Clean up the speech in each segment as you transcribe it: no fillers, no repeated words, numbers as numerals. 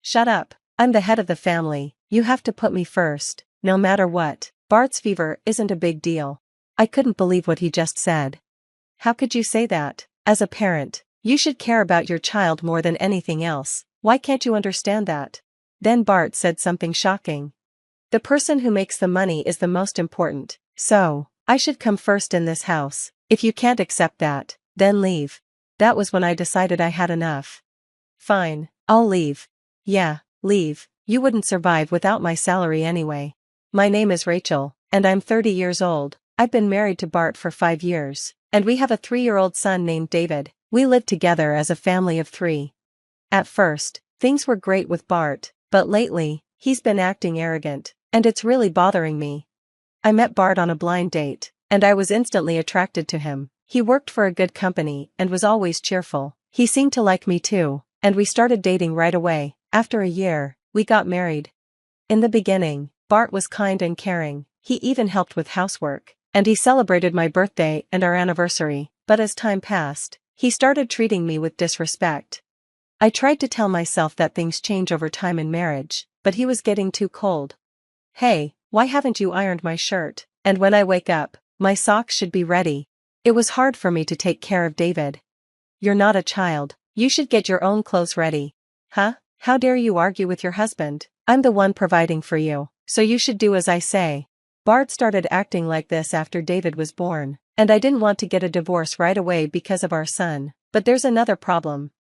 Shut up. I'm the head of the family, you have to put me first, no matter what. Bart's fever isn't a big deal. I couldn't believe what he just said. How could you say that? As a parent, you should care about your child more than anything else. Why can't you understand that? Then Bart said something shocking. The person who makes the money is the most important, so I should come first in this house. If you can't accept that, then leave. That was when I decided I had enough. Fine, I'll leave. Yeah, leave. You wouldn't survive without my salary anyway. My name is Rachel, and I'm 30 years old. I've been married to Bart for 5 years, and we have a 3-year-old son named David. We live together as a family of 3. At first, things were great with Bart, but lately, he's been acting arrogant, and it's really bothering me. I met Bart on a blind date, and I was instantly attracted to him. He worked for a good company and was always cheerful. He seemed to like me too, and we started dating right away. After a year, we got married. In the beginning, Bart was kind and caring. He even helped with housework, and he celebrated my birthday and our anniversary. But as time passed, he started treating me with disrespect. I tried to tell myself that things change over time in marriage, but he was getting too cold. Hey, why haven't you ironed my shirt? And when I wake up, my socks should be ready. It was hard for me to take care of David. You're not a child, you should get your own clothes ready. Huh? How dare you argue with your husband? I'm the one providing for you, so you should do as I say. Bart started acting like this after David was born, and I didn't want to get a divorce right away because of our son. But there's another problem.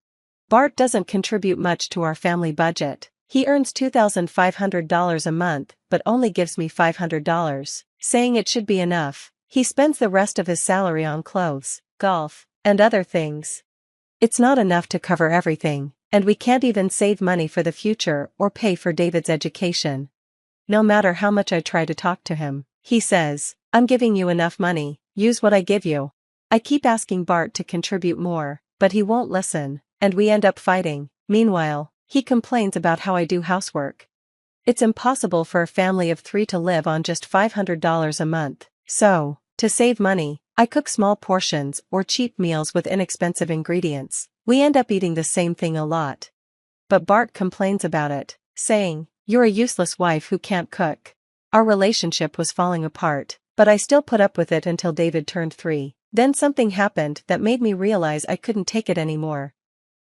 Bart doesn't contribute much to our family budget. He earns $2,500 a month but only gives me $500, saying it should be enough. He spends the rest of his salary on clothes, golf, and other things. It's not enough to cover everything, and we can't even save money for the future or pay for David's education. No matter how much I try to talk to him, he says, "I'm giving you enough money, use what I give you." I keep asking Bart to contribute more, but he won't listen, and we end up fighting. Meanwhile, he complains about how I do housework. It's impossible for a family of 3 to live on just $500 a month, so, to save money, I cook small portions or cheap meals with inexpensive ingredients. We end up eating the same thing a lot. But Bart complains about it, saying, "You're a useless wife who can't cook." Our relationship was falling apart, but I still put up with it until David turned 3. Then something happened that made me realize I couldn't take it anymore.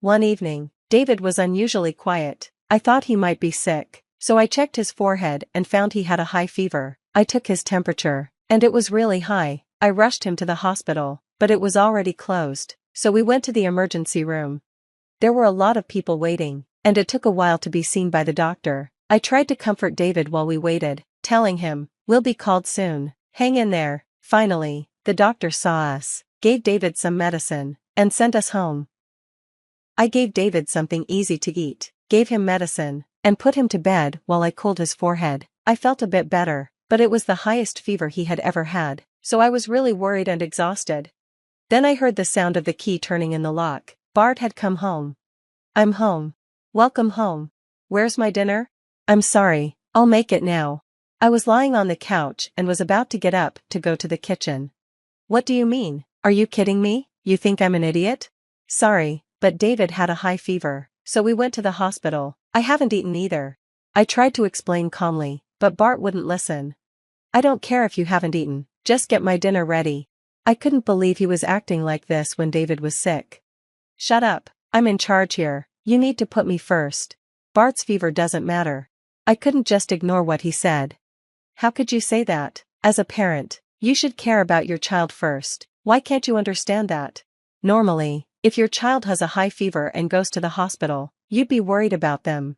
One evening, David was unusually quiet. I thought he might be sick, so I checked his forehead and found he had a high fever. I took his temperature, and it was really high. I rushed him to the hospital, but it was already closed, so we went to the emergency room. There were a lot of people waiting, and it took a while to be seen by the doctor. I tried to comfort David while we waited, telling him, "We'll be called soon. Hang in there." Finally, the doctor saw us, gave David some medicine, and sent us home. I gave David something easy to eat, gave him medicine, and put him to bed while I cooled his forehead. I felt a bit better, but it was the highest fever he had ever had, so I was really worried and exhausted. Then I heard the sound of the key turning in the lock. Bart had come home. "I'm home. Welcome home. Where's my dinner?" "I'm sorry, I'll make it now." I was lying on the couch and was about to get up to go to the kitchen. "What do you mean? Are you kidding me? You think I'm an idiot?" "Sorry, but David had a high fever, so we went to the hospital. I haven't eaten either." I tried to explain calmly, but Bart wouldn't listen. "I don't care if you haven't eaten, just get my dinner ready." I couldn't believe he was acting like this when David was sick. "Shut up, I'm in charge here, you need to put me first. Bart's fever doesn't matter." I couldn't just ignore what he said. "How could you say that? As a parent, you should care about your child first. Why can't you understand that? Normally, if your child has a high fever and goes to the hospital, you'd be worried about them."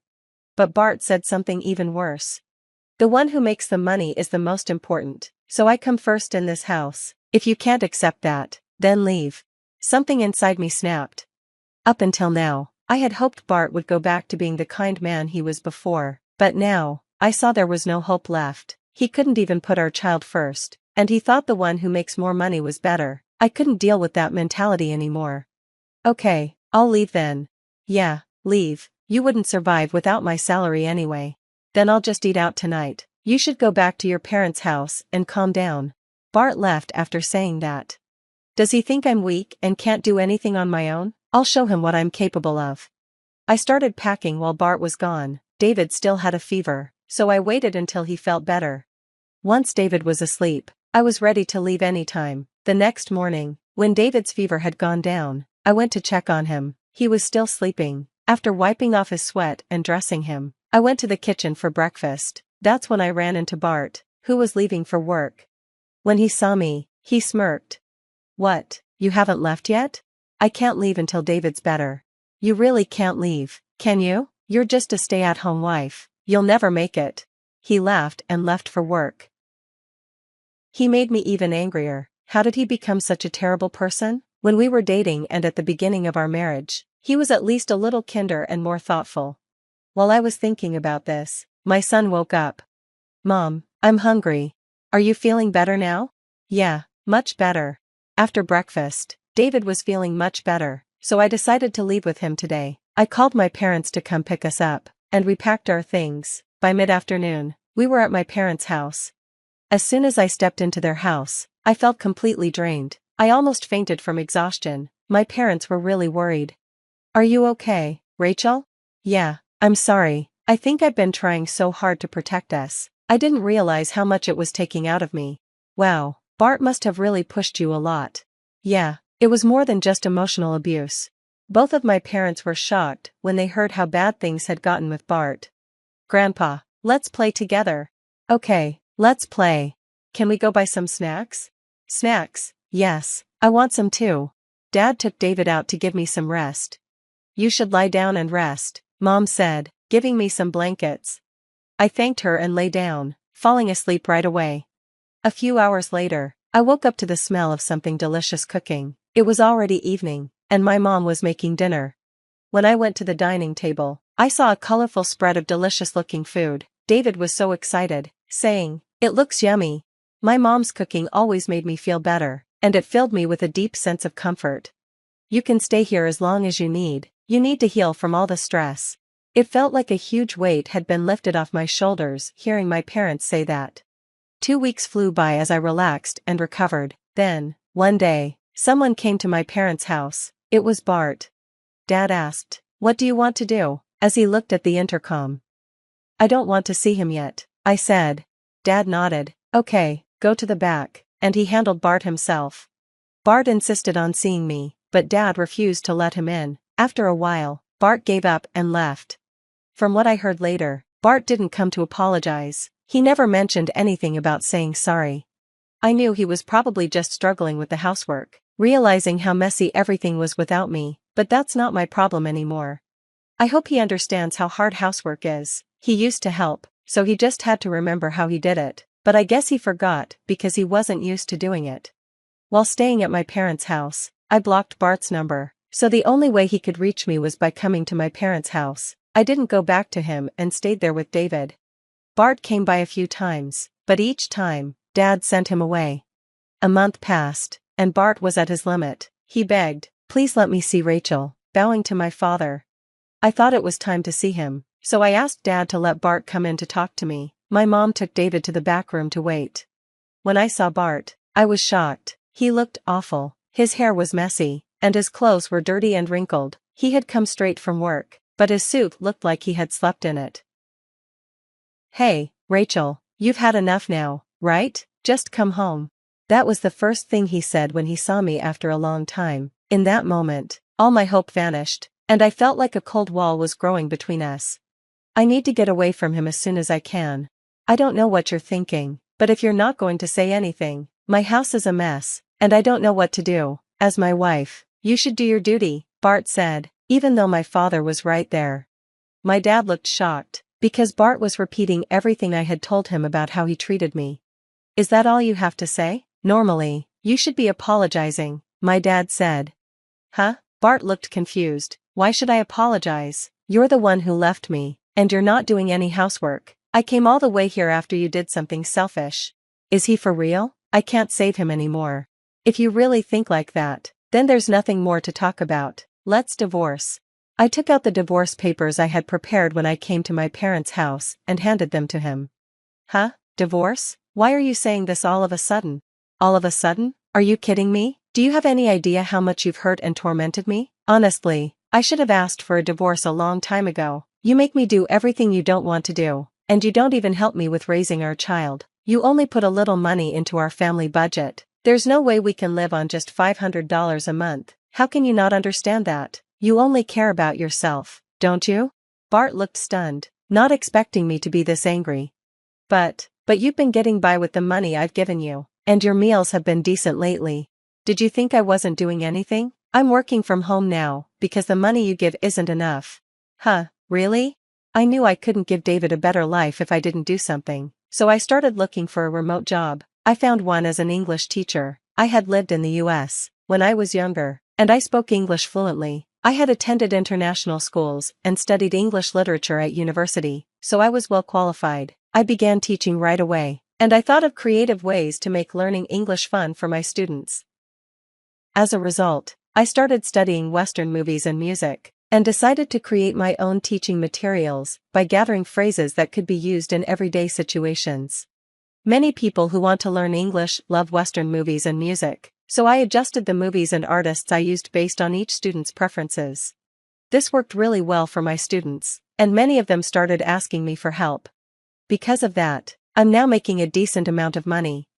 But Bart said something even worse. "The one who makes the money is the most important, so I come first in this house. If you can't accept that, then leave." Something inside me snapped. Up until now, I had hoped Bart would go back to being the kind man he was before, but now, I saw there was no hope left. He couldn't even put our child first, and he thought the one who makes more money was better. I couldn't deal with that mentality anymore. "Okay, I'll leave then." "Yeah, leave, you wouldn't survive without my salary anyway." "Then I'll just eat out tonight. You should go back to your parents' house and calm down." Bart left after saying that. Does he think I'm weak and can't do anything on my own? I'll show him what I'm capable of. I started packing while Bart was gone. David still had a fever, so I waited until he felt better. Once David was asleep, I was ready to leave anytime. The next morning, when David's fever had gone down, I went to check on him. He was still sleeping. After wiping off his sweat and dressing him, I went to the kitchen for breakfast. That's when I ran into Bart, who was leaving for work. When he saw me, he smirked. "What, you haven't left yet? I can't leave until David's better." "You really can't leave, can you? You're just a stay-at-home wife. You'll never make it." He laughed and left for work. He made me even angrier. How did he become such a terrible person? When we were dating and at the beginning of our marriage, he was at least a little kinder and more thoughtful. While I was thinking about this, my son woke up. "Mom, I'm hungry. Are you feeling better now?" "Yeah, much better." After breakfast, David was feeling much better, so I decided to leave with him today. I called my parents to come pick us up, and we packed our things. By mid-afternoon, we were at my parents' house. As soon as I stepped into their house, I felt completely drained. I almost fainted from exhaustion. My parents were really worried. "Are you okay, Rachel?" "Yeah, I'm sorry. I think I've been trying so hard to protect us. I didn't realize how much it was taking out of me." "Wow, Bart must have really pushed you a lot." "Yeah, it was more than just emotional abuse." Both of my parents were shocked when they heard how bad things had gotten with Bart. "Grandpa, let's play together." "Okay, let's play. Can we go buy some snacks?" "Snacks? Yes, I want some too." Dad took David out to give me some rest. "You should lie down and rest," Mom said, giving me some blankets. I thanked her and lay down, falling asleep right away. A few hours later, I woke up to the smell of something delicious cooking. It was already evening, and my mom was making dinner. When I went to the dining table, I saw a colorful spread of delicious-looking food. David was so excited, saying, "It looks yummy." My mom's cooking always made me feel better, and it filled me with a deep sense of comfort. "You can stay here as long as you need to heal from all the stress." It felt like a huge weight had been lifted off my shoulders hearing my parents say that. 2 weeks flew by as I relaxed and recovered. Then, one day, someone came to my parents' house. It was Bart. Dad asked, "What do you want to do?" as he looked at the intercom. "I don't want to see him yet," I said. Dad nodded. "Okay, go to the back," and he handled Bart himself. Bart insisted on seeing me, but Dad refused to let him in. After a while, Bart gave up and left. From what I heard later, Bart didn't come to apologize. He never mentioned anything about saying sorry. I knew he was probably just struggling with the housework, realizing how messy everything was without me, but that's not my problem anymore. I hope he understands how hard housework is. He used to help, so he just had to remember how he did it, but I guess he forgot because he wasn't used to doing it. While staying at my parents' house, I blocked Bart's number, so the only way he could reach me was by coming to my parents' house. I didn't go back to him and stayed there with David. Bart came by a few times, but each time, Dad sent him away. A month passed, and Bart was at his limit. He begged, "Please let me see Rachel," bowing to my father. I thought it was time to see him, so I asked Dad to let Bart come in to talk to me. My mom took David to the back room to wait. When I saw Bart, I was shocked. He looked awful. His hair was messy, and his clothes were dirty and wrinkled. He had come straight from work, but his suit looked like he had slept in it. "Hey, Rachel, you've had enough now, right? Just come home." That was the first thing he said when he saw me after a long time. In that moment, all my hope vanished, and I felt like a cold wall was growing between us. I need to get away from him as soon as I can. I don't know what you're thinking, but if you're not going to say anything, my house is a mess, and I don't know what to do. As my wife, you should do your duty, Bart said, even though my father was right there. My dad looked shocked, because Bart was repeating everything I had told him about how he treated me. "Is that all you have to say? Normally, you should be apologizing," my dad said. "Huh?" Bart looked confused. "Why should I apologize? You're the one who left me, and you're not doing any housework. I came all the way here after you did something selfish." Is he for real? I can't save him anymore. If you really think like that, then there's nothing more to talk about. Let's divorce. I took out the divorce papers I had prepared when I came to my parents' house and handed them to him. "Huh? Divorce? Why are you saying this all of a sudden?" "All of a sudden? Are you kidding me? Do you have any idea how much you've hurt and tormented me?" "Honestly, I should have asked for a divorce a long time ago. You make me do everything you don't want to do, and you don't even help me with raising our child. You only put a little money into our family budget. There's no way we can live on just $500 a month. How can you not understand that? You only care about yourself, don't you? Bart looked stunned, not expecting me to be this angry. But you've been getting by with the money I've given you, and your meals have been decent lately. Did you think I wasn't doing anything? I'm working from home now, because the money you give isn't enough. Huh, really? I knew I couldn't give David a better life if I didn't do something, so I started looking for a remote job. I found one as an English teacher. I had lived in the US when I was younger, and I spoke English fluently. I had attended international schools and studied English literature at university, so I was well qualified. I began teaching right away, and I thought of creative ways to make learning English fun for my students. As a result, I started studying Western movies and music, and decided to create my own teaching materials by gathering phrases that could be used in everyday situations. Many people who want to learn English love Western movies and music, so I adjusted the movies and artists I used based on each student's preferences. This worked really well for my students, and many of them started asking me for help. Because of that, I'm now making a decent amount of money.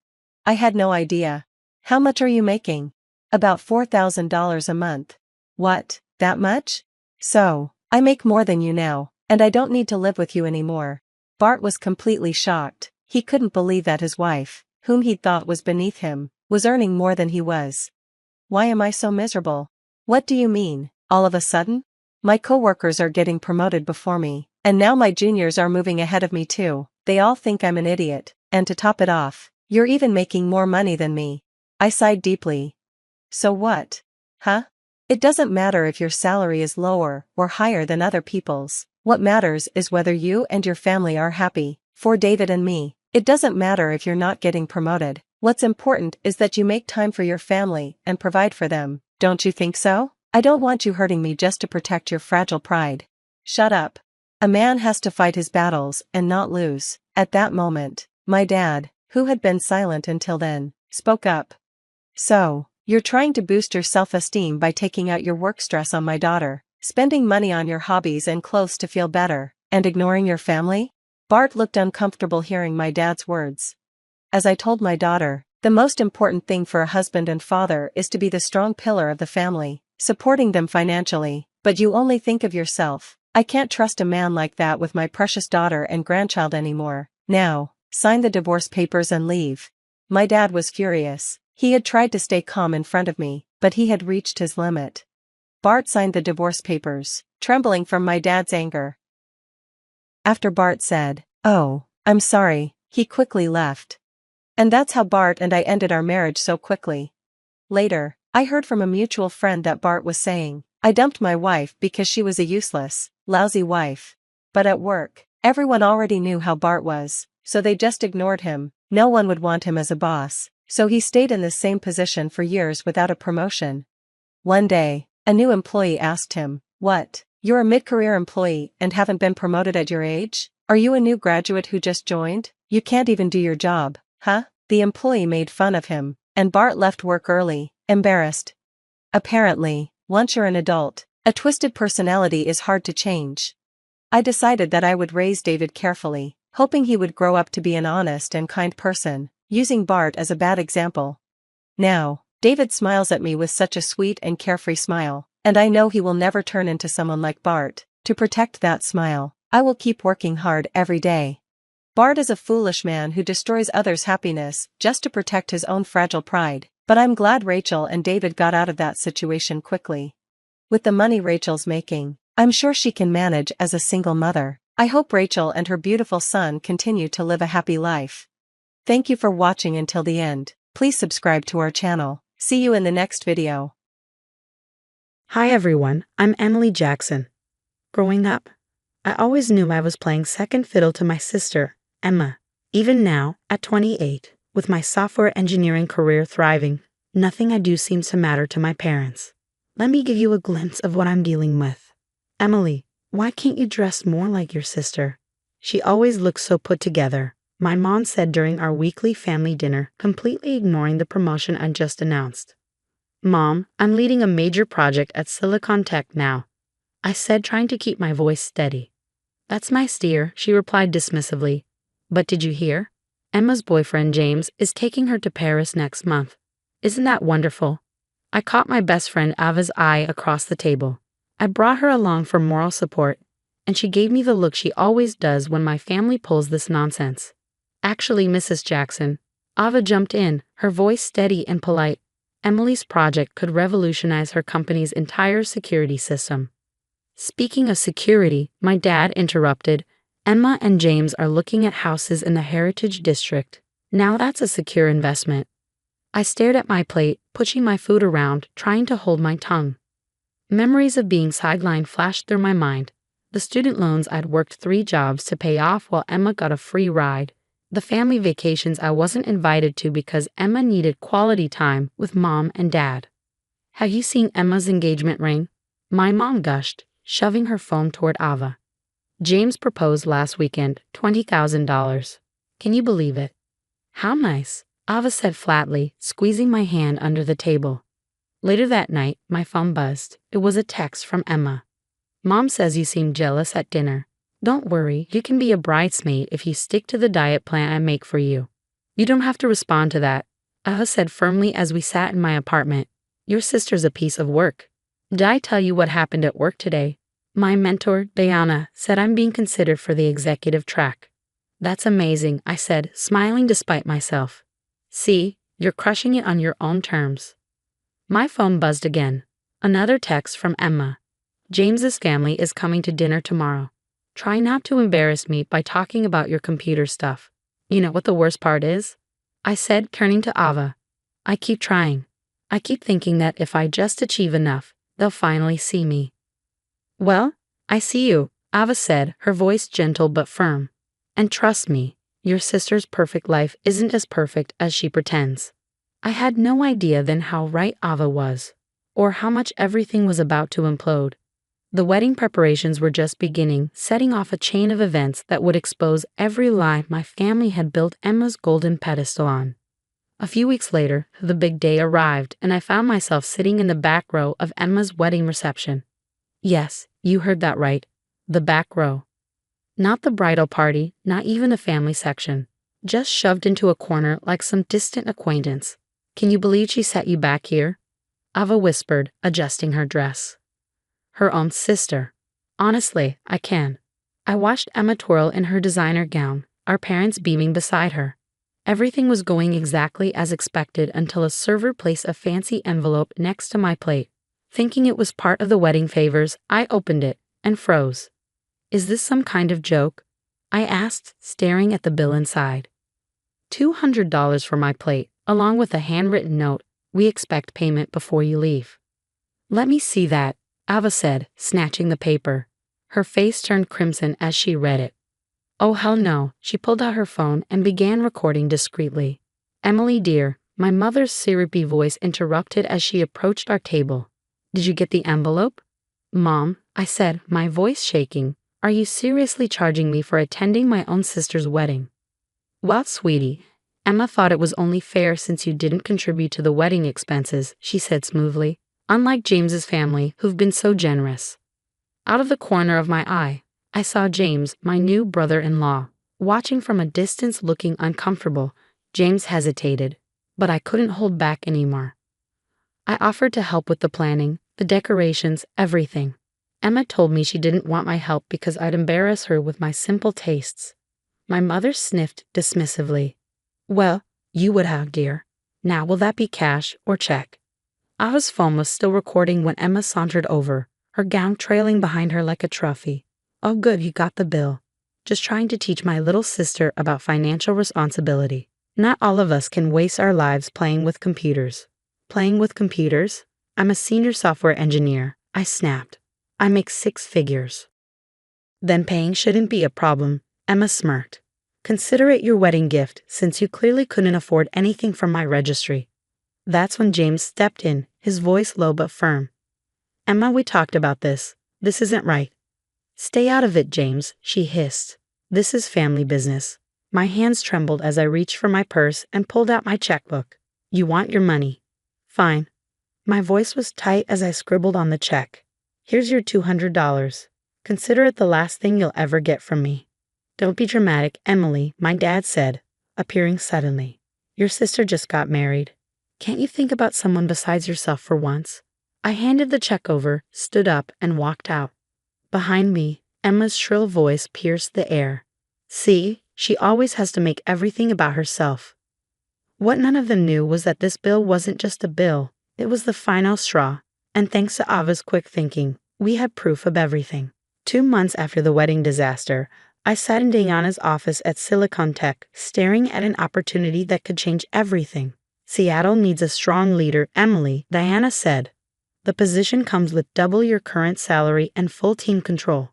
I had no idea. How much are you making? About $4,000 a month. What, that much? So, I make more than you now, and I don't need to live with you anymore. Bart was completely shocked. He couldn't believe that his wife, whom he thought was beneath him, was earning more than he was. Why am I so miserable? What do you mean, all of a sudden? My coworkers are getting promoted before me, and now my juniors are moving ahead of me too. They all think I'm an idiot, and to top it off, you're even making more money than me. I sighed deeply. So what? Huh? It doesn't matter if your salary is lower or higher than other people's. What matters is whether you and your family are happy. For David and me, it doesn't matter if you're not getting promoted. What's important is that you make time for your family and provide for them. Don't you think so? I don't want you hurting me just to protect your fragile pride. Shut up. A man has to fight his battles and not lose. At that moment, my dad, who had been silent until then, spoke up. So, you're trying to boost your self-esteem by taking out your work stress on my daughter, spending money on your hobbies and clothes to feel better, and ignoring your family? Bart looked uncomfortable hearing my dad's words. As I told my daughter, the most important thing for a husband and father is to be the strong pillar of the family, supporting them financially, but you only think of yourself. I can't trust a man like that with my precious daughter and grandchild anymore. Now, sign the divorce papers and leave. My dad was furious. He had tried to stay calm in front of me, but he had reached his limit. Bart signed the divorce papers, trembling from my dad's anger. After Bart said, "Oh, I'm sorry," he quickly left. And that's how Bart and I ended our marriage so quickly. Later, I heard from a mutual friend that Bart was saying, "I dumped my wife because she was a useless, lousy wife." But at work, everyone already knew how Bart was, so they just ignored him. No one would want him as a boss, so he stayed in the same position for years without a promotion. One day, a new employee asked him, "What, you're a mid-career employee and haven't been promoted at your age? Are you a new graduate who just joined? You can't even do your job, huh?" The employee made fun of him, and Bart left work early, embarrassed. Apparently, once you're an adult, a twisted personality is hard to change. I decided that I would raise David carefully, hoping he would grow up to be an honest and kind person, using Bart as a bad example. Now, David smiles at me with such a sweet and carefree smile, and I know he will never turn into someone like Bart. To protect that smile, I will keep working hard every day. Bart is a foolish man who destroys others' happiness just to protect his own fragile pride, but I'm glad Rachel and David got out of that situation quickly. With the money Rachel's making, I'm sure she can manage as a single mother. I hope Rachel and her beautiful son continue to live a happy life. Thank you for watching until the end. Please subscribe to our channel. See you in the next video. Hi everyone, I'm Emily Jackson. Growing up, I always knew I was playing second fiddle to my sister, Emma. Even now, at 28, with my software engineering career thriving, nothing I do seems to matter to my parents. Let me give you a glimpse of what I'm dealing with. Emily, why can't you dress more like your sister? She always looks so put together, my mom said during our weekly family dinner, completely ignoring the promotion I just announced. Mom, I'm leading a major project at Silicon Tech now. I said, trying to keep my voice steady. That's nice, dear, she replied dismissively. But did you hear? Emma's boyfriend, James, is taking her to Paris next month. Isn't that wonderful? I caught my best friend Ava's eye across the table. I brought her along for moral support, and she gave me the look she always does when my family pulls this nonsense. Actually, Mrs. Jackson, Ava jumped in, her voice steady and polite. Emily's project could revolutionize her company's entire security system. Speaking of security, my dad interrupted. Emma and James are looking at houses in the Heritage District. Now that's a secure investment. I stared at my plate, pushing my food around, trying to hold my tongue. Memories of being sidelined flashed through my mind. The student loans I'd worked 3 jobs to pay off while Emma got a free ride. The family vacations I wasn't invited to because Emma needed quality time with Mom and Dad. Have you seen Emma's engagement ring? My mom gushed, shoving her phone toward Ava. James proposed last weekend, $20,000. Can you believe it? How nice, Ava said flatly, squeezing my hand under the table. Later that night, my phone buzzed. It was a text from Emma. Mom says you seem jealous at dinner. Don't worry, you can be a bridesmaid if you stick to the diet plan I make for you. You don't have to respond to that, Ava said firmly as we sat in my apartment. Your sister's a piece of work. Did I tell you what happened at work today? My mentor, Diana, said I'm being considered for the executive track. That's amazing, I said, smiling despite myself. See, you're crushing it on your own terms. My phone buzzed again. Another text from Emma. James's family is coming to dinner tomorrow. Try not to embarrass me by talking about your computer stuff. You know what the worst part is? I said, turning to Ava. I keep trying. I keep thinking that if I just achieve enough, they'll finally see me. Well, I see you, Ava said, her voice gentle but firm. And trust me, your sister's perfect life isn't as perfect as she pretends. I had no idea then how right Ava was, or how much everything was about to implode. The wedding preparations were just beginning, setting off a chain of events that would expose every lie my family had built Emma's golden pedestal on. A few weeks later, the big day arrived, and I found myself sitting in the back row of Emma's wedding reception. Yes, you heard that right. The back row. Not the bridal party, not even the family section. Just shoved into a corner like some distant acquaintance. Can you believe she set you back here? Ava whispered, adjusting her dress. Her own sister. Honestly, I can. I watched Emma twirl in her designer gown, our parents beaming beside her. Everything was going exactly as expected until a server placed a fancy envelope next to my plate. Thinking it was part of the wedding favors, I opened it and froze. Is this some kind of joke? I asked, staring at the bill inside. $200 for my plate, along with a handwritten note. We expect payment before you leave. Let me see that, Ava said, snatching the paper. Her face turned crimson as she read it. Oh hell no, she pulled out her phone and began recording discreetly. Emily dear, my mother's syrupy voice interrupted as she approached our table. Did you get the envelope? Mom, I said, my voice shaking, are you seriously charging me for attending my own sister's wedding? Well, sweetie, Emma thought it was only fair since you didn't contribute to the wedding expenses, she said smoothly. Unlike James's family, who've been so generous. Out of the corner of my eye, I saw James, my new brother-in-law, watching from a distance looking uncomfortable. James hesitated, but I couldn't hold back anymore. I offered to help with the planning, the decorations, everything. Emma told me she didn't want my help because I'd embarrass her with my simple tastes. My mother sniffed dismissively. Well, you would have, dear. Now will that be cash or check? Ava's phone was still recording when Emma sauntered over, her gown trailing behind her like a trophy. Oh good, you got the bill. Just trying to teach my little sister about financial responsibility. Not all of us can waste our lives playing with computers. Playing with computers? I'm a senior software engineer, I snapped. I make 6 figures. Then paying shouldn't be a problem, Emma smirked. Consider it your wedding gift since you clearly couldn't afford anything from my registry. That's when James stepped in, his voice low but firm. Emma, we talked about this. This isn't right. Stay out of it, James, she hissed. This is family business. My hands trembled as I reached for my purse and pulled out my checkbook. You want your money. Fine. My voice was tight as I scribbled on the check. Here's your $200. Consider it the last thing you'll ever get from me. Don't be dramatic, Emily, my dad said, appearing suddenly. Your sister just got married. Can't you think about someone besides yourself for once? I handed the check over, stood up, and walked out. Behind me, Emma's shrill voice pierced the air. See, she always has to make everything about herself. What none of them knew was that this bill wasn't just a bill, it was the final straw, and thanks to Ava's quick thinking, we had proof of everything. 2 months after the wedding disaster, I sat in Diana's office at Silicon Tech, staring at an opportunity that could change everything. Seattle needs a strong leader, Emily, Diana said. The position comes with double your current salary and full team control.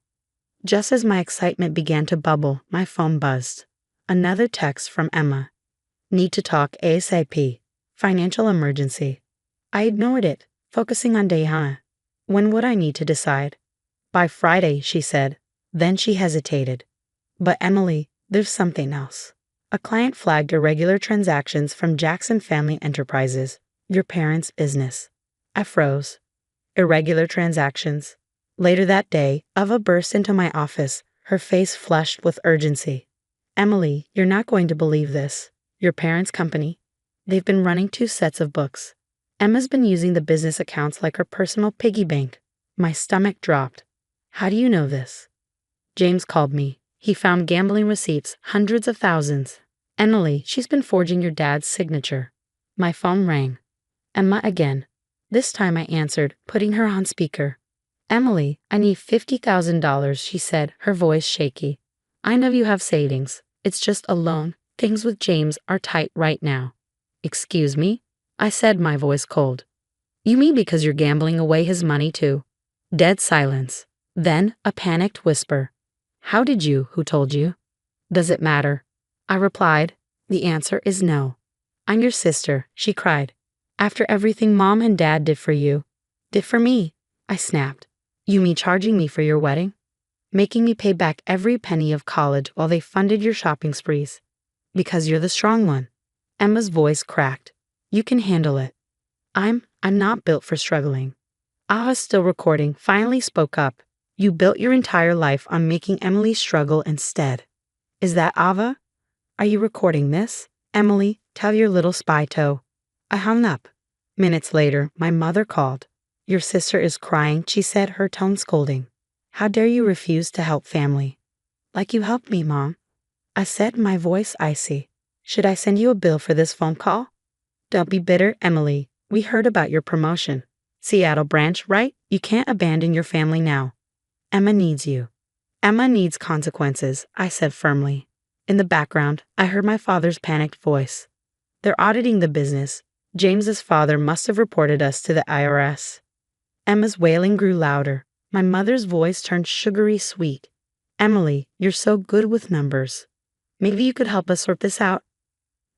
Just as my excitement began to bubble, my phone buzzed. Another text from Emma. Need to talk ASAP. Financial emergency. I ignored it, focusing on Diana. When would I need to decide? By Friday, she said. Then she hesitated. But Emily, there's something else. A client flagged irregular transactions from Jackson Family Enterprises, your parents' business. I froze. Irregular transactions. Later that day, Ava burst into my office, her face flushed with urgency. Emily, you're not going to believe this. Your parents' company. They've been running 2 sets of books. Emma's been using the business accounts like her personal piggy bank. My stomach dropped. How do you know this? James called me. He found gambling receipts, hundreds of thousands. Emily, she's been forging your dad's signature. My phone rang. Emma again. This time I answered, putting her on speaker. Emily, I need $50,000, she said, her voice shaky. I know you have savings. It's just a loan. Things with James are tight right now. Excuse me? I said, my voice cold. You mean because you're gambling away his money too? Dead silence. Then a panicked whisper. How did you? Who told you? Does it matter? I replied. The answer is no. I'm your sister, she cried. After everything Mom and Dad did for you. Did for me, I snapped. You mean charging me for your wedding? Making me pay back every penny of college while they funded your shopping sprees. Because you're the strong one. Emma's voice cracked. You can handle it. I'm not built for struggling. Ava's still recording, finally spoke up. You built your entire life on making Emily struggle instead. Is that Ava? Are you recording this? Emily, tell your little spy toe. I hung up. Minutes later, my mother called. Your sister is crying, she said, her tone scolding. How dare you refuse to help family? Like you helped me, Mom. I said, my voice icy. Should I send you a bill for this phone call? Don't be bitter, Emily. We heard about your promotion. Seattle branch, right? You can't abandon your family now. Emma needs you. Emma needs consequences, I said firmly. In the background, I heard my father's panicked voice. They're auditing the business. James's father must have reported us to the IRS. Emma's wailing grew louder. My mother's voice turned sugary sweet. Emily, you're so good with numbers. Maybe you could help us sort this out.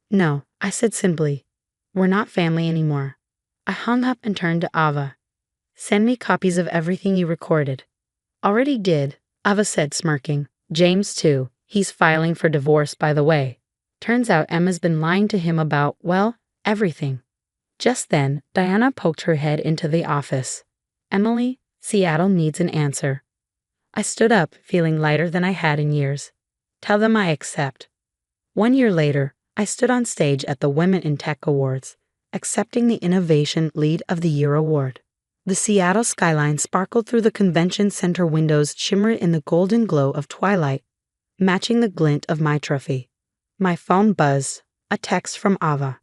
No, I said simply. We're not family anymore. I hung up and turned to Ava. Send me copies of everything you recorded. Already did, Ava said, smirking. James too. He's filing for divorce, by the way. Turns out Emma's been lying to him about, well, everything. Just then, Diana poked her head into the office. Emily, Seattle needs an answer. I stood up, feeling lighter than I had in years. Tell them I accept. 1 year later, I stood on stage at the Women in Tech Awards, accepting the Innovation Lead of the Year award. The Seattle skyline sparkled through the convention center windows, shimmered in the golden glow of twilight, matching the glint of my trophy. My phone buzzed, a text from Ava.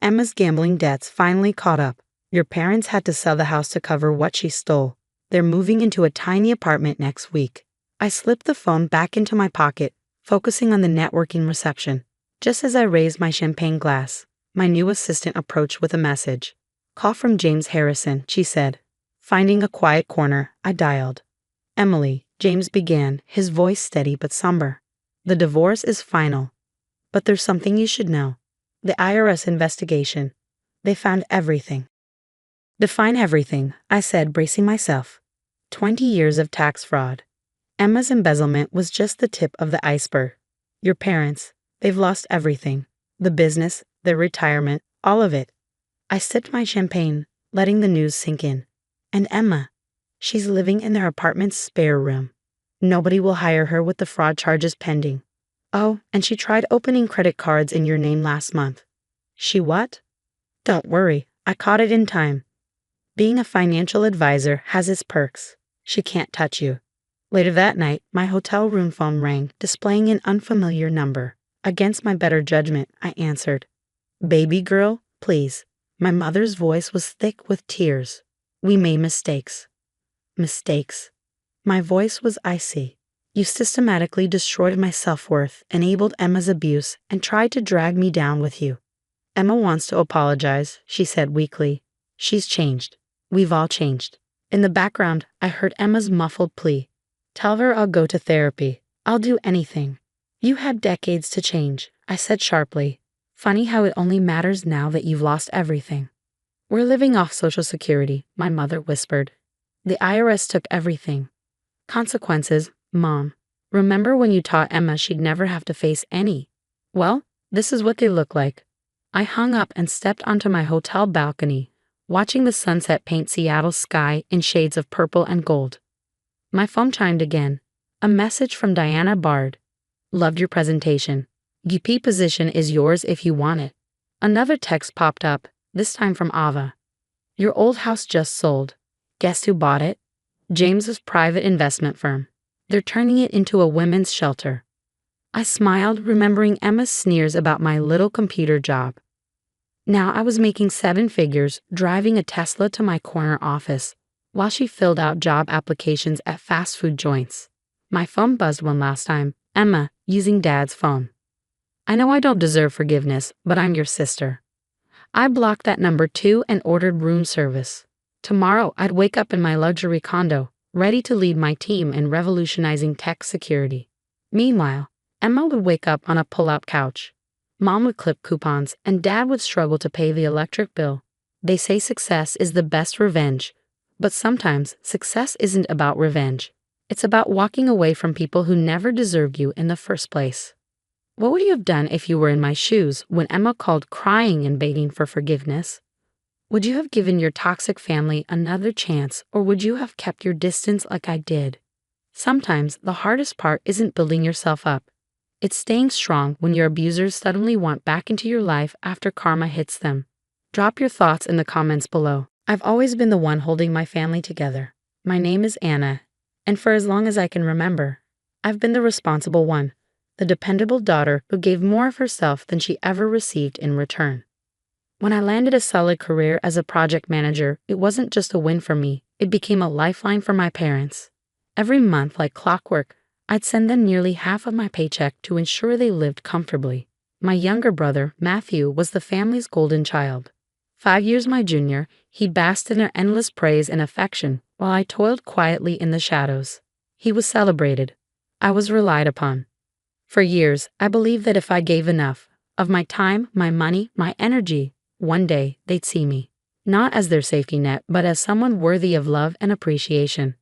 Emma's gambling debts finally caught up. Your parents had to sell the house to cover what she stole. They're moving into a tiny apartment next week. I slipped the phone back into my pocket, focusing on the networking reception. Just as I raised my champagne glass, my new assistant approached with a message. Call from James Harrison, she said. Finding a quiet corner, I dialed. Emily, James began, his voice steady but somber. The divorce is final. But there's something you should know. The IRS investigation. They found everything. Define everything, I said, bracing myself. 20 years of tax fraud. Emma's embezzlement was just the tip of the iceberg. Your parents, they've lost everything. The business, their retirement, all of it. I sipped my champagne, letting the news sink in. And Emma. She's living in their apartment's spare room. Nobody will hire her with the fraud charges pending. Oh, and she tried opening credit cards in your name last month. She what? Don't worry, I caught it in time. Being a financial advisor has its perks. She can't touch you. Later that night, my hotel room phone rang, displaying an unfamiliar number. Against my better judgment, I answered. Baby girl, please. My mother's voice was thick with tears. We made mistakes. Mistakes. My voice was icy. You systematically destroyed my self-worth, enabled Emma's abuse, and tried to drag me down with you. Emma wants to apologize, she said weakly. She's changed. We've all changed. In the background, I heard Emma's muffled plea. Tell her I'll go to therapy. I'll do anything. You had decades to change, I said sharply. Funny how it only matters now that you've lost everything. We're living off Social Security, my mother whispered. The IRS took everything. Consequences, Mom. Remember when you taught Emma she'd never have to face any? Well, this is what they look like. I hung up and stepped onto my hotel balcony, watching the sunset paint Seattle's sky in shades of purple and gold. My phone chimed again. A message from Diana Bard. Loved your presentation. GP position is yours if you want it. Another text popped up, this time from Ava. Your old house just sold. Guess who bought it? James's private investment firm. They're turning it into a women's shelter. I smiled, remembering Emma's sneers about my little computer job. Now I was making 7 figures, driving a Tesla to my corner office, while she filled out job applications at fast food joints. My phone buzzed one last time. Emma, using Dad's phone. I know I don't deserve forgiveness, but I'm your sister. I blocked that number too and ordered room service. Tomorrow I'd wake up in my luxury condo, ready to lead my team in revolutionizing tech security. Meanwhile, Emma would wake up on a pull-out couch. Mom would clip coupons, and Dad would struggle to pay the electric bill. They say success is the best revenge, but sometimes success isn't about revenge. It's about walking away from people who never deserved you in the first place. What would you have done if you were in my shoes when Emma called crying and begging for forgiveness? Would you have given your toxic family another chance, or would you have kept your distance like I did? Sometimes the hardest part isn't building yourself up. It's staying strong when your abusers suddenly want back into your life after karma hits them. Drop your thoughts in the comments below. I've always been the one holding my family together. My name is Anna, and for as long as I can remember, I've been the responsible one, the dependable daughter who gave more of herself than she ever received in return. When I landed a solid career as a project manager, it wasn't just a win for me, it became a lifeline for my parents. Every month, like clockwork, I'd send them nearly half of my paycheck to ensure they lived comfortably. My younger brother, Matthew, was the family's golden child. 5 years my junior, he basked in their endless praise and affection, while I toiled quietly in the shadows. He was celebrated. I was relied upon. For years, I believed that if I gave enough, of my time, my money, my energy, one day they'd see me, not as their safety net, but as someone worthy of love and appreciation.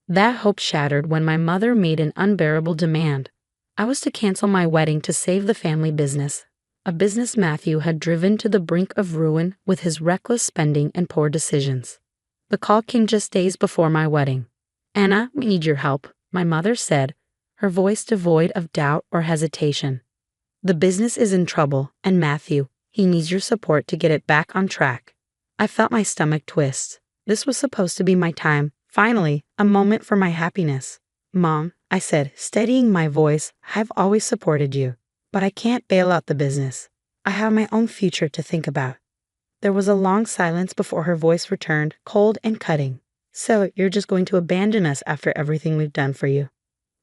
That hope shattered when my mother made an unbearable demand. I was to cancel my wedding to save the family business, a business Matthew had driven to the brink of ruin with his reckless spending and poor decisions. The call came just days before my wedding. Anna, we need your help, my mother said, her voice devoid of doubt or hesitation. The business is in trouble, and Matthew, he needs your support to get it back on track. I felt my stomach twist. This was supposed to be my time. Finally, a moment for my happiness. Mom, I said, steadying my voice, I've always supported you, but I can't bail out the business. I have my own future to think about. There was a long silence before her voice returned, cold and cutting. So, you're just going to abandon us after everything we've done for you?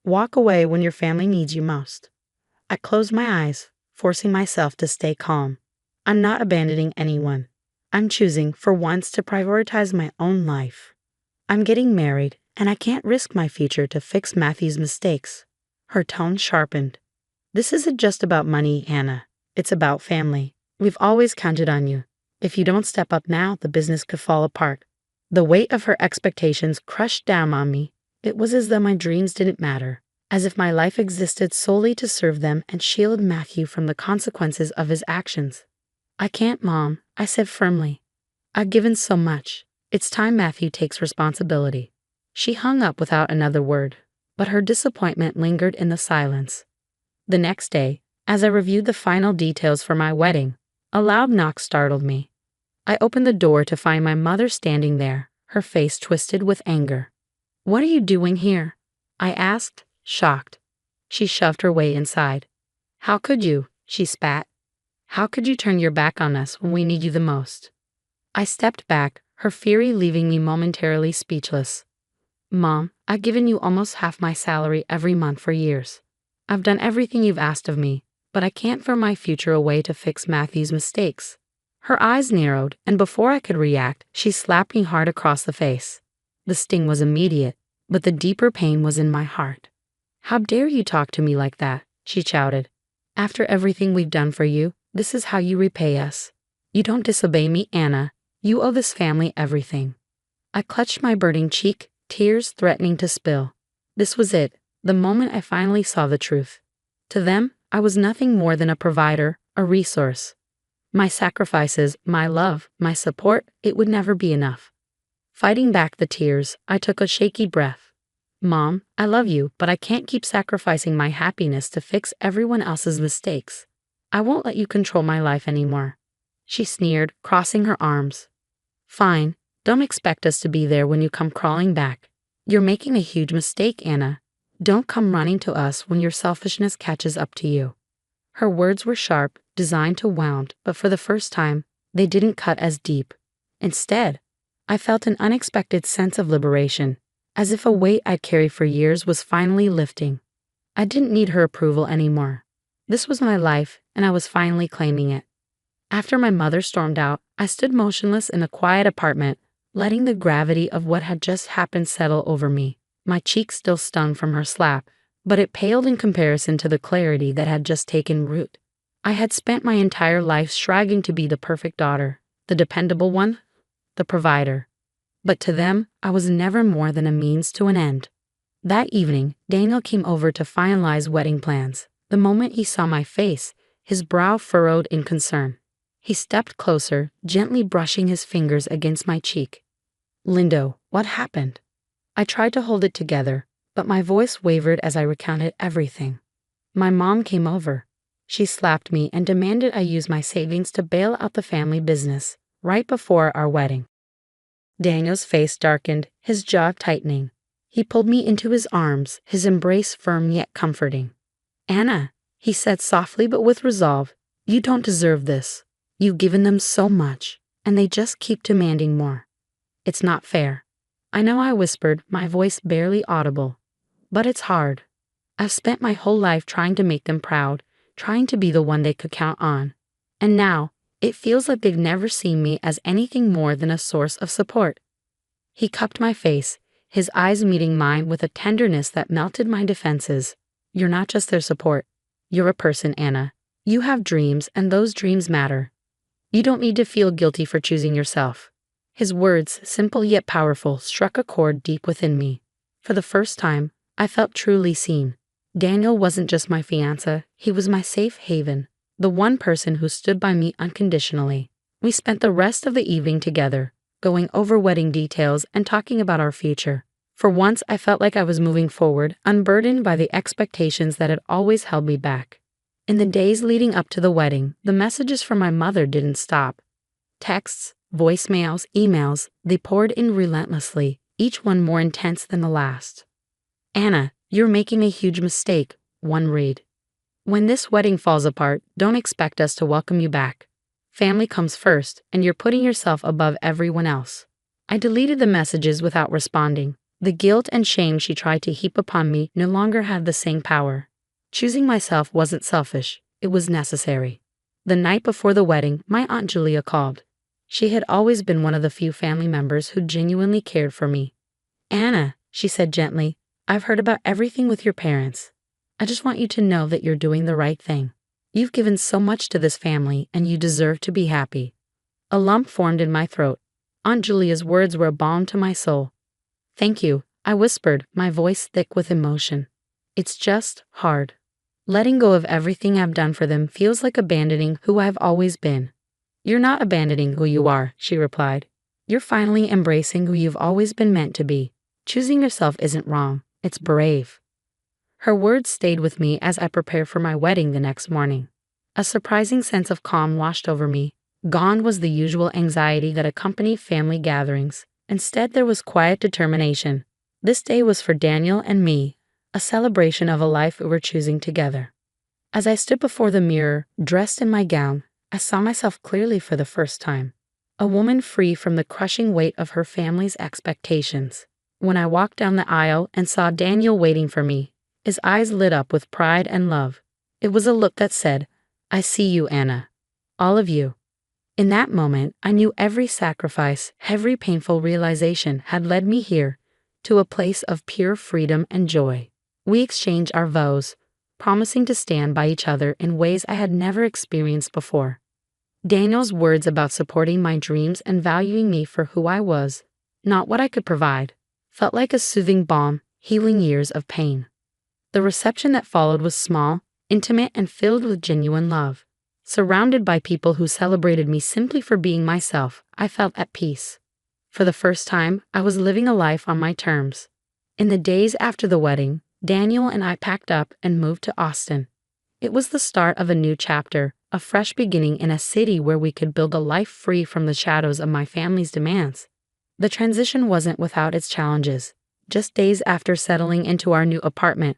Walk away when your family needs you most. I closed my eyes, forcing myself to stay calm. I'm not abandoning anyone. I'm choosing, for once, to prioritize my own life. I'm getting married, and I can't risk my future to fix Matthew's mistakes. Her tone sharpened. This isn't just about money, Anna. It's about family. We've always counted on you. If you don't step up now, the business could fall apart. The weight of her expectations crushed down on me. It was as though my dreams didn't matter, as if my life existed solely to serve them and shield Matthew from the consequences of his actions. I can't, Mom, I said firmly. I've given so much. It's time Matthew takes responsibility. She hung up without another word, but her disappointment lingered in the silence. The next day, as I reviewed the final details for my wedding, a loud knock startled me. I opened the door to find my mother standing there, her face twisted with anger. "What are you doing here?" I asked, shocked. She shoved her way inside. "How could you?" she spat. "How could you turn your back on us when we need you the most?" I stepped back, her fury leaving me momentarily speechless. "Mom, I've given you almost half my salary every month for years. I've done everything you've asked of me, but I can't throw my future away to fix Matthew's mistakes." Her eyes narrowed, and before I could react, she slapped me hard across the face. The sting was immediate, but the deeper pain was in my heart. "How dare you talk to me like that?" she shouted. "After everything we've done for you, this is how you repay us. You don't disobey me, Anna. You owe this family everything." I clutched my burning cheek, tears threatening to spill. This was it, the moment I finally saw the truth. To them, I was nothing more than a provider, a resource. My sacrifices, my love, my support, it would never be enough. Fighting back the tears, I took a shaky breath. "Mom, I love you, but I can't keep sacrificing my happiness to fix everyone else's mistakes. I won't let you control my life anymore." She sneered, crossing her arms. "Fine, don't expect us to be there when you come crawling back. You're making a huge mistake, Anna. Don't come running to us when your selfishness catches up to you." Her words were sharp, designed to wound, but for the first time, they didn't cut as deep. Instead, I felt an unexpected sense of liberation, as if a weight I'd carried for years was finally lifting. I didn't need her approval anymore. This was my life, and I was finally claiming it. After my mother stormed out, I stood motionless in a quiet apartment, letting the gravity of what had just happened settle over me. My cheek still stung from her slap, but it paled in comparison to the clarity that had just taken root. I had spent my entire life striving to be the perfect daughter, the dependable one, the provider. But to them, I was never more than a means to an end. That evening, Daniel came over to finalize wedding plans. The moment he saw my face, his brow furrowed in concern. He stepped closer, gently brushing his fingers against my cheek. "Lindo, what happened?" I tried to hold it together, but my voice wavered as I recounted everything. "My mom came over. She slapped me and demanded I use my savings to bail out the family business, right before our wedding." Daniel's face darkened, his jaw tightening. He pulled me into his arms, his embrace firm yet comforting. "Anna," he said softly but with resolve, "you don't deserve this. You've given them so much, and they just keep demanding more. It's not fair." I know I whispered, my voice barely audible. But it's hard. I've spent my whole life trying to make them proud, trying to be the one they could count on. And now, it feels like they've never seen me as anything more than a source of support. He cupped my face, his eyes meeting mine with a tenderness that melted my defenses. "You're not just their support. You're a person, Anna. You have dreams, and those dreams matter. You don't need to feel guilty for choosing yourself." His words, simple yet powerful, struck a chord deep within me. For the first time, I felt truly seen. Daniel wasn't just my fiancé, he was my safe haven, the one person who stood by me unconditionally. We spent the rest of the evening together, going over wedding details and talking about our future. For once, I felt like I was moving forward, unburdened by the expectations that had always held me back. In the days leading up to the wedding, the messages from my mother didn't stop. Texts, voicemails, emails, they poured in relentlessly, each one more intense than the last. "Anna, you're making a huge mistake," one read. "When this wedding falls apart, don't expect us to welcome you back. Family comes first, and you're putting yourself above everyone else." I deleted the messages without responding. The guilt and shame she tried to heap upon me no longer had the same power. Choosing myself wasn't selfish, it was necessary. The night before the wedding, my Aunt Julia called. She had always been one of the few family members who genuinely cared for me. "Anna," she said gently, "I've heard about everything with your parents. I just want you to know that you're doing the right thing. You've given so much to this family, and you deserve to be happy." A lump formed in my throat. Aunt Julia's words were a balm to my soul. "Thank you," I whispered, my voice thick with emotion. "It's just hard. Letting go of everything I've done for them feels like abandoning who I've always been." "You're not abandoning who you are," she replied. "You're finally embracing who you've always been meant to be. Choosing yourself isn't wrong, it's brave. Her words stayed with me as I prepared for my wedding the next morning. A surprising sense of calm washed over me. Gone was the usual anxiety that accompanied family gatherings. Instead, there was quiet determination. This day was for Daniel and me, a celebration of a life we were choosing together. As I stood before the mirror, dressed in my gown, I saw myself clearly for the first time. A woman free from the crushing weight of her family's expectations. When I walked down the aisle and saw Daniel waiting for me, his eyes lit up with pride and love. It was a look that said, "I see you, Anna. All of you." In that moment, I knew every sacrifice, every painful realization had led me here, to a place of pure freedom and joy. We exchanged our vows, promising to stand by each other in ways I had never experienced before. Daniel's words about supporting my dreams and valuing me for who I was, not what I could provide, felt like a soothing balm, healing years of pain. The reception that followed was small, intimate, and filled with genuine love. Surrounded by people who celebrated me simply for being myself, I felt at peace. For the first time, I was living a life on my terms. In the days after the wedding, Daniel and I packed up and moved to Austin. It was the start of a new chapter, a fresh beginning in a city where we could build a life free from the shadows of my family's demands. The transition wasn't without its challenges. Just days after settling into our new apartment,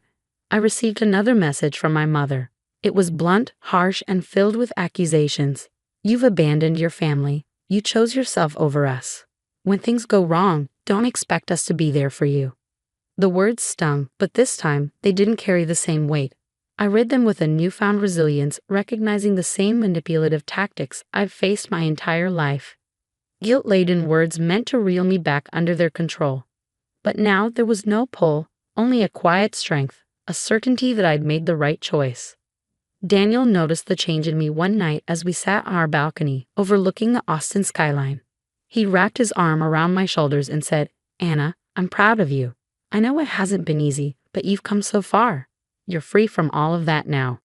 I received another message from my mother. It was blunt, harsh, and filled with accusations. "You've abandoned your family. You chose yourself over us. When things go wrong, don't expect us to be there for you." The words stung, but this time, they didn't carry the same weight. I read them with a newfound resilience, recognizing the same manipulative tactics I've faced my entire life. Guilt-laden words meant to reel me back under their control. But now there was no pull, only a quiet strength, a certainty that I'd made the right choice. Daniel noticed the change in me one night as we sat on our balcony, overlooking the Austin skyline. He wrapped his arm around my shoulders and said, "Anna, I'm proud of you. I know it hasn't been easy, but you've come so far. You're free from all of that now."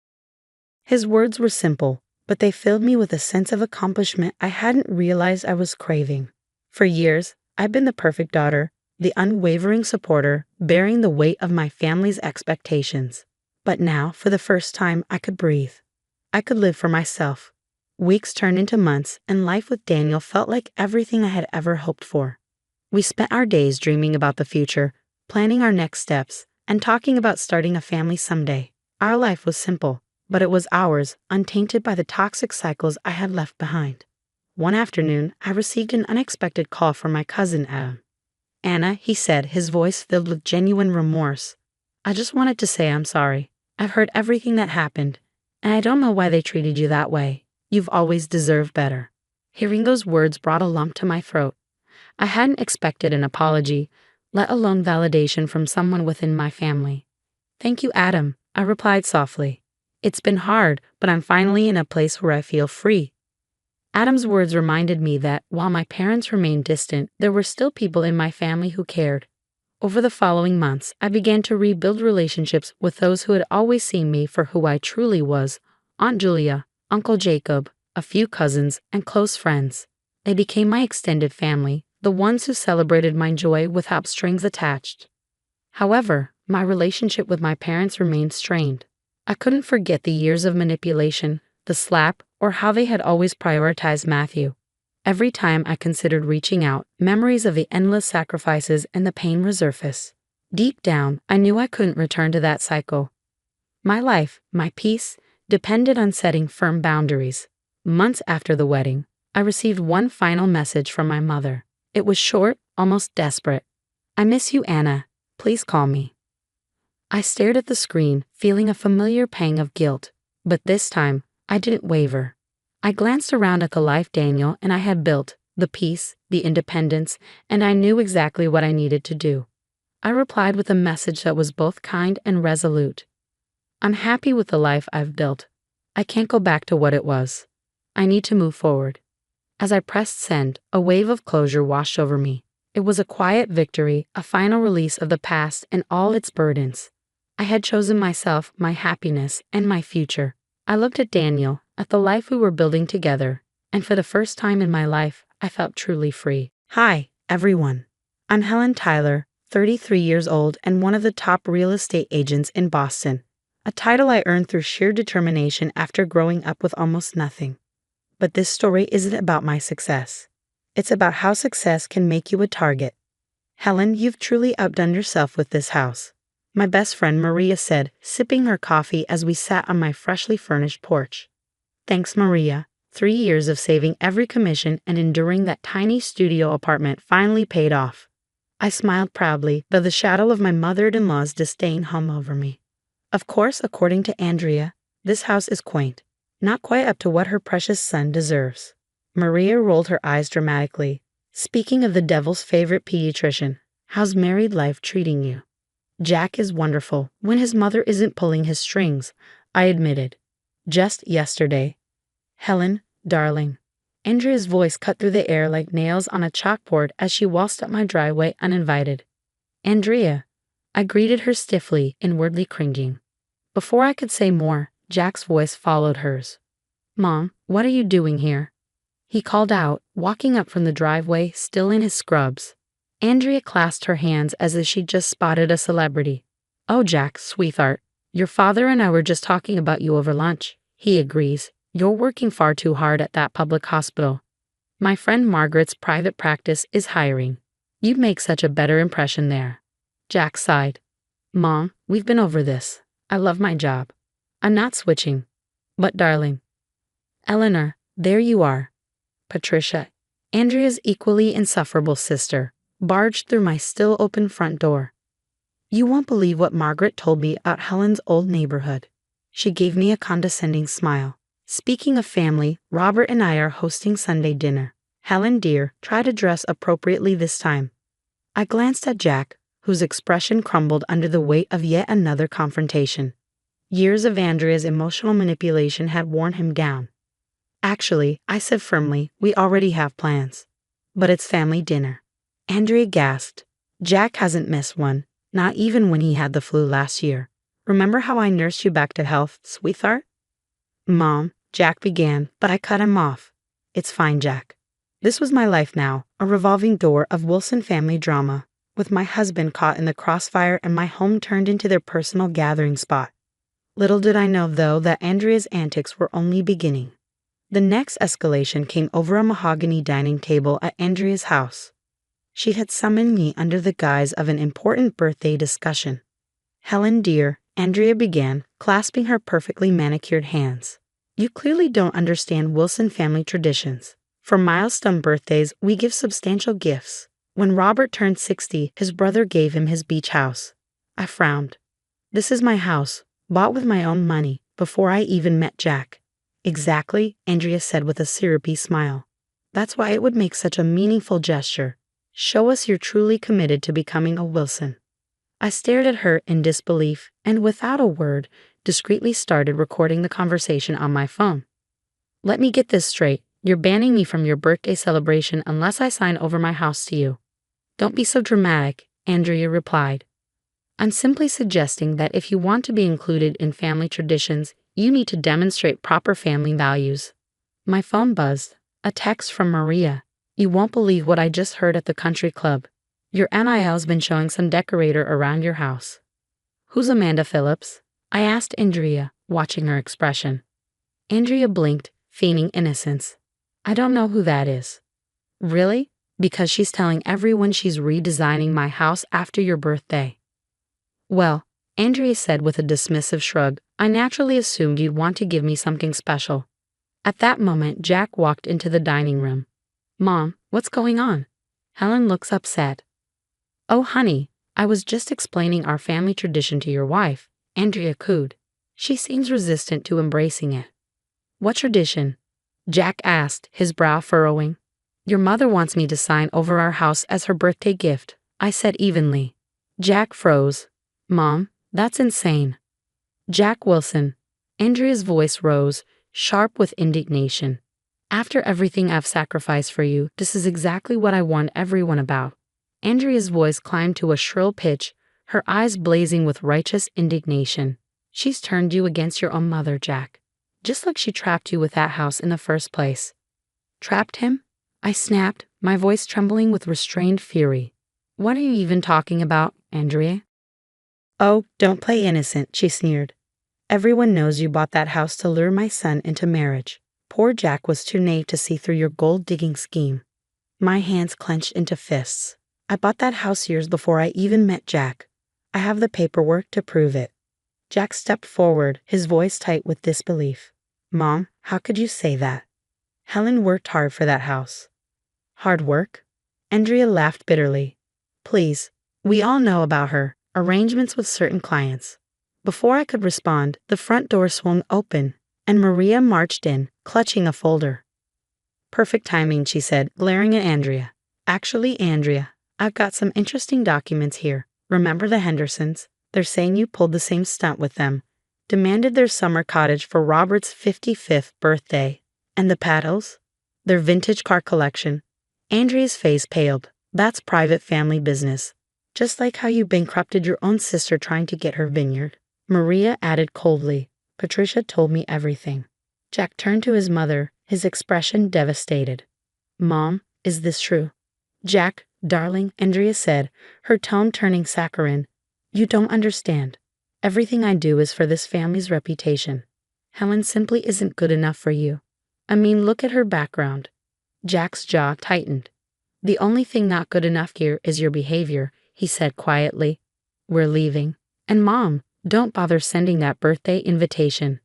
His words were simple, but they filled me with a sense of accomplishment I hadn't realized I was craving. For years, I've been the perfect daughter, the unwavering supporter, bearing the weight of my family's expectations. But now, for the first time, I could breathe. I could live for myself. Weeks turned into months, and life with Daniel felt like everything I had ever hoped for. We spent our days dreaming about the future, planning our next steps, and talking about starting a family someday. Our life was simple, but it was ours, untainted by the toxic cycles I had left behind. One afternoon, I received an unexpected call from my cousin Adam. "Anna," he said, his voice filled with genuine remorse. "I just wanted to say I'm sorry. I've heard everything that happened, and I don't know why they treated you that way. You've always deserved better." Hearing those words brought a lump to my throat. I hadn't expected an apology, let alone validation from someone within my family. "Thank you, Adam," I replied softly. "It's been hard, but I'm finally in a place where I feel free." Adam's words reminded me that, while my parents remained distant, there were still people in my family who cared. Over the following months, I began to rebuild relationships with those who had always seen me for who I truly was: Aunt Julia, Uncle Jacob, a few cousins, and close friends. They became my extended family, the ones who celebrated my joy without strings attached. However, my relationship with my parents remained strained. I couldn't forget the years of manipulation, the slap, or how they had always prioritized Matthew. Every time I considered reaching out, memories of the endless sacrifices and the pain resurfaced. Deep down, I knew I couldn't return to that cycle. My life, my peace, depended on setting firm boundaries. Months after the wedding, I received one final message from my mother. It was short, almost desperate. "I miss you, Anna. Please call me." I stared at the screen, feeling a familiar pang of guilt. But this time, I didn't waver. I glanced around at the life Daniel and I had built, the peace, the independence, and I knew exactly what I needed to do. I replied with a message that was both kind and resolute. "I'm happy with the life I've built. I can't go back to what it was. I need to move forward." As I pressed send, a wave of closure washed over me. It was a quiet victory, a final release of the past and all its burdens. I had chosen myself, my happiness, and my future. I looked at Daniel, at the life we were building together, and for the first time in my life, I felt truly free. Hi, everyone. I'm Helen Tyler, 33 years old and one of the top real estate agents in Boston, a title I earned through sheer determination after growing up with almost nothing. But this story isn't about my success. It's about how success can make you a target. Helen, you've truly outdone yourself with this house, my best friend Maria said, sipping her coffee as we sat on my freshly furnished porch. Thanks, Maria. 3 years of saving every commission and enduring that tiny studio apartment finally paid off. I smiled proudly, though the shadow of my mother-in-law's disdain hung over me. Of course, according to Andrea, this house is quaint, not quite up to what her precious son deserves. Maria rolled her eyes dramatically. Speaking of the devil's favorite pediatrician, how's married life treating you? Jack is wonderful when his mother isn't pulling his strings, I admitted. Just yesterday. Helen, darling. Andrea's voice cut through the air like nails on a chalkboard as she waltzed up my driveway uninvited. Andrea. I greeted her stiffly, inwardly cringing. Before I could say more, Jack's voice followed hers. Mom, what are you doing here? He called out, walking up from the driveway, still in his scrubs. Andrea clasped her hands as if she'd just spotted a celebrity. Oh, Jack, sweetheart, your father and I were just talking about you over lunch. He agrees. You're working far too hard at that public hospital. My friend Margaret's private practice is hiring. You'd make such a better impression there. Jack sighed. Mom, we've been over this. I love my job. I'm not switching. But darling. Eleanor, there you are. Patricia, Andrea's equally insufferable sister, barged through my still open front door. You won't believe what Margaret told me about Helen's old neighborhood. She gave me a condescending smile. Speaking of family, Robert and I are hosting Sunday dinner. Helen, dear, try to dress appropriately this time. I glanced at Jack, whose expression crumbled under the weight of yet another confrontation. Years of Andrea's emotional manipulation had worn him down. Actually, I said firmly, we already have plans. But it's family dinner. Andrea gasped. Jack hasn't missed one, not even when he had the flu last year. Remember how I nursed you back to health, sweetheart? Mom, Jack began, but I cut him off. It's fine, Jack. This was my life now, a revolving door of Wilson family drama, with my husband caught in the crossfire and my home turned into their personal gathering spot. Little did I know, though, that Andrea's antics were only beginning. The next escalation came over a mahogany dining table at Andrea's house. She had summoned me under the guise of an important birthday discussion. Helen, dear, Andrea began, clasping her perfectly manicured hands. You clearly don't understand Wilson family traditions. For milestone birthdays, we give substantial gifts. When Robert turned 60, his brother gave him his beach house. I frowned. This is my house, bought with my own money, before I even met Jack. Exactly, Andrea said with a syrupy smile. That's why it would make such a meaningful gesture. Show us you're truly committed to becoming a Wilson. I stared at her in disbelief and, without a word, discreetly started recording the conversation on my phone. Let me get this straight. You're banning me from your birthday celebration unless I sign over my house to you. Don't be so dramatic, Andrea replied. I'm simply suggesting that if you want to be included in family traditions, you need to demonstrate proper family values. My phone buzzed. A text from Maria. You won't believe what I just heard at the country club. Your NIL's been showing some decorator around your house. Who's Amanda Phillips? I asked Andrea, watching her expression. Andrea blinked, feigning innocence. I don't know who that is. Really? Because she's telling everyone she's redesigning my house after your birthday. Well, Andrea said with a dismissive shrug, I naturally assumed you'd want to give me something special. At that moment, Jack walked into the dining room. Mom, what's going on? Helen looks upset. Oh, honey, I was just explaining our family tradition to your wife, Andrea cooed. She seems resistant to embracing it. What tradition? Jack asked, his brow furrowing. Your mother wants me to sign over our house as her birthday gift, I said evenly. Jack froze. Mom, that's insane. Jack Wilson. Andrea's voice rose, sharp with indignation. After everything I've sacrificed for you, this is exactly what I warned everyone about. Andrea's voice climbed to a shrill pitch, her eyes blazing with righteous indignation. She's turned you against your own mother, Jack. Just like she trapped you with that house in the first place. Trapped him? I snapped, my voice trembling with restrained fury. What are you even talking about, Andrea? Oh, don't play innocent, she sneered. Everyone knows you bought that house to lure my son into marriage. Poor Jack was too naive to see through your gold-digging scheme. My hands clenched into fists. I bought that house years before I even met Jack. I have the paperwork to prove it. Jack stepped forward, his voice tight with disbelief. Mom, how could you say that? Helen worked hard for that house. Hard work? Andrea laughed bitterly. Please, we all know about her arrangements with certain clients. Before I could respond, the front door swung open, and Maria marched in, clutching a folder. Perfect timing, she said, glaring at Andrea. Actually, Andrea, I've got some interesting documents here. Remember the Hendersons? They're saying you pulled the same stunt with them. Demanded their summer cottage for Robert's 55th birthday. And the Paddles? Their vintage car collection. Andrea's face paled. That's private family business. Just like how you bankrupted your own sister trying to get her vineyard. Maria added coldly. Patricia told me everything. Jack turned to his mother, his expression devastated. Mom, is this true? Jack, darling, Andrea said, her tone turning saccharine. You don't understand. Everything I do is for this family's reputation. Helen simply isn't good enough for you. I mean, look at her background. Jack's jaw tightened. The only thing not good enough here is your behavior, he said quietly. We're leaving. And Mom, don't bother sending that birthday invitation.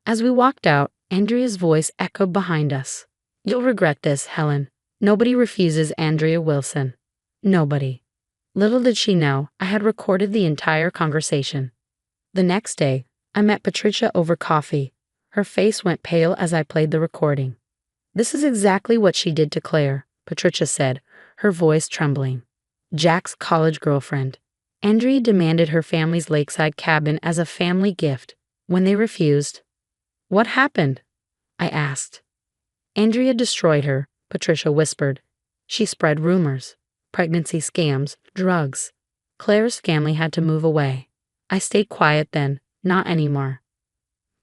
As we walked out, Andrea's voice echoed behind us. You'll regret this, Helen. Nobody refuses Andrea Wilson. Nobody. Little did she know, I had recorded the entire conversation. The next day, I met Patricia over coffee. Her face went pale as I played the recording. This is exactly what she did to Claire, Patricia said, her voice trembling. Jack's college girlfriend. Andrea demanded her family's lakeside cabin as a family gift. When they refused, what happened? I asked. Andrea destroyed her, Patricia whispered. She spread rumors. Pregnancy scams, drugs. Claire's family had to move away. I stayed quiet then, not anymore.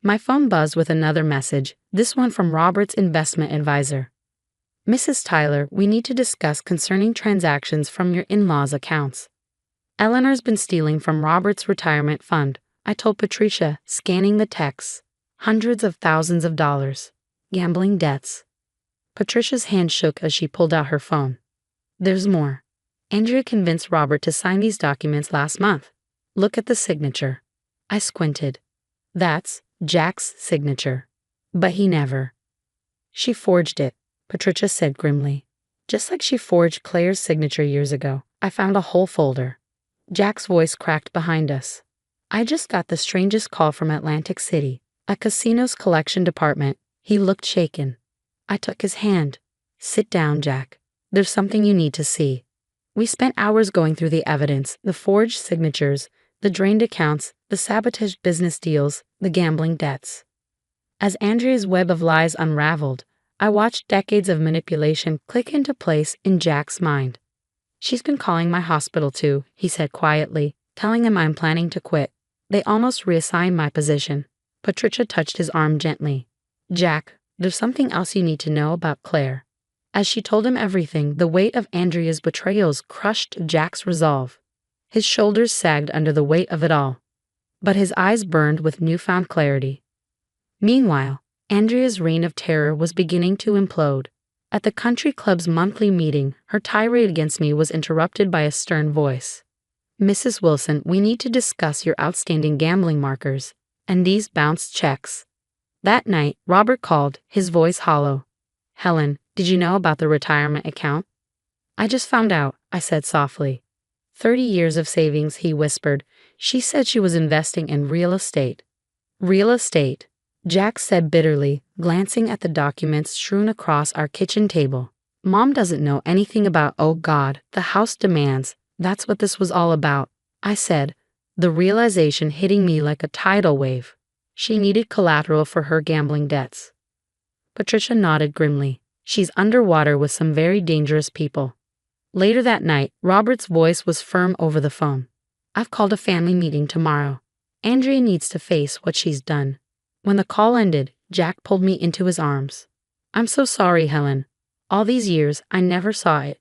My phone buzzed with another message, this one from Robert's investment advisor. Mrs. Tyler, we need to discuss concerning transactions from your in-laws' accounts. Eleanor's been stealing from Robert's retirement fund, I told Patricia, scanning the texts. Hundreds of thousands of dollars. Gambling debts. Patricia's hand shook as she pulled out her phone. There's more. Andrea convinced Robert to sign these documents last month. Look at the signature. I squinted. That's Jack's signature. But he never. She forged it, Patricia said grimly. Just like she forged Claire's signature years ago. I found a whole folder. Jack's voice cracked behind us. I just got the strangest call from Atlantic City, a casino's collection department. He looked shaken. I took his hand. Sit down, Jack. There's something you need to see. We spent hours going through the evidence, the forged signatures, the drained accounts, the sabotaged business deals, the gambling debts. As Andrea's web of lies unraveled, I watched decades of manipulation click into place in Jack's mind. She's been calling my hospital too, he said quietly, telling them I'm planning to quit. They almost reassigned my position. Patricia touched his arm gently. Jack, there's something else you need to know about Claire. As she told him everything, the weight of Andrea's betrayals crushed Jack's resolve. His shoulders sagged under the weight of it all. But his eyes burned with newfound clarity. Meanwhile, Andrea's reign of terror was beginning to implode. At the country club's monthly meeting, her tirade against me was interrupted by a stern voice. Mrs. Wilson, we need to discuss your outstanding gambling markers and these bounced checks. That night, Robert called, his voice hollow. Helen, did you know about the retirement account? I just found out, I said softly. 30 years of savings, he whispered. She said she was investing in real estate. Real estate, Jack said bitterly, glancing at the documents strewn across our kitchen table. Mom doesn't know anything about, oh God, the house demands. That's what this was all about, I said, the realization hitting me like a tidal wave. She needed collateral for her gambling debts. Patricia nodded grimly. She's underwater with some very dangerous people. Later that night, Robert's voice was firm over the phone. I've called a family meeting tomorrow. Andrea needs to face what she's done. When the call ended, Jack pulled me into his arms. I'm so sorry, Helen. All these years, I never saw it.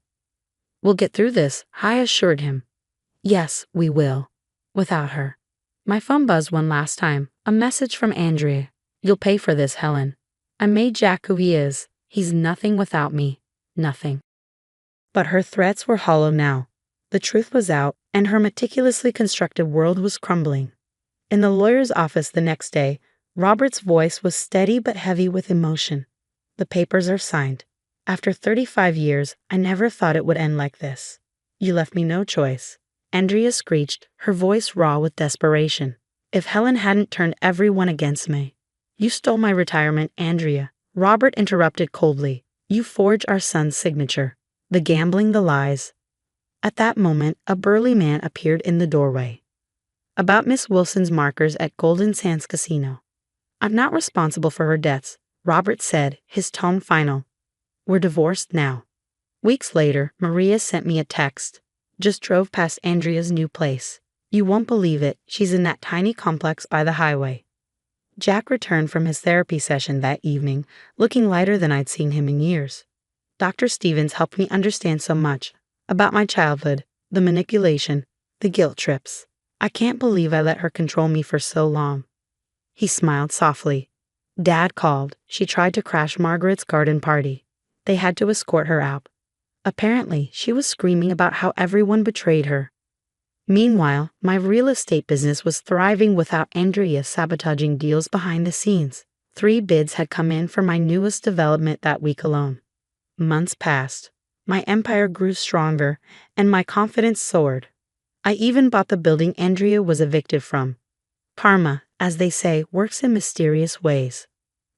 We'll get through this, I assured him. Yes, we will. Without her. My phone buzzed one last time. A message from Andrea. You'll pay for this, Helen. I made Jack who he is. He's nothing without me. Nothing. But her threats were hollow now. The truth was out, and her meticulously constructed world was crumbling. In the lawyer's office the next day, Robert's voice was steady but heavy with emotion. The papers are signed. After 35 years, I never thought it would end like this. You left me no choice. Andrea screeched, her voice raw with desperation. If Helen hadn't turned everyone against me. You stole my retirement, Andrea. Robert interrupted coldly. You forged our son's signature. The gambling, the lies. At that moment, a burly man appeared in the doorway. About Miss Wilson's markers at Golden Sands Casino. I'm not responsible for her debts, Robert said, his tone final. We're divorced now. Weeks later, Maria sent me a text. Just drove past Andrea's new place. You won't believe it, she's in that tiny complex by the highway. Jack returned from his therapy session that evening, looking lighter than I'd seen him in years. Dr. Stevens helped me understand so much about my childhood, the manipulation, the guilt trips. I can't believe I let her control me for so long. He smiled softly. Dad called. She tried to crash Margaret's garden party. They had to escort her out. Apparently, she was screaming about how everyone betrayed her. Meanwhile, my real estate business was thriving without Andrea sabotaging deals behind the scenes. 3 bids had come in for my newest development that week alone. Months passed. My empire grew stronger, and my confidence soared. I even bought the building Andrea was evicted from. Karma, as they say, works in mysterious ways.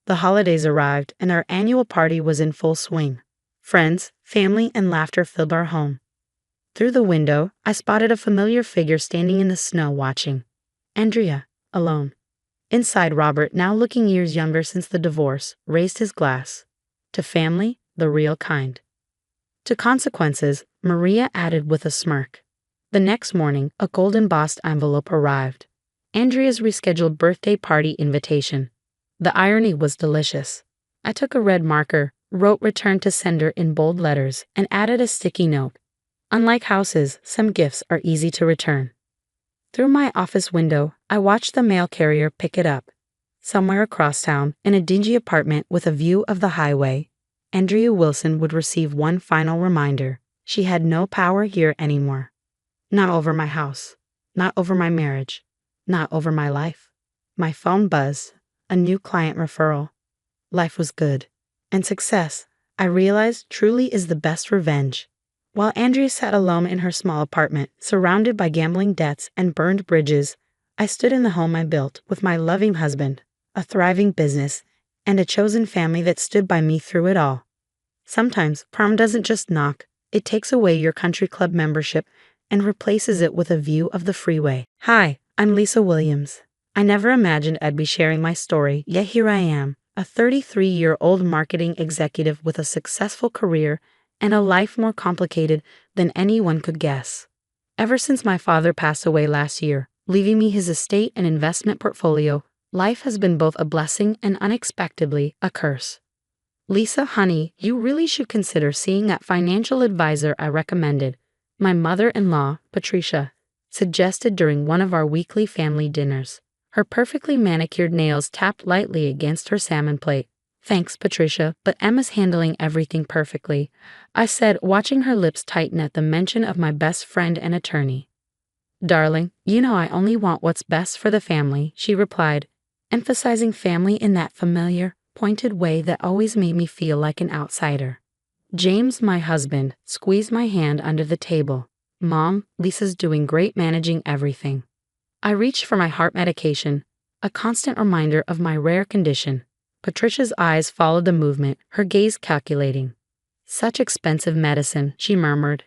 The holidays arrived, and our annual party was in full swing. Friends, family, and laughter filled our home. Through the window, I spotted a familiar figure standing in the snow watching. Andrea, alone. Inside, Robert, now looking years younger since the divorce, raised his glass. To family, the real kind. To consequences, Maria added with a smirk. The next morning, a gold embossed envelope arrived. Andrea's rescheduled birthday party invitation. The irony was delicious. I took a red marker, wrote return to sender in bold letters, and added a sticky note. Unlike houses, some gifts are easy to return. Through my office window, I watched the mail carrier pick it up. Somewhere across town, in a dingy apartment with a view of the highway, Andrea Wilson would receive one final reminder. She had no power here anymore. Not over my house. Not over my marriage. Not over my life. My phone buzzed. A new client referral. Life was good. And success, I realized, truly is the best revenge. While Andrea sat alone in her small apartment, surrounded by gambling debts and burned bridges, I stood in the home I built with my loving husband, a thriving business, and a chosen family that stood by me through it all. Sometimes, prom doesn't just knock, it takes away your country club membership and replaces it with a view of the freeway. Hi, I'm Lisa Williams. I never imagined I'd be sharing my story, yet here I am, a 33-year-old marketing executive with a successful career and a life more complicated than anyone could guess. Ever since my father passed away last year, leaving me his estate and investment portfolio, life has been both a blessing and unexpectedly a curse. Lisa, honey, you really should consider seeing that financial advisor I recommended. My mother-in-law, Patricia, suggested during one of our weekly family dinners. Her perfectly manicured nails tapped lightly against her salmon plate. Thanks, Patricia, but Emma's handling everything perfectly, I said, watching her lips tighten at the mention of my best friend and attorney. Darling, you know I only want what's best for the family, she replied, emphasizing family in that familiar, pointed way that always made me feel like an outsider. James, my husband, squeezed my hand under the table. Mom, Lisa's doing great managing everything. I reached for my heart medication, a constant reminder of my rare condition. Patricia's eyes followed the movement, her gaze calculating. Such expensive medicine, she murmured.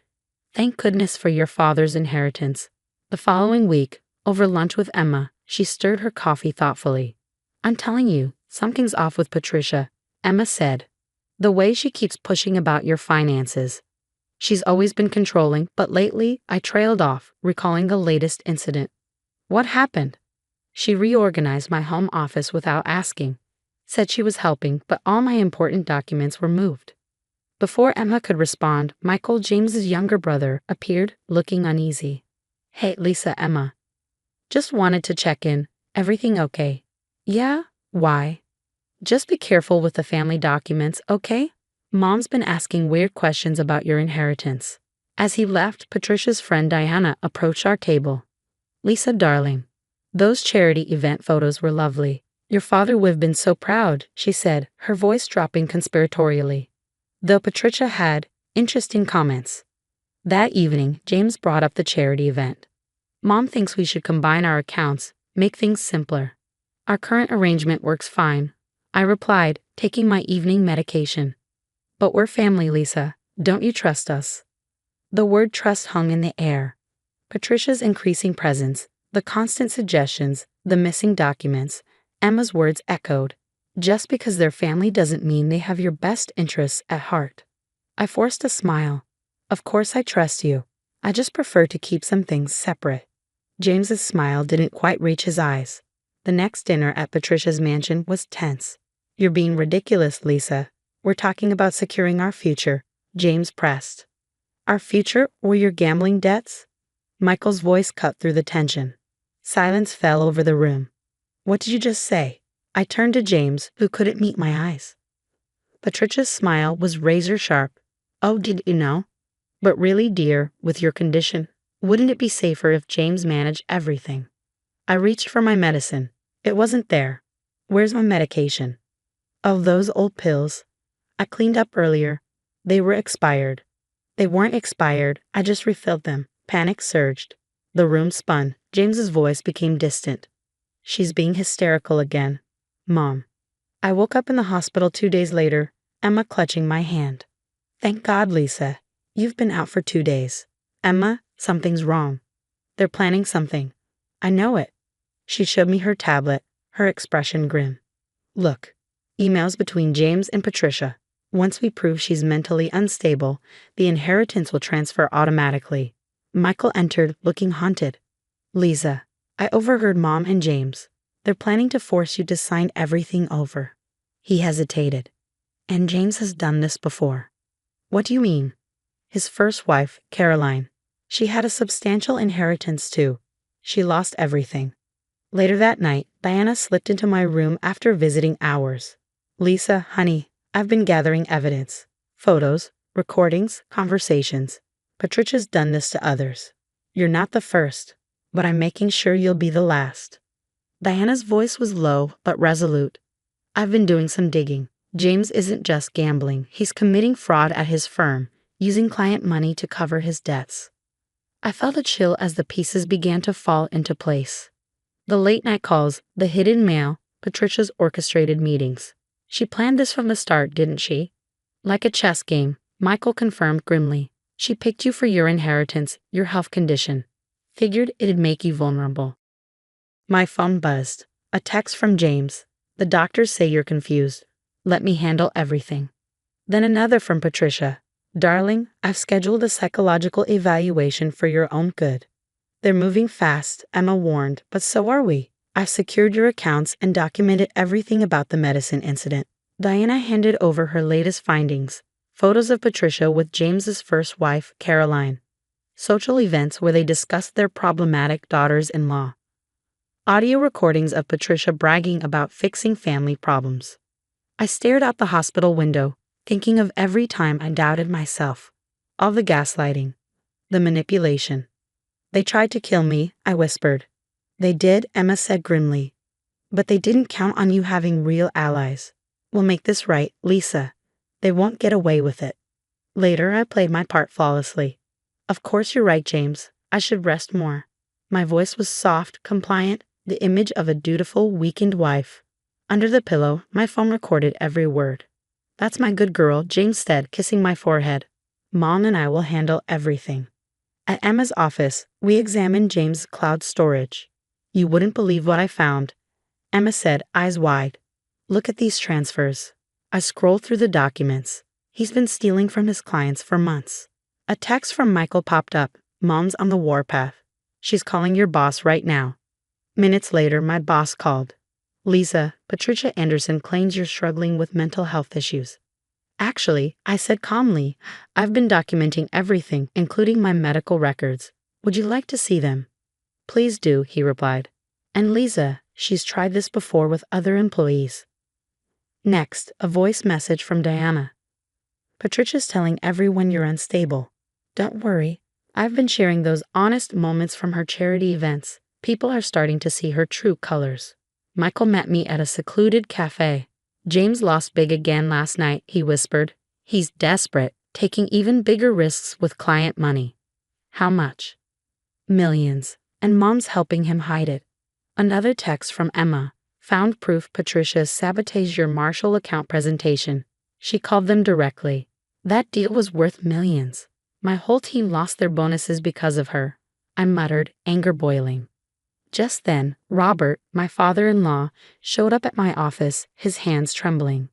Thank goodness for your father's inheritance. The following week, over lunch with Emma, she stirred her coffee thoughtfully. I'm telling you, something's off with Patricia, Emma said. The way she keeps pushing about your finances. She's always been controlling, but lately I trailed off, recalling the latest incident. What happened? She reorganized my home office without asking. Said she was helping, but all my important documents were moved. Before Emma could respond, Michael, James's younger brother, appeared, looking uneasy. Hey, Lisa, Emma. Just wanted to check in. Everything okay? Yeah? Why? Just be careful with the family documents, okay? Mom's been asking weird questions about your inheritance. As he left, Patricia's friend Diana approached our table. Lisa, darling, those charity event photos were lovely. Your father would have been so proud, she said, her voice dropping conspiratorially. Though Patricia had interesting comments. That evening, James brought up the charity event. Mom thinks we should combine our accounts, make things simpler. Our current arrangement works fine, I replied, taking my evening medication. But we're family, Lisa. Don't you trust us? The word trust hung in the air. Patricia's increasing presence, the constant suggestions, the missing documents, Emma's words echoed. Just because they're family doesn't mean they have your best interests at heart. I forced a smile. Of course I trust you. I just prefer to keep some things separate. James's smile didn't quite reach his eyes. The next dinner at Patricia's mansion was tense. You're being ridiculous, Lisa. We're talking about securing our future, James pressed. Our future or your gambling debts? Michael's voice cut through the tension. Silence fell over the room. What did you just say? I turned to James, who couldn't meet my eyes. Patricia's smile was razor sharp. Oh, did you know? But really, dear, with your condition, wouldn't it be safer if James managed everything? I reached for my medicine. It wasn't there. Where's my medication? Oh, those old pills. I cleaned up earlier. They were expired. They weren't expired. I just refilled them. Panic surged. The room spun. James's voice became distant. She's being hysterical again. Mom. I woke up in the hospital 2 days later, Emma clutching my hand. Thank God, Lisa. You've been out for 2 days. Emma, something's wrong. They're planning something. I know it. She showed me her tablet, her expression grim. Look, emails between James and Patricia. Once we prove she's mentally unstable, the inheritance will transfer automatically. Michael entered, looking haunted. Lisa, I overheard Mom and James. They're planning to force you to sign everything over. He hesitated. And James has done this before. What do you mean? His first wife, Caroline. She had a substantial inheritance too. She lost everything. Later that night, Diana slipped into my room after visiting hours. Lisa, honey, I've been gathering evidence. Photos, recordings, conversations. Patricia's done this to others. You're not the first, but I'm making sure you'll be the last. Diana's voice was low but resolute. I've been doing some digging. James isn't just gambling. He's committing fraud at his firm, using client money to cover his debts. I felt a chill as the pieces began to fall into place. The late-night calls, the hidden mail, Patricia's orchestrated meetings. She planned this from the start, didn't she? Like a chess game, Michael confirmed grimly. She picked you for your inheritance, your health condition. Figured it'd make you vulnerable. My phone buzzed. A text from James. The doctors say you're confused. Let me handle everything. Then another from Patricia. Darling, I've scheduled a psychological evaluation for your own good. They're moving fast, Emma warned, but so are we. I've secured your accounts and documented everything about the medicine incident. Diana handed over her latest findings. Photos of Patricia with James's first wife, Caroline. Social events where they discussed their problematic daughters-in-law. Audio recordings of Patricia bragging about fixing family problems. I stared out the hospital window, thinking of every time I doubted myself. All the gaslighting. The manipulation. They tried to kill me, I whispered. They did, Emma said grimly. But they didn't count on you having real allies. We'll make this right, Lisa. They won't get away with it. Later, I played my part flawlessly. Of course you're right, James. I should rest more. My voice was soft, compliant, the image of a dutiful, weakened wife. Under the pillow, my phone recorded every word. That's my good girl, James said, kissing my forehead. Mom and I will handle everything. At Emma's office, we examined James' cloud storage. You wouldn't believe what I found. Emma said, eyes wide. Look at these transfers. I scrolled through the documents. He's been stealing from his clients for months. A text from Michael popped up. Mom's on the warpath. She's calling your boss right now. Minutes later, my boss called. Lisa, Patricia Anderson claims you're struggling with mental health issues. Actually, I said calmly, I've been documenting everything, including my medical records. Would you like to see them? Please do, he replied. And Lisa, she's tried this before with other employees. Next, a voice message from Diana. Patricia's telling everyone you're unstable. Don't worry, I've been sharing those honest moments from her charity events. People are starting to see her true colors. Michael met me at a secluded cafe. James lost big again last night, he whispered. He's desperate, taking even bigger risks with client money. How much? Millions, and Mom's helping him hide it. Another text from Emma. Found proof Patricia sabotaged your Marshall account presentation. She called them directly. That deal was worth millions. My whole team lost their bonuses because of her. I muttered, anger boiling. Just then, Robert, my father-in-law, showed up at my office, his hands trembling.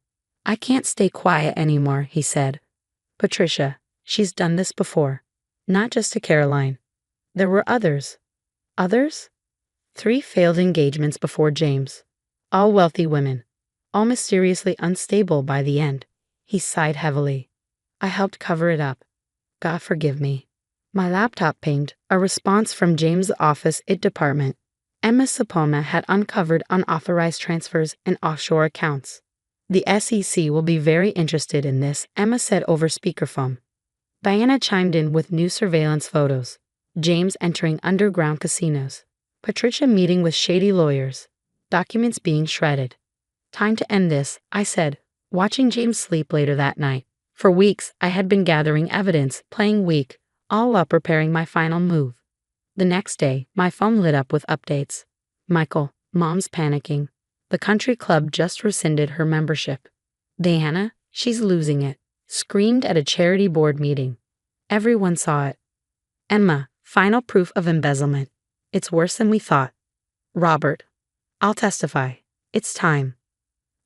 I can't stay quiet anymore, he said. Patricia, she's done this before. Not just to Caroline. There were others. Others? 3 failed engagements before James. All wealthy women. All mysteriously unstable by the end. He sighed heavily. I helped cover it up. God forgive me. My laptop pinged, a response from James' office department. Emma Sapoma had uncovered unauthorized transfers and offshore accounts. The SEC will be very interested in this, Emma said over speakerphone. Diana chimed in with new surveillance photos. James entering underground casinos. Patricia meeting with shady lawyers. Documents being shredded. Time to end this, I said, watching James sleep later that night. For weeks, I had been gathering evidence, playing weak, all while preparing my final move. The next day, my phone lit up with updates. Michael, Mom's panicking. The country club just rescinded her membership. Diana, she's losing it, screamed at a charity board meeting. Everyone saw it. Emma, final proof of embezzlement. It's worse than we thought. Robert, I'll testify. It's time.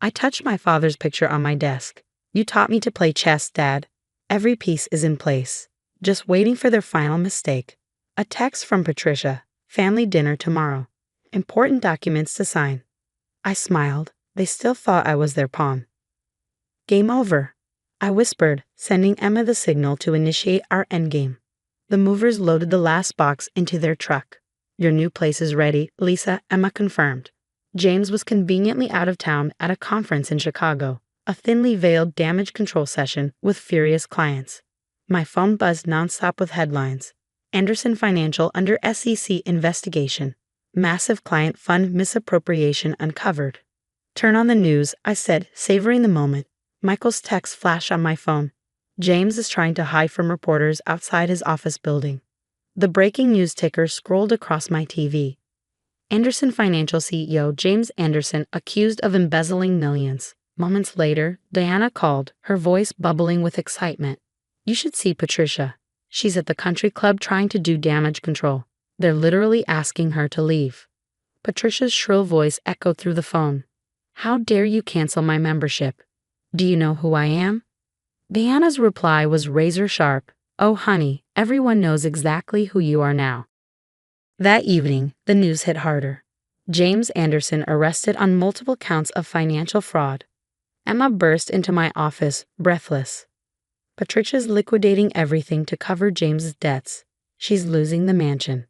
I touched my father's picture on my desk. You taught me to play chess, Dad. Every piece is in place. Just waiting for their final mistake. A text from Patricia. Family dinner tomorrow. Important documents to sign. I smiled. They still thought I was their pawn. Game over, I whispered, sending Emma the signal to initiate our endgame. The movers loaded the last box into their truck. Your new place is ready, Lisa, Emma confirmed. James was conveniently out of town at a conference in Chicago, a thinly veiled damage control session with furious clients. My phone buzzed nonstop with headlines. Anderson Financial under SEC investigation. Massive client fund misappropriation uncovered. Turn on the news, I said, savoring the moment. Michael's text flashed on my phone. James is trying to hide from reporters outside his office building. The breaking news ticker scrolled across my TV. Anderson Financial CEO James Anderson accused of embezzling millions. Moments later, Diana called, her voice bubbling with excitement. You should see Patricia. She's at the country club trying to do damage control. They're literally asking her to leave. Patricia's shrill voice echoed through the phone. How dare you cancel my membership? Do you know who I am? Diana's reply was razor sharp. Oh honey, everyone knows exactly who you are now. That evening, the news hit harder. James Anderson arrested on multiple counts of financial fraud. Emma burst into my office, breathless. Patricia's liquidating everything to cover James's debts. She's losing the mansion.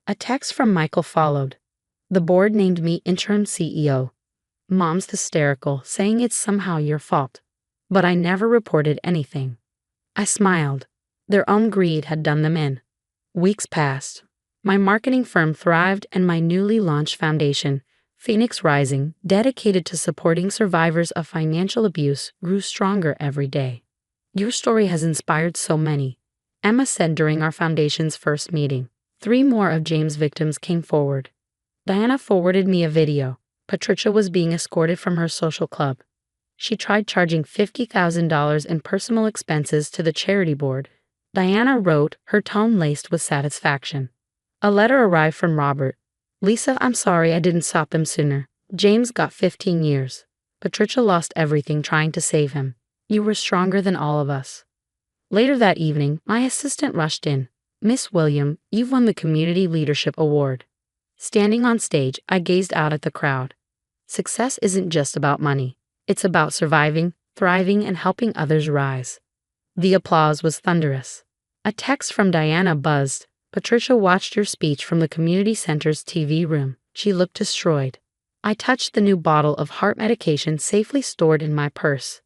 A text from Michael followed. The board named me interim CEO. Mom's hysterical, saying it's somehow your fault. But I never reported anything. I smiled. Their own greed had done them in. Weeks passed. My marketing firm thrived and my newly launched foundation, Phoenix Rising, dedicated to supporting survivors of financial abuse, grew stronger every day. Your story has inspired so many, Emma said during our foundation's first meeting. 3 more of James' victims came forward. Diana forwarded me a video. Patricia was being escorted from her social club. She tried charging $50,000 in personal expenses to the charity board. Diana wrote, her tone laced with satisfaction. A letter arrived from Robert. Lisa, I'm sorry I didn't stop them sooner. James got 15 years. Patricia lost everything trying to save him. You were stronger than all of us. Later that evening, my assistant rushed in. Miss William, you've won the Community Leadership Award. Standing on stage, I gazed out at the crowd. Success isn't just about money. It's about surviving, thriving and helping others rise. The applause was thunderous. A text from Diana buzzed. Patricia watched your speech from the community center's TV room. She looked destroyed. I touched the new bottle of heart medication safely stored in my purse.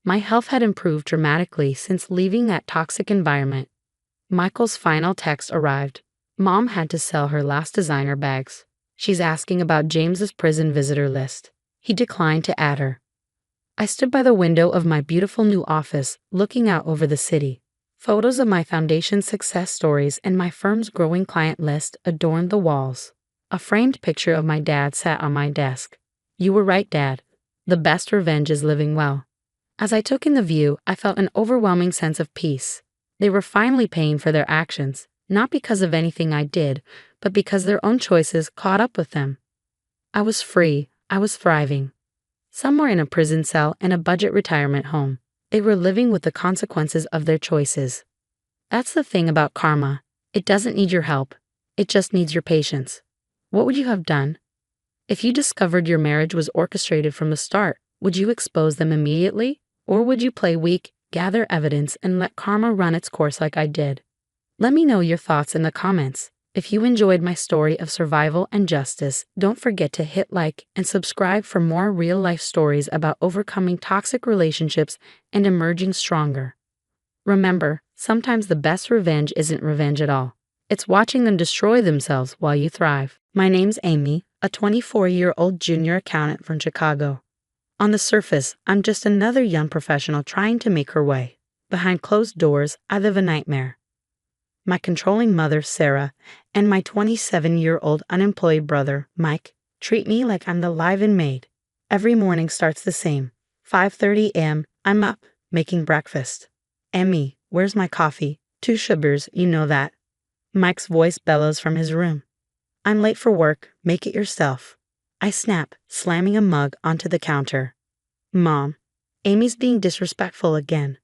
My health had improved dramatically since leaving that toxic environment. Michael's final text arrived. Mom had to sell her last designer bags. She's asking about James's prison visitor list. He declined to add her. I stood by the window of my beautiful new office, looking out over the city. Photos of my foundation's success stories and my firm's growing client list adorned the walls. A framed picture of my dad sat on my desk. You were right, Dad. The best revenge is living well. As I took in the view, I felt an overwhelming sense of peace. They were finally paying for their actions, not because of anything I did, but because their own choices caught up with them. I was free. I was thriving. Some were in a prison cell and a budget retirement home. They were living with the consequences of their choices. That's the thing about karma. It doesn't need your help. It just needs your patience. What would you have done? If you discovered your marriage was orchestrated from the start, would you expose them immediately? Or would you play weak, gather evidence, and let karma run its course like I did? Let me know your thoughts in the comments. If you enjoyed my story of survival and justice, don't forget to hit like and subscribe for more real-life stories about overcoming toxic relationships and emerging stronger. Remember, sometimes the best revenge isn't revenge at all. It's watching them destroy themselves while you thrive. My name's Amy, a 24-year-old junior accountant from Chicago. On the surface, I'm just another young professional trying to make her way. Behind closed doors, I live a nightmare. My controlling mother, Sarah, and my 27-year-old unemployed brother, Mike, treat me like I'm the live-in maid. Every morning starts the same. 5:30 a.m., I'm up, making breakfast. Emmy, where's my coffee? 2 sugars, you know that. Mike's voice bellows from his room. I'm late for work, make it yourself. I snap, slamming a mug onto the counter. Mom, Amy's being disrespectful again.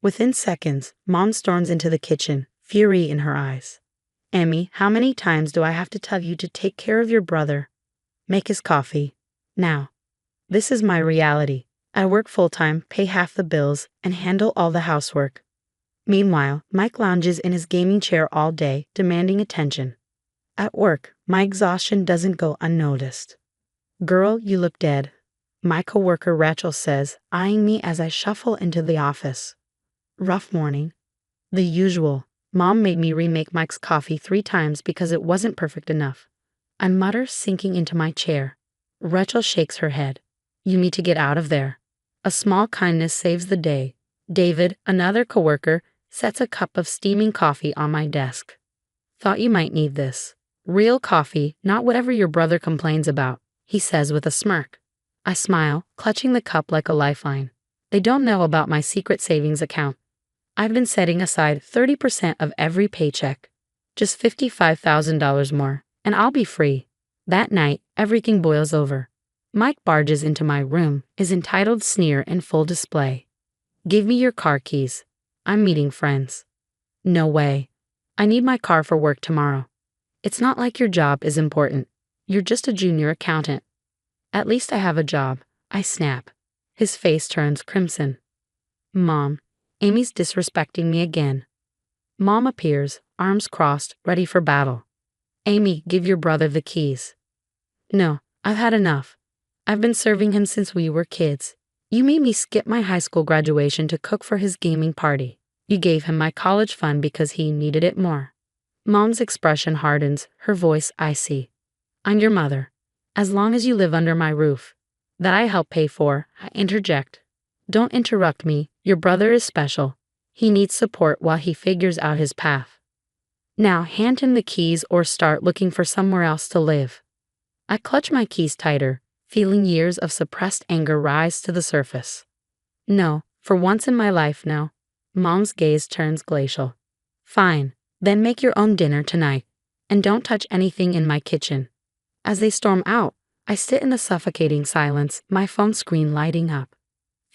Within seconds, Mom storms into the kitchen, fury in her eyes. Emmy, how many times do I have to tell you to take care of your brother? Make his coffee. Now. This is my reality. I work full-time, pay half the bills, and handle all the housework. Meanwhile, Mike lounges in his gaming chair all day, demanding attention. At work, my exhaustion doesn't go unnoticed. Girl, you look dead, my coworker Rachel says, eyeing me as I shuffle into the office. Rough morning. The usual. Mom made me remake Mike's coffee 3 times because it wasn't perfect enough. I mutter, sinking into my chair. Rachel shakes her head. You need to get out of there. A small kindness saves the day. David, another coworker, sets a cup of steaming coffee on my desk. Thought you might need this. Real coffee, not whatever your brother complains about, he says with a smirk. I smile, clutching the cup like a lifeline. They don't know about my secret savings account. I've been setting aside 30% of every paycheck. Just $55,000 more, and I'll be free. That night, everything boils over. Mike barges into my room, his entitled sneer in full display. Give me your car keys. I'm meeting friends. No way. I need my car for work tomorrow. It's not like your job is important. You're just a junior accountant. At least I have a job. I snap. His face turns crimson. Mom, Amy's disrespecting me again. Mom appears, arms crossed, ready for battle. Amy, give your brother the keys. No, I've had enough. I've been serving him since we were kids. You made me skip my high school graduation to cook for his gaming party. You gave him my college fund because he needed it more. Mom's expression hardens, her voice icy. I'm your mother. As long as you live under my roof, that I help pay for, I interject. Don't interrupt me. Your brother is special. He needs support while he figures out his path. Now hand him the keys or start looking for somewhere else to live. I clutch my keys tighter, feeling years of suppressed anger rise to the surface. No, for once in my life, no. Mom's gaze turns glacial. Fine, then make your own dinner tonight, and don't touch anything in my kitchen. As they storm out, I sit in the suffocating silence, my phone screen lighting up.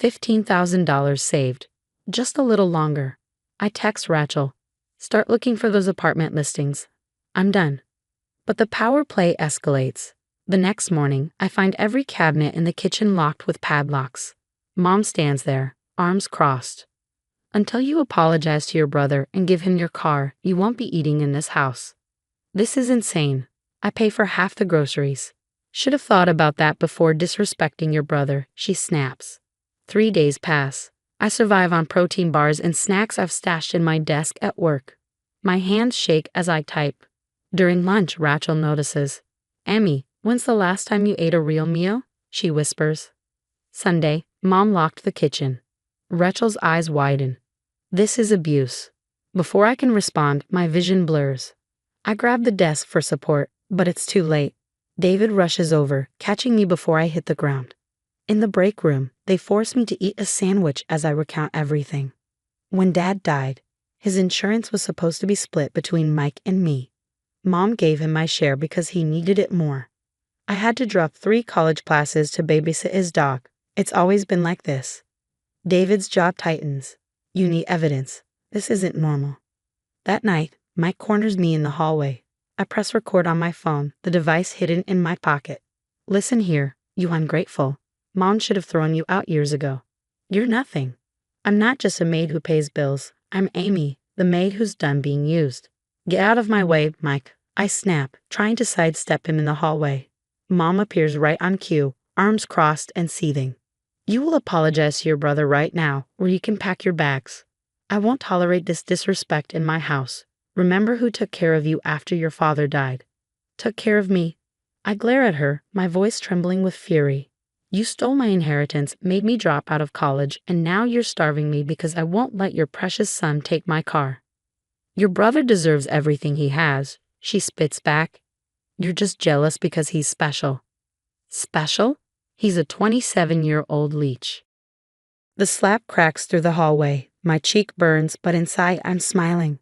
$15,000 saved. Just a little longer. I text Rachel. Start looking for those apartment listings. I'm done. But the power play escalates. The next morning, I find every cabinet in the kitchen locked with padlocks. Mom stands there, arms crossed. Until you apologize to your brother and give him your car, you won't be eating in this house. This is insane. I pay for half the groceries. Should have thought about that before disrespecting your brother, she snaps. 3 days pass. I survive on protein bars and snacks I've stashed in my desk at work. My hands shake as I type. During lunch, Rachel notices. Emmy, when's the last time you ate a real meal? She whispers. Sunday, Mom locked the kitchen. Rachel's eyes widen. This is abuse. Before I can respond, my vision blurs. I grab the desk for support, but it's too late. David rushes over, catching me before I hit the ground. In the break room, they force me to eat a sandwich as I recount everything. When Dad died, his insurance was supposed to be split between Mike and me. Mom gave him my share because he needed it more. I had to drop 3 college classes to babysit his dog. It's always been like this. David's jaw tightens. You need evidence. This isn't normal. That night, Mike corners me in the hallway. I press record on my phone, the device hidden in my pocket. Listen here, you ungrateful. Mom should have thrown you out years ago. You're nothing. I'm not just a maid who pays bills. I'm Amy, the maid who's done being used. Get out of my way, Mike. I snap, trying to sidestep him in the hallway. Mom appears right on cue, arms crossed and seething. You will apologize to your brother right now, or you can pack your bags. I won't tolerate this disrespect in my house. Remember who took care of you after your father died. Took care of me. I glare at her, my voice trembling with fury. You stole my inheritance, made me drop out of college, and now you're starving me because I won't let your precious son take my car. Your brother deserves everything he has, she spits back. You're just jealous because he's special. Special? He's a 27-year-old leech. The slap cracks through the hallway. My cheek burns, but inside I'm smiling.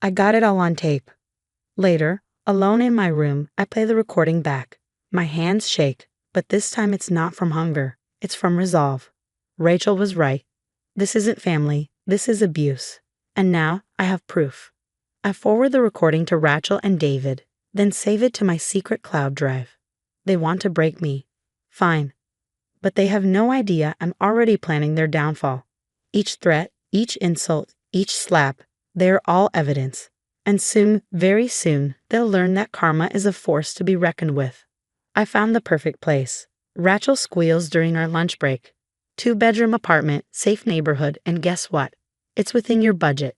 I got it all on tape. Later, alone in my room, I play the recording back. My hands shake, but this time it's not from hunger. It's from resolve. Rachel was right. This isn't family. This is abuse. And now I have proof. I forward the recording to Rachel and David, then save it to my secret cloud drive. They want to break me. Fine. But they have no idea I'm already planning their downfall. Each threat, each insult, each slap, they're all evidence. And soon, very soon, they'll learn that karma is a force to be reckoned with. I found the perfect place. Rachel squeals during our lunch break. 2-bedroom apartment, safe neighborhood, and guess what? It's within your budget.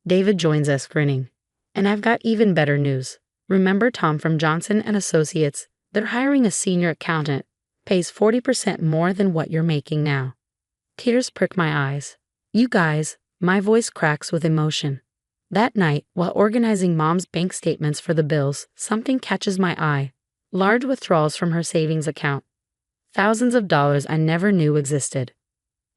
David joins us grinning. And I've got even better news. Remember Tom from Johnson & Associates? They're hiring a senior accountant. Pays 40% more than what you're making now. Tears prick my eyes. You guys, my voice cracks with emotion. That night, while organizing Mom's bank statements for the bills, something catches my eye. Large withdrawals from her savings account. Thousands of dollars I never knew existed.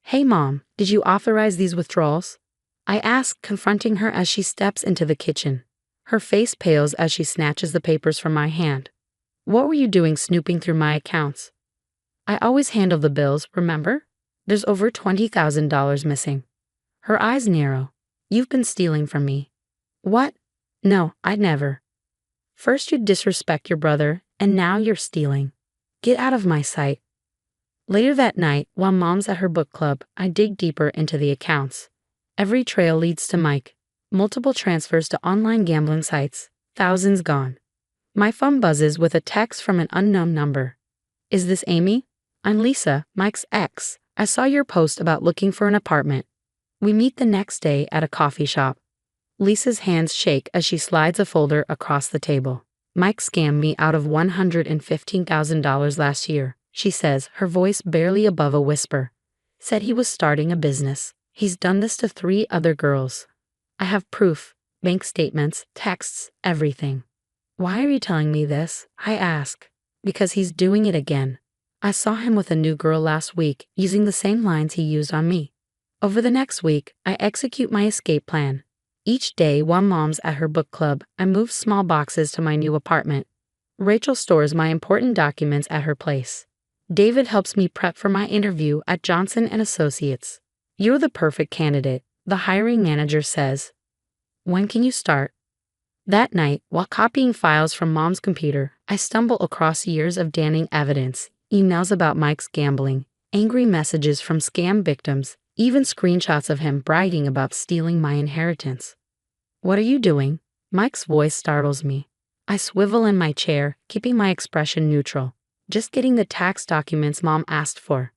Hey Mom, did you authorize these withdrawals? I ask, confronting her as she steps into the kitchen. Her face pales as she snatches the papers from my hand. What were you doing snooping through my accounts? I always handle the bills, remember? There's over $20,000 missing. Her eyes narrow. You've been stealing from me. What? No, I'd never. First you disrespect your brother, and now you're stealing. Get out of my sight. Later that night, while Mom's at her book club, I dig deeper into the accounts. Every trail leads to Mike. Multiple transfers to online gambling sites. Thousands gone. My phone buzzes with a text from an unknown number. Is this Amy? I'm Lisa, Mike's ex. I saw your post about looking for an apartment. We meet the next day at a coffee shop. Lisa's hands shake as she slides a folder across the table. Mike scammed me out of $115,000 last year, she says, her voice barely above a whisper. Said he was starting a business. He's done this to 3 other girls. I have proof, bank statements, texts, everything. Why are you telling me this? I ask. Because he's doing it again. I saw him with a new girl last week, using the same lines he used on me. Over the next week, I execute my escape plan. Each day while Mom's at her book club, I move small boxes to my new apartment. Rachel stores my important documents at her place. David helps me prep for my interview at Johnson & Associates. You're the perfect candidate, the hiring manager says. When can you start? That night, while copying files from Mom's computer, I stumble across years of damning evidence. Emails about Mike's gambling, angry messages from scam victims, even screenshots of him bragging about stealing my inheritance. "What are you doing?" Mike's voice startles me. I swivel in my chair, keeping my expression neutral. "Just getting the tax documents Mom asked for."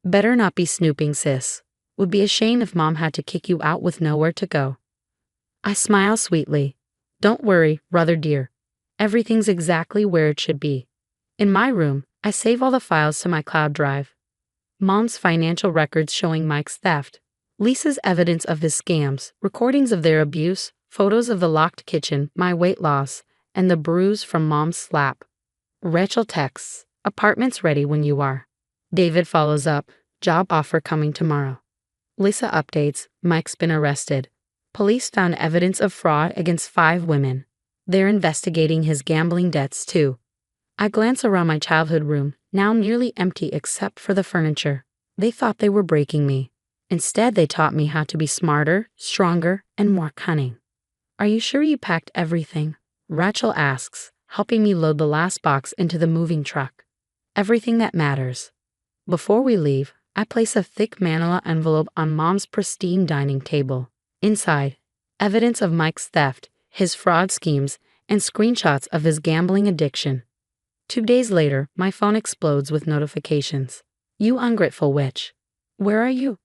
"Better not be snooping, sis. Would be a shame if Mom had to kick you out with nowhere to go." I smile sweetly. "Don't worry, brother dear. Everything's exactly where it should be. In my room, I save all the files to my cloud drive. Mom's financial records showing Mike's theft, Lisa's evidence of his scams, recordings of their abuse, photos of the locked kitchen, my weight loss, and the bruise from Mom's slap. Rachel texts, 'Apartment's ready when you are.' David follows up, 'Job offer coming tomorrow.' Lisa updates, 'Mike's been arrested. Police found evidence of fraud against 5 women. They're investigating his gambling debts too.' I glance around my childhood room, now nearly empty except for the furniture. They thought they were breaking me. Instead, they taught me how to be smarter, stronger, and more cunning. 'Are you sure you packed everything?' Rachel asks, helping me load the last box into the moving truck. 'Everything that matters.' Before we leave, I place a thick manila envelope on Mom's pristine dining table. Inside, evidence of Mike's theft, his fraud schemes, and screenshots of his gambling addiction. 2 days later, my phone explodes with notifications. 'You ungrateful witch. Where are you?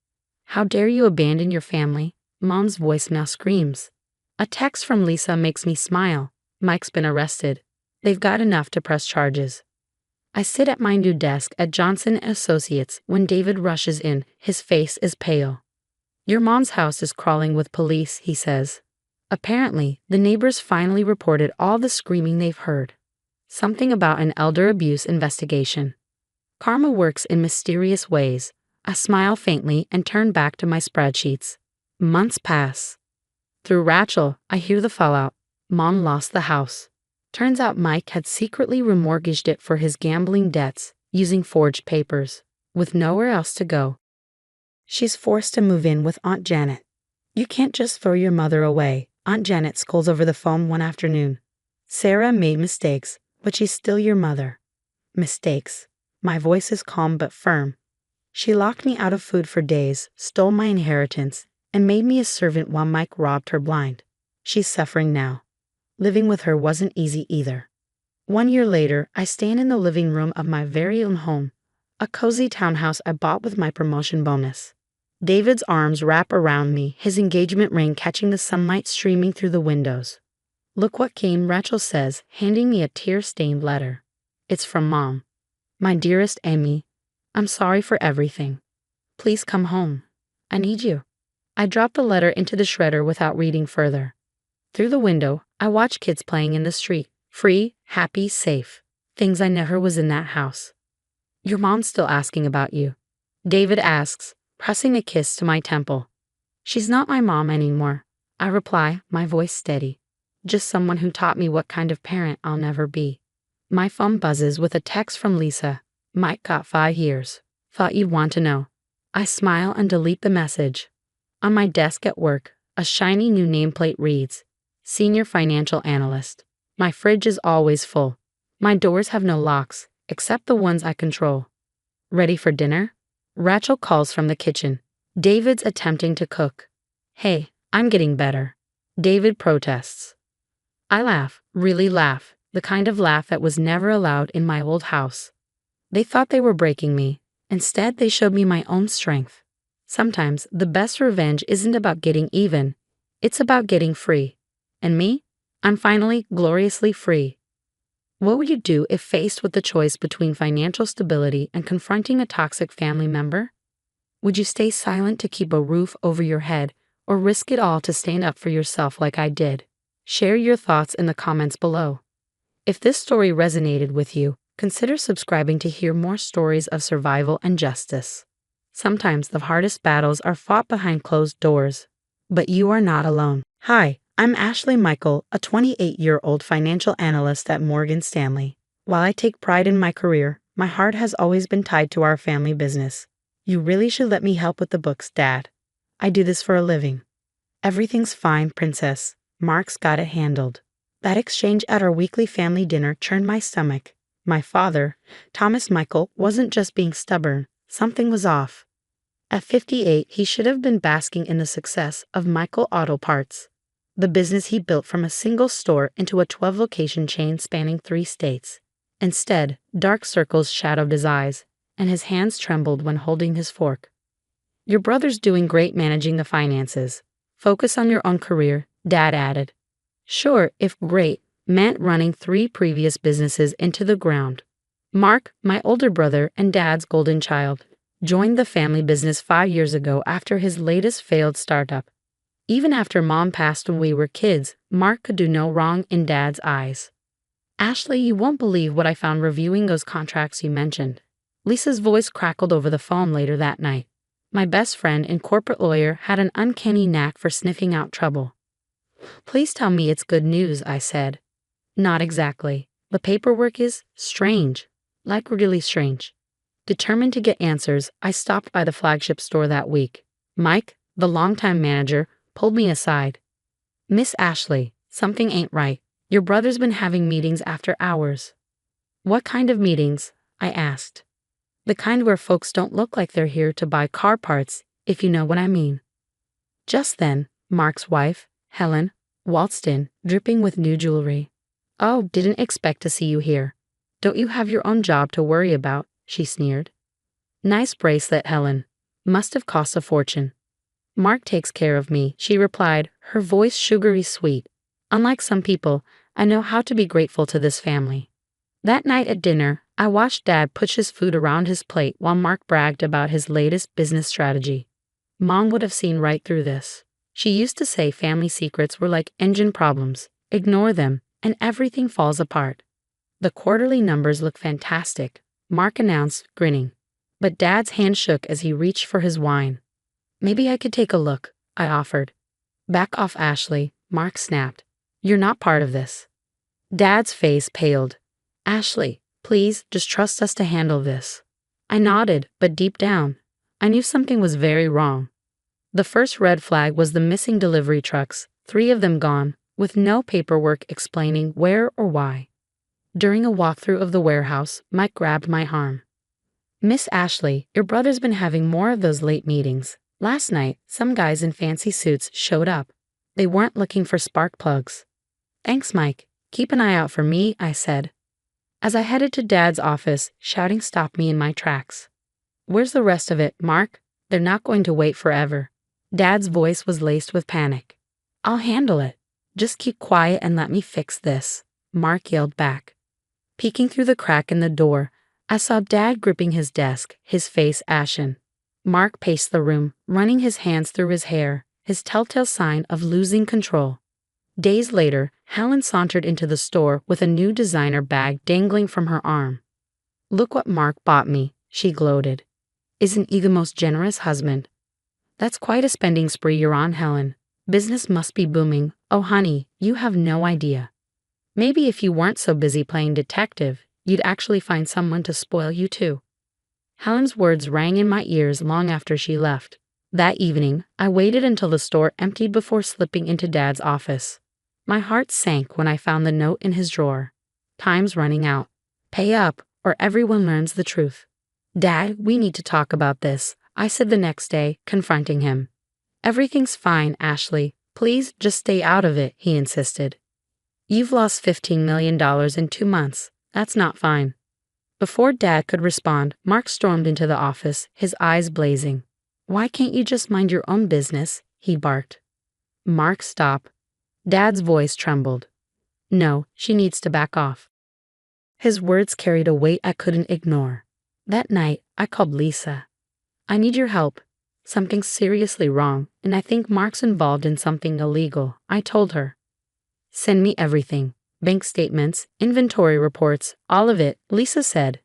How dare you abandon your family?' Mom's voicemail screams. A text from Lisa makes me smile. 'Mike's been arrested. They've got enough to press charges.' I sit at my new desk at Johnson Associates when David rushes in. His face is pale. 'Your mom's house is crawling with police,' he says. Apparently, the neighbors finally reported all the screaming they've heard. Something about an elder abuse investigation. Karma works in mysterious ways. I smile faintly and turn back to my spreadsheets. Months pass. Through Rachel, I hear the fallout. Mom lost the house. Turns out Mike had secretly remortgaged it for his gambling debts, using forged papers. With nowhere else to go, she's forced to move in with Aunt Janet. 'You can't just throw your mother away,' Aunt Janet scolds over the phone one afternoon. 'Sarah made mistakes, but she's still your mother.' Mistakes. My voice is calm but firm. She locked me out of food for days, stole my inheritance, and made me a servant while Mike robbed her blind. She's suffering now. Living with her wasn't easy either. 1 year later, I stand in the living room of my very own home, a cozy townhouse I bought with my promotion bonus. David's arms wrap around me, his engagement ring catching the sunlight streaming through the windows. 'Look what came,' Rachel says, handing me a tear-stained letter. It's from Mom. 'My dearest Amy, I'm sorry for everything. Please come home. I need you.' I drop the letter into the shredder without reading further. Through the window, I watch kids playing in the street. Free, happy, safe. Things I never was in that house. 'Your mom's still asking about you,' David asks, pressing a kiss to my temple. 'She's not my mom anymore,' I reply, my voice steady. 'Just someone who taught me what kind of parent I'll never be.' My phone buzzes with a text from Lisa. 'Mike got 5 years. Thought you'd want to know.' I smile and delete the message. On my desk at work, a shiny new nameplate reads, 'Senior Financial Analyst.' My fridge is always full. My doors have no locks, except the ones I control. 'Ready for dinner?' Rachel calls from the kitchen. David's attempting to cook. 'Hey, I'm getting better.' David protests. I laugh, really laugh, the kind of laugh that was never allowed in my old house. They thought they were breaking me. Instead, they showed me my own strength. Sometimes, the best revenge isn't about getting even. It's about getting free. And me? I'm finally gloriously free. What would you do if faced with the choice between financial stability and confronting a toxic family member? Would you stay silent to keep a roof over your head, or risk it all to stand up for yourself like I did? Share your thoughts in the comments below. If this story resonated with you, consider subscribing to hear more stories of survival and justice. Sometimes the hardest battles are fought behind closed doors. But you are not alone. Hi, I'm Ashley Michael, a 28-year-old financial analyst at Morgan Stanley. While I take pride in my career, my heart has always been tied to our family business. You really should let me help with the books, Dad. I do this for a living. Everything's fine, Princess. Mark's got it handled. That exchange at our weekly family dinner churned my stomach. My father, Thomas Michael, wasn't just being stubborn. Something was off. At 58, he should have been basking in the success of Michael Auto Parts, the business he built from a single store into a 12-location chain spanning 3 states. Instead, dark circles shadowed his eyes, and his hands trembled when holding his fork. "Your brother's doing great managing the finances. Focus on your own career," Dad added. Sure, if great meant running 3 previous businesses into the ground. Mark, my older brother and Dad's golden child, joined the family business 5 years ago after his latest failed startup. Even after Mom passed when we were kids, Mark could do no wrong in Dad's eyes. "Ashley, you won't believe what I found reviewing those contracts you mentioned." Lisa's voice crackled over the phone later that night. My best friend and corporate lawyer had an uncanny knack for sniffing out trouble. "Please tell me it's good news," I said. "Not exactly. The paperwork is strange. Like really strange." Determined to get answers, I stopped by the flagship store that week. Mike, the longtime manager, pulled me aside. "Miss Ashley, something ain't right. Your brother's been having meetings after hours." "What kind of meetings?" I asked. "The kind where folks don't look like they're here to buy car parts, if you know what I mean." Just then, Mark's wife, Helen, waltzed in, dripping with new jewelry. "Oh, didn't expect to see you here. Don't you have your own job to worry about?" she sneered. "Nice bracelet, Helen. Must have cost a fortune." "Mark takes care of me," she replied, her voice sugary sweet. "Unlike some people, I know how to be grateful to this family." That night at dinner, I watched Dad push his food around his plate while Mark bragged about his latest business strategy. Mom would have seen right through this. She used to say family secrets were like engine problems. Ignore them, and everything falls apart. "The quarterly numbers look fantastic," Mark announced, grinning. But Dad's hand shook as he reached for his wine. "Maybe I could take a look," I offered. "Back off, Ashley," Mark snapped. "You're not part of this." Dad's face paled. "Ashley, please, just trust us to handle this." I nodded, but deep down, I knew something was very wrong. The first red flag was the missing delivery trucks, 3 of them gone, with no paperwork explaining where or why. During a walkthrough of the warehouse, Mike grabbed my arm. "Miss Ashley, your brother's been having more of those late meetings. Last night, some guys in fancy suits showed up. They weren't looking for spark plugs." "Thanks, Mike. Keep an eye out for me," I said. As I headed to Dad's office, shouting stopped me in my tracks. "Where's the rest of it, Mark? They're not going to wait forever." Dad's voice was laced with panic. "I'll handle it. Just keep quiet and let me fix this," Mark yelled back. Peeking through the crack in the door, I saw Dad gripping his desk, his face ashen. Mark paced the room, running his hands through his hair, his telltale sign of losing control. Days later, Helen sauntered into the store with a new designer bag dangling from her arm. "Look what Mark bought me," she gloated. "Isn't he the most generous husband?" "That's quite a spending spree you're on, Helen. Business must be booming. Oh, honey, you have no idea. Maybe if you weren't so busy playing detective, you'd actually find someone to spoil you too." Helen's words rang in my ears long after she left. That evening, I waited until the store emptied before slipping into Dad's office. My heart sank when I found the note in his drawer. "Time's running out. Pay up, or everyone learns the truth." "Dad, we need to talk about this," I said the next day, confronting him. "Everything's fine, Ashley. Please just stay out of it," he insisted. "You've lost $15 million in 2 months. That's not fine." Before Dad could respond, Mark stormed into the office, his eyes blazing. "Why can't you just mind your own business?" he barked. "Mark, stop." Dad's voice trembled. "No, she needs to back off." His words carried a weight I couldn't ignore. That night, I called Lisa. "I need your help. Something's seriously wrong, and I think Mark's involved in something illegal," I told her. "Send me everything. Bank statements, inventory reports, all of it," Lisa said.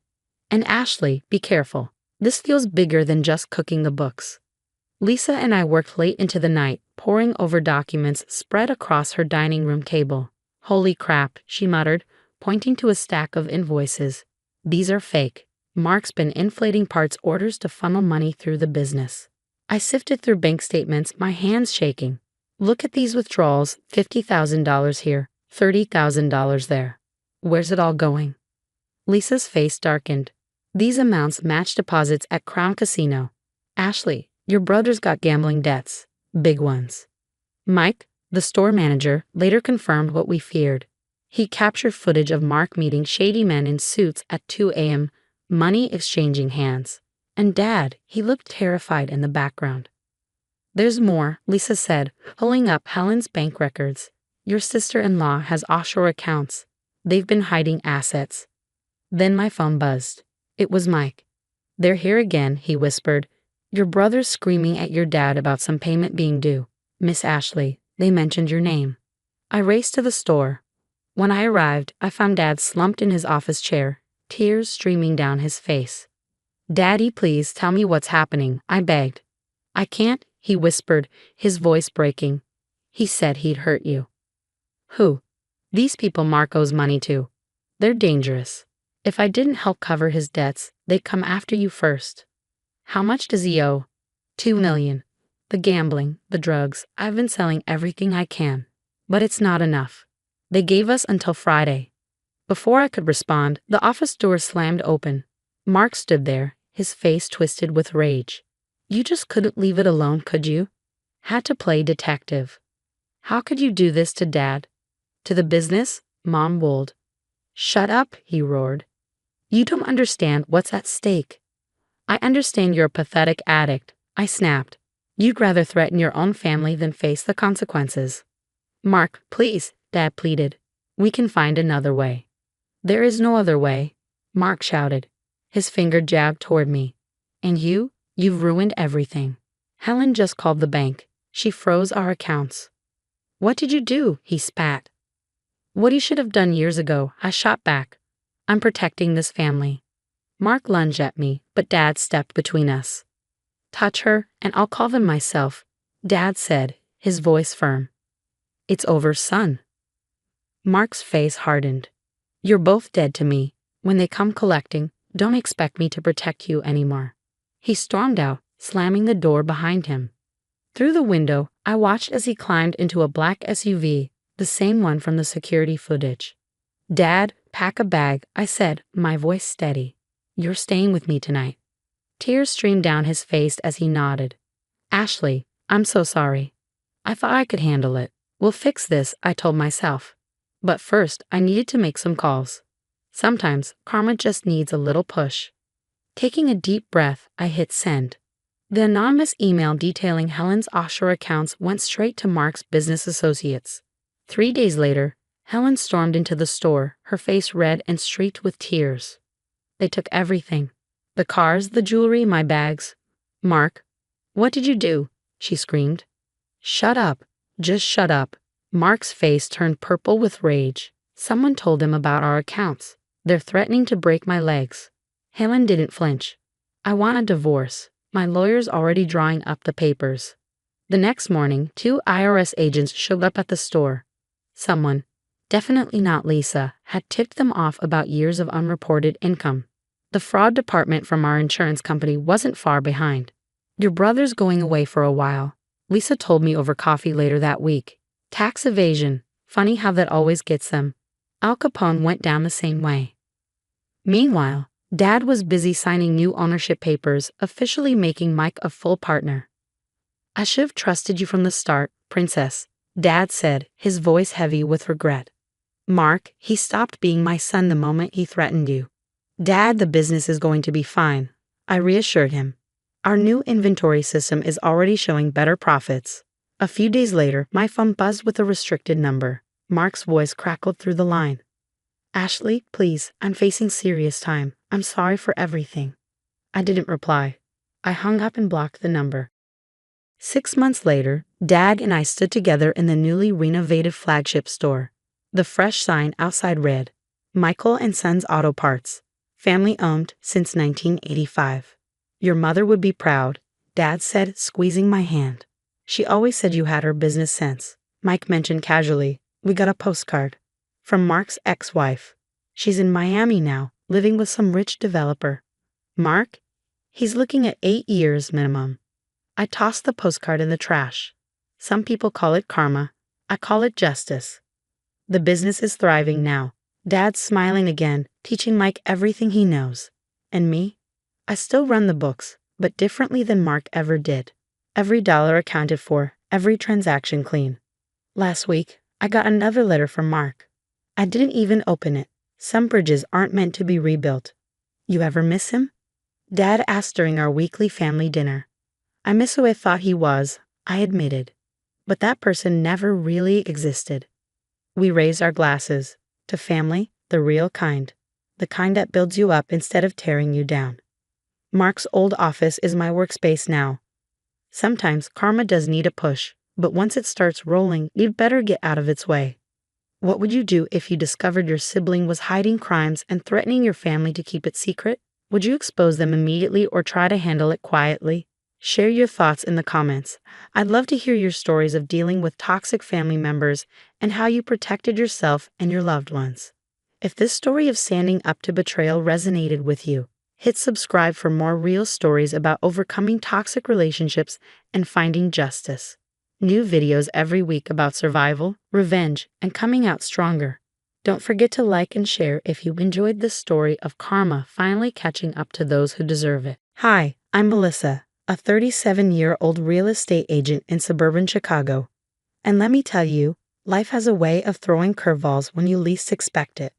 "And Ashley, be careful. This feels bigger than just cooking the books." Lisa and I worked late into the night, poring over documents spread across her dining room table. "Holy crap," she muttered, pointing to a stack of invoices. "These are fake. Mark's been inflating parts orders to funnel money through the business." I sifted through bank statements, my hands shaking. "Look at these withdrawals, $50,000 here, $30,000 there. Where's it all going?" Lisa's face darkened. These amounts match deposits at Crown Casino. Ashley, your brother's got gambling debts. Big ones. Mike, the store manager, later confirmed what we feared. He captured footage of Mark meeting shady men in suits at 2 a.m., money exchanging hands. And Dad, he looked terrified in the background. There's more, Lisa said, pulling up Helen's bank records. Your sister-in-law has offshore accounts. They've been hiding assets. Then my phone buzzed. It was Mike. They're here again, he whispered. Your brother's screaming at your dad about some payment being due. Miss Ashley, they mentioned your name. I raced to the store. When I arrived, I found Dad slumped in his office chair, tears streaming down his face. Daddy, please tell me what's happening, I begged. I can't, he whispered, his voice breaking. He said he'd hurt you. Who? These people Mark owes money to. They're dangerous. If I didn't help cover his debts, they'd come after you first. How much does he owe? $2 million. The gambling, the drugs, I've been selling everything I can. But it's not enough. They gave us until Friday. Before I could respond, the office door slammed open. Mark stood there, his face twisted with rage. You just couldn't leave it alone, could you? Had to play detective. How could you do this to Dad? To the business? Mom wailed. Shut up, he roared. You don't understand what's at stake. I understand you're a pathetic addict, I snapped. You'd rather threaten your own family than face the consequences. Mark, please, Dad pleaded. We can find another way. There is no other way, Mark shouted. His finger jabbed toward me. And you've ruined everything. Helen just called the bank. She froze our accounts. What did you do? He spat. What you should have done years ago, I shot back. I'm protecting this family. Mark lunged at me, but Dad stepped between us. Touch her, and I'll call them myself, Dad said, his voice firm. It's over, son. Mark's face hardened. You're both dead to me. When they come collecting, don't expect me to protect you anymore. He stormed out, slamming the door behind him. Through the window, I watched as he climbed into a black SUV, the same one from the security footage. Dad, pack a bag, I said, my voice steady. You're staying with me tonight. Tears streamed down his face as he nodded. Ashley, I'm so sorry. I thought I could handle it. We'll fix this, I told myself. But first, I needed to make some calls. Sometimes, karma just needs a little push. Taking a deep breath, I hit send. The anonymous email detailing Helen's offshore accounts went straight to Mark's business associates. 3 days later, Helen stormed into the store, her face red and streaked with tears. They took everything. The cars, the jewelry, my bags. Mark, what did you do? She screamed. Shut up. Just shut up. Mark's face turned purple with rage. Someone told him about our accounts. They're threatening to break my legs. Helen didn't flinch. I want a divorce. My lawyer's already drawing up the papers. The next morning, 2 IRS agents showed up at the store. Someone, definitely not Lisa, had tipped them off about years of unreported income. The fraud department from our insurance company wasn't far behind. Your brother's going away for a while, Lisa told me over coffee later that week. Tax evasion. Funny how that always gets them. Al Capone went down the same way. Meanwhile, Dad was busy signing new ownership papers, officially making Mike a full partner. I should have trusted you from the start, Princess, Dad said, his voice heavy with regret. Mark, he stopped being my son the moment he threatened you. Dad, the business is going to be fine, I reassured him. Our new inventory system is already showing better profits. A few days later, my phone buzzed with a restricted number. Mark's voice crackled through the line. Ashley, please, I'm facing serious time. I'm sorry for everything. I didn't reply. I hung up and blocked the number. 6 months later, Dad and I stood together in the newly renovated flagship store. The fresh sign outside read, Michael and Sons Auto Parts. Family owned since 1985. Your mother would be proud, Dad said, squeezing my hand. She always said you had her business sense. Mike mentioned casually. We got a postcard. From Mark's ex-wife. She's in Miami now, living with some rich developer. Mark? He's looking at 8 years minimum. I tossed the postcard in the trash. Some people call it karma. I call it justice. The business is thriving now. Dad's smiling again, teaching Mike everything he knows. And me? I still run the books, but differently than Mark ever did. Every dollar accounted for, every transaction clean. Last week, I got another letter from Mark. I didn't even open it. Some bridges aren't meant to be rebuilt. You ever miss him? Dad asked during our weekly family dinner. I miss who I thought he was, I admitted. But that person never really existed. We raised our glasses. To family, the real kind. The kind that builds you up instead of tearing you down. Mark's old office is my workspace now. Sometimes karma does need a push, but once it starts rolling, you'd better get out of its way. What would you do if you discovered your sibling was hiding crimes and threatening your family to keep it secret? Would you expose them immediately or try to handle it quietly? Share your thoughts in the comments. I'd love to hear your stories of dealing with toxic family members and how you protected yourself and your loved ones. If this story of standing up to betrayal resonated with you, hit subscribe for more real stories about overcoming toxic relationships and finding justice. New videos every week about survival, revenge, and coming out stronger. Don't forget to like and share if you enjoyed this story of karma finally catching up to those who deserve it. Hi, I'm Melissa, a 37-year-old real estate agent in suburban Chicago. And let me tell you, life has a way of throwing curveballs when you least expect it.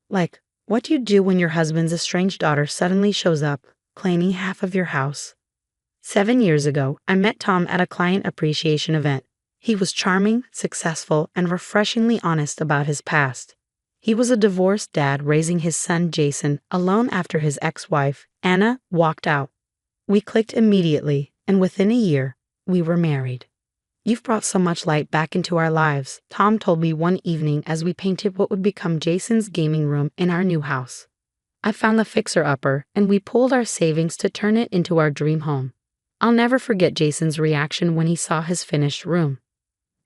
Like, what do you do when your husband's estranged daughter suddenly shows up, claiming half of your house? 7 years ago, I met Tom at a client appreciation event. He was charming, successful, and refreshingly honest about his past. He was a divorced dad raising his son Jason alone after his ex-wife, Anna, walked out. We clicked immediately, and within a year, we were married. You've brought so much light back into our lives, Tom told me one evening as we painted what would become Jason's gaming room in our new house. I found the fixer-upper, and we pooled our savings to turn it into our dream home. I'll never forget Jason's reaction when he saw his finished room.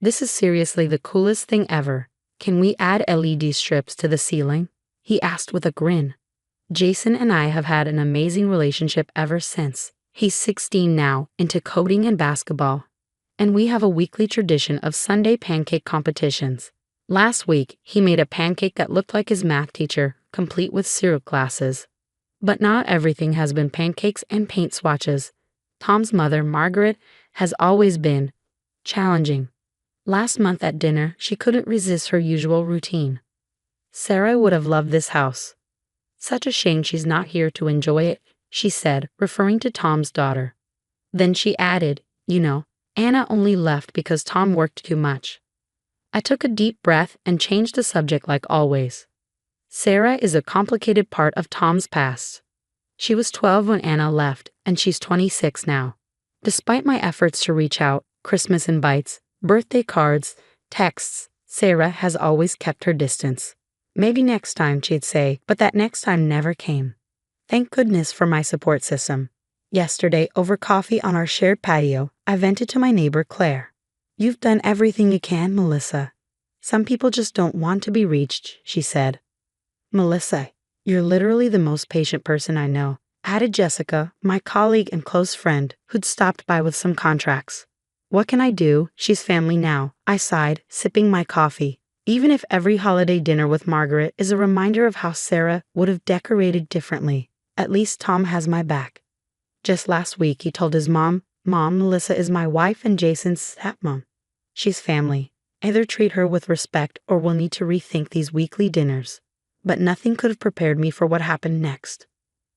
This is seriously the coolest thing ever. Can we add LED strips to the ceiling? He asked with a grin. Jason and I have had an amazing relationship ever since. He's 16 now, into coding and basketball. And we have a weekly tradition of Sunday pancake competitions. Last week, he made a pancake that looked like his math teacher, complete with syrup glasses. But not everything has been pancakes and paint swatches. Tom's mother, Margaret, has always been challenging. Last month at dinner, she couldn't resist her usual routine. Sarah would have loved this house. Such a shame she's not here to enjoy it, she said, referring to Tom's daughter. Then she added, Anna only left because Tom worked too much. I took a deep breath and changed the subject like always. Sarah is a complicated part of Tom's past. She was 12 when Anna left, and she's 26 now. Despite my efforts to reach out, Christmas invites, birthday cards, texts, Sarah has always kept her distance. Maybe next time, she'd say, but that next time never came. Thank goodness for my support system. Yesterday, over coffee on our shared patio, I vented to my neighbor Claire. You've done everything you can, Melissa. Some people just don't want to be reached, she said. Melissa, you're literally the most patient person I know, added Jessica, my colleague and close friend, who'd stopped by with some contracts. What can I do? She's family now, I sighed, sipping my coffee. Even if every holiday dinner with Margaret is a reminder of how Sarah would have decorated differently, at least Tom has my back. Just last week, he told his mom, Melissa is my wife and Jason's stepmom. She's family. Either treat her with respect or we'll need to rethink these weekly dinners. But nothing could have prepared me for what happened next.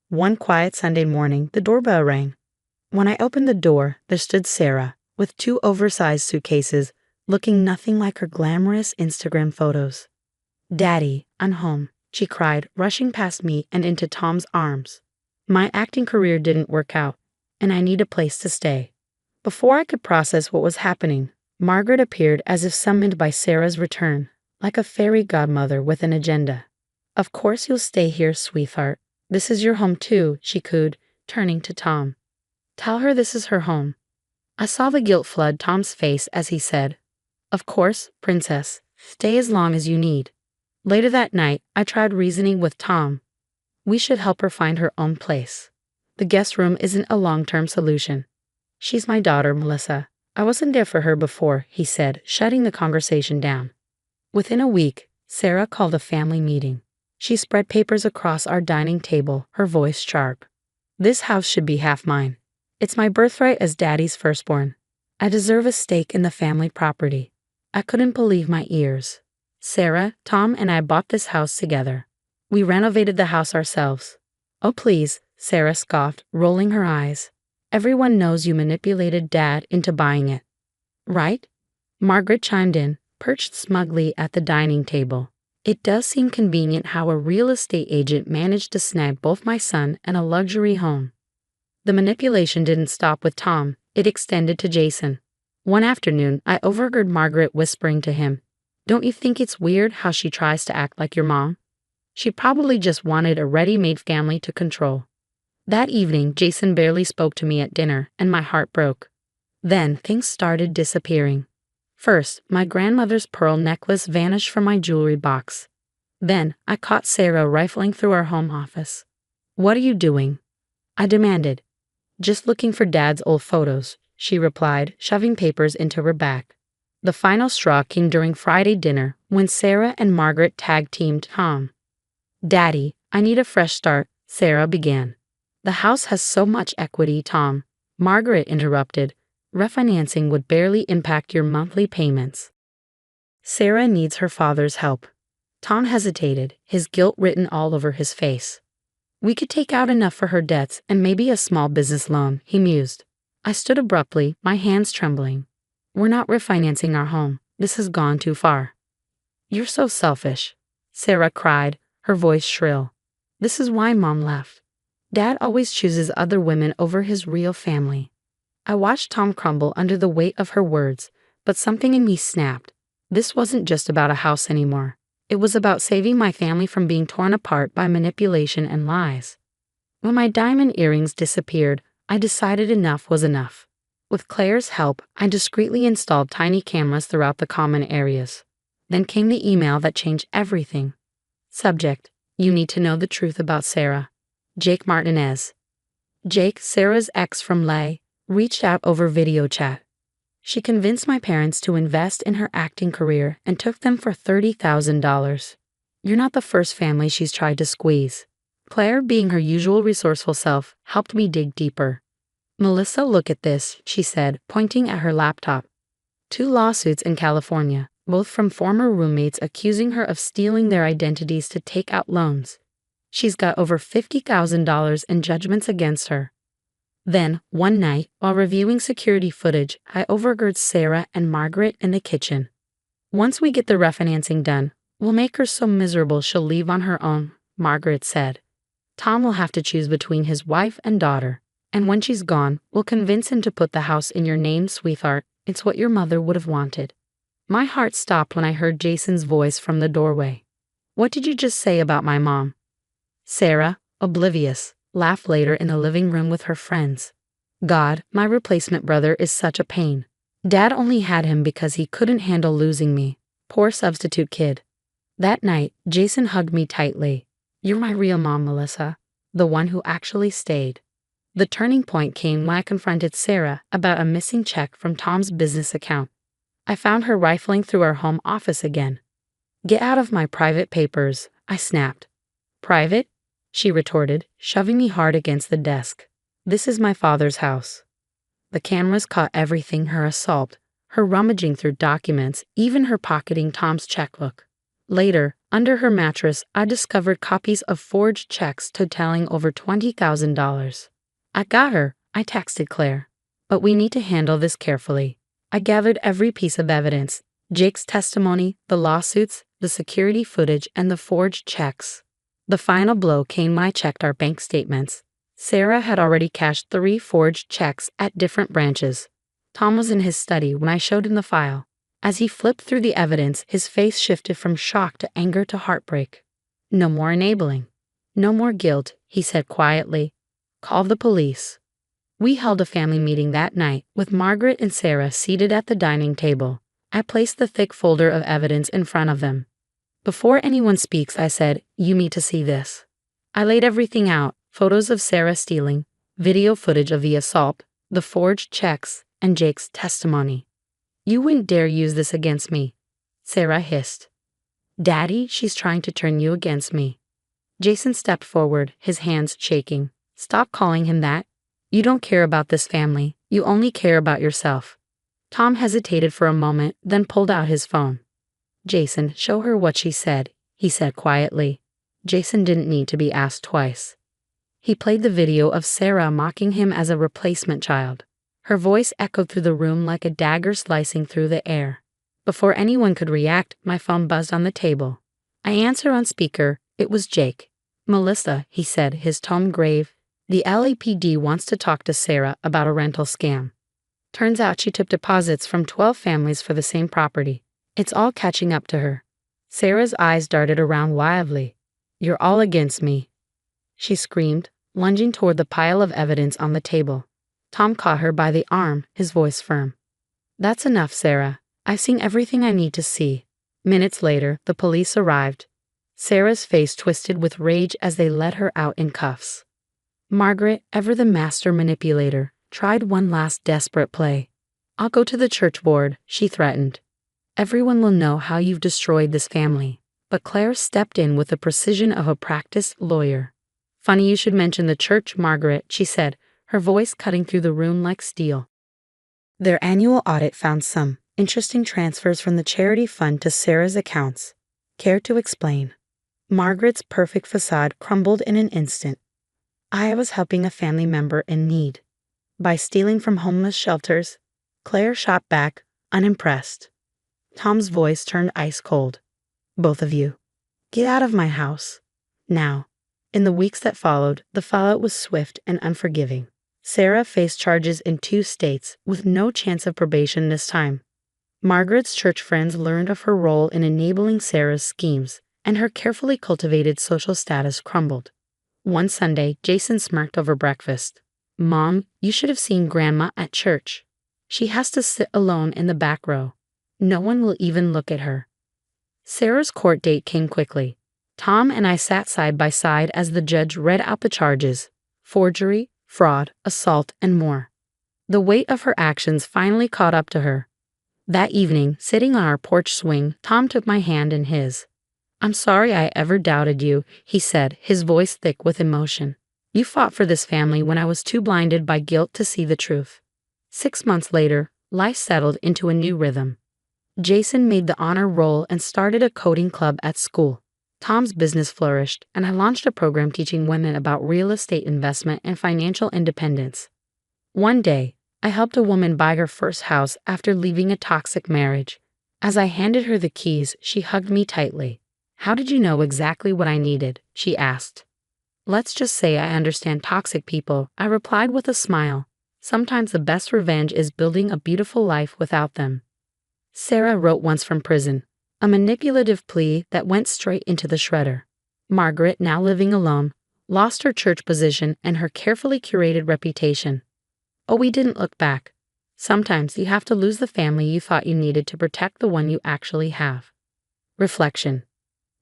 One quiet Sunday morning, the doorbell rang. When I opened the door, there stood Sarah, with 2 oversized suitcases, looking nothing like her glamorous Instagram photos. Daddy, I'm home, she cried, rushing past me and into Tom's arms. My acting career didn't work out, and I need a place to stay. Before I could process what was happening, Margaret appeared as if summoned by Sarah's return, like a fairy godmother with an agenda. Of course you'll stay here, sweetheart. This is your home too, she cooed, turning to Tom. Tell her this is her home. I saw the guilt flood Tom's face as he said, Of course, princess. Stay as long as you need. Later that night, I tried reasoning with Tom. We should help her find her own place. The guest room isn't a long-term solution. She's my daughter, Melissa. I wasn't there for her before, he said, shutting the conversation down. Within a week, Sarah called a family meeting. She spread papers across our dining table, her voice sharp. This house should be half mine. It's my birthright as Daddy's firstborn. I deserve a stake in the family property. I couldn't believe my ears. Sarah, Tom, and I bought this house together. We renovated the house ourselves. Oh please, Sarah scoffed, rolling her eyes. Everyone knows you manipulated Dad into buying it. Right? Margaret chimed in, perched smugly at the dining table. It does seem convenient how a real estate agent managed to snag both my son and a luxury home. The manipulation didn't stop with Tom, it extended to Jason. One afternoon, I overheard Margaret whispering to him, "Don't you think it's weird how she tries to act like your mom? She probably just wanted a ready-made family to control." That evening, Jason barely spoke to me at dinner, and my heart broke. Then, things started disappearing. First, my grandmother's pearl necklace vanished from my jewelry box. Then, I caught Sarah rifling through our home office. "What are you doing?" I demanded. "Just looking for Dad's old photos," she replied, shoving papers into her back. The final straw came during Friday dinner when Sarah and Margaret tag-teamed Tom. "Daddy, I need a fresh start," Sarah began. "The house has so much equity, Tom," Margaret interrupted. "Refinancing would barely impact your monthly payments." Sarah needs her father's help. Tom hesitated, his guilt written all over his face. "We could take out enough for her debts and maybe a small business loan," he mused. I stood abruptly, my hands trembling. "We're not refinancing our home. This has gone too far." "You're so selfish," Sarah cried, her voice shrill. "This is why Mom left. Dad always chooses other women over his real family." I watched Tom crumble under the weight of her words, but something in me snapped. This wasn't just about a house anymore. It was about saving my family from being torn apart by manipulation and lies. When my diamond earrings disappeared, I decided enough was enough. With Claire's help, I discreetly installed tiny cameras throughout the common areas. Then came the email that changed everything. Subject: "You need to know the truth about Sarah. Jake Martinez." Jake, Sarah's ex from LA, reached out over video chat. She convinced my parents to invest in her acting career and took them for $30,000. You're not the first family she's tried to squeeze. Claire, being her usual resourceful self, helped me dig deeper. "Melissa, look at this," she said, pointing at her laptop. 2 lawsuits in California, both from former roommates accusing her of stealing their identities to take out loans. She's got over $50,000 in judgments against her. Then, one night, while reviewing security footage, I overheard Sarah and Margaret in the kitchen. "Once we get the refinancing done, we'll make her so miserable she'll leave on her own," Margaret said. "Tom will have to choose between his wife and daughter. And when she's gone, we'll convince him to put the house in your name, sweetheart. It's what your mother would have wanted." My heart stopped when I heard Jason's voice from the doorway. "What did you just say about my mom?" Sarah, oblivious, laughed later in the living room with her friends. "God, my replacement brother is such a pain. Dad only had him because he couldn't handle losing me. Poor substitute kid." That night, Jason hugged me tightly. "You're my real mom, Melissa. The one who actually stayed." The turning point came when I confronted Sarah about a missing check from Tom's business account. I found her rifling through our home office again. "Get out of my private papers," I snapped. "Private?" she retorted, shoving me hard against the desk. "This is my father's house." The cameras caught everything: her assault, her rummaging through documents, even her pocketing Tom's checkbook. Later, under her mattress, I discovered copies of forged checks totaling over $20,000. "I got her," I texted Claire. "But we need to handle this carefully." I gathered every piece of evidence: Jake's testimony, the lawsuits, the security footage, and the forged checks. The final blow came when I checked our bank statements. Sarah had already cashed 3 forged checks at different branches. Tom was in his study when I showed him the file. As he flipped through the evidence, his face shifted from shock to anger to heartbreak. "No more enabling. No more guilt," he said quietly. "Call the police." We held a family meeting that night, with Margaret and Sarah seated at the dining table. I placed the thick folder of evidence in front of them. "Before anyone speaks," I said, "you need to see this." I laid everything out: photos of Sarah stealing, video footage of the assault, the forged checks, and Jake's testimony. "You wouldn't dare use this against me," Sarah hissed. "Daddy, she's trying to turn you against me." Jason stepped forward, his hands shaking. Stop calling him that. You don't care about this family, you only care about yourself. Tom hesitated for a moment, then pulled out his phone. Jason, show her what she said, he said quietly. Jason didn't need to be asked twice. He played the video of Sarah mocking him as a replacement child. Her voice echoed through the room like a dagger slicing through the air. Before anyone could react, my phone buzzed on the table. I answered on speaker. It was Jake. Melissa, he said, his tone grave. The LAPD wants to talk to Sarah about a rental scam. Turns out she took deposits from 12 families for the same property. It's all catching up to her. Sarah's eyes darted around wildly. You're all against me, she screamed, lunging toward the pile of evidence on the table. Tom caught her by the arm, his voice firm. That's enough, Sarah. I've seen everything I need to see. Minutes later, the police arrived. Sarah's face twisted with rage as they led her out in cuffs. Margaret, ever the master manipulator, tried one last desperate play. I'll go to the church board, she threatened. Everyone will know how you've destroyed this family. But Claire stepped in with the precision of a practiced lawyer. Funny you should mention the church, Margaret, she said, her voice cutting through the room like steel. Their annual audit found some interesting transfers from the charity fund to Sarah's accounts. Care to explain? Margaret's perfect facade crumbled in an instant. I was helping a family member in need. By stealing from homeless shelters, Claire shot back, unimpressed. Tom's voice turned ice cold. Both of you, get out of my house. Now. In the weeks that followed, the fallout was swift and unforgiving. Sarah faced charges in 2 states, with no chance of probation this time. Margaret's church friends learned of her role in enabling Sarah's schemes, and her carefully cultivated social status crumbled. One Sunday, Jason smirked over breakfast. Mom, you should have seen Grandma at church. She has to sit alone in the back row. No one will even look at her. Sarah's court date came quickly. Tom and I sat side by side as the judge read out the charges: forgery, fraud, assault, and more. The weight of her actions finally caught up to her. That evening, sitting on our porch swing, Tom took my hand in his. I'm sorry I ever doubted you, he said, his voice thick with emotion. You fought for this family when I was too blinded by guilt to see the truth. 6 months later, life settled into a new rhythm. Jason made the honor roll and started a coding club at school. Tom's business flourished, and I launched a program teaching women about real estate investment and financial independence. One day, I helped a woman buy her first house after leaving a toxic marriage. As I handed her the keys, she hugged me tightly. How did you know exactly what I needed? She asked. Let's just say I understand toxic people, I replied with a smile. Sometimes the best revenge is building a beautiful life without them. Sarah wrote once from prison, a manipulative plea that went straight into the shredder. Margaret, now living alone, lost her church position and her carefully curated reputation. Oh, we didn't look back. Sometimes you have to lose the family you thought you needed to protect the one you actually have. Reflection.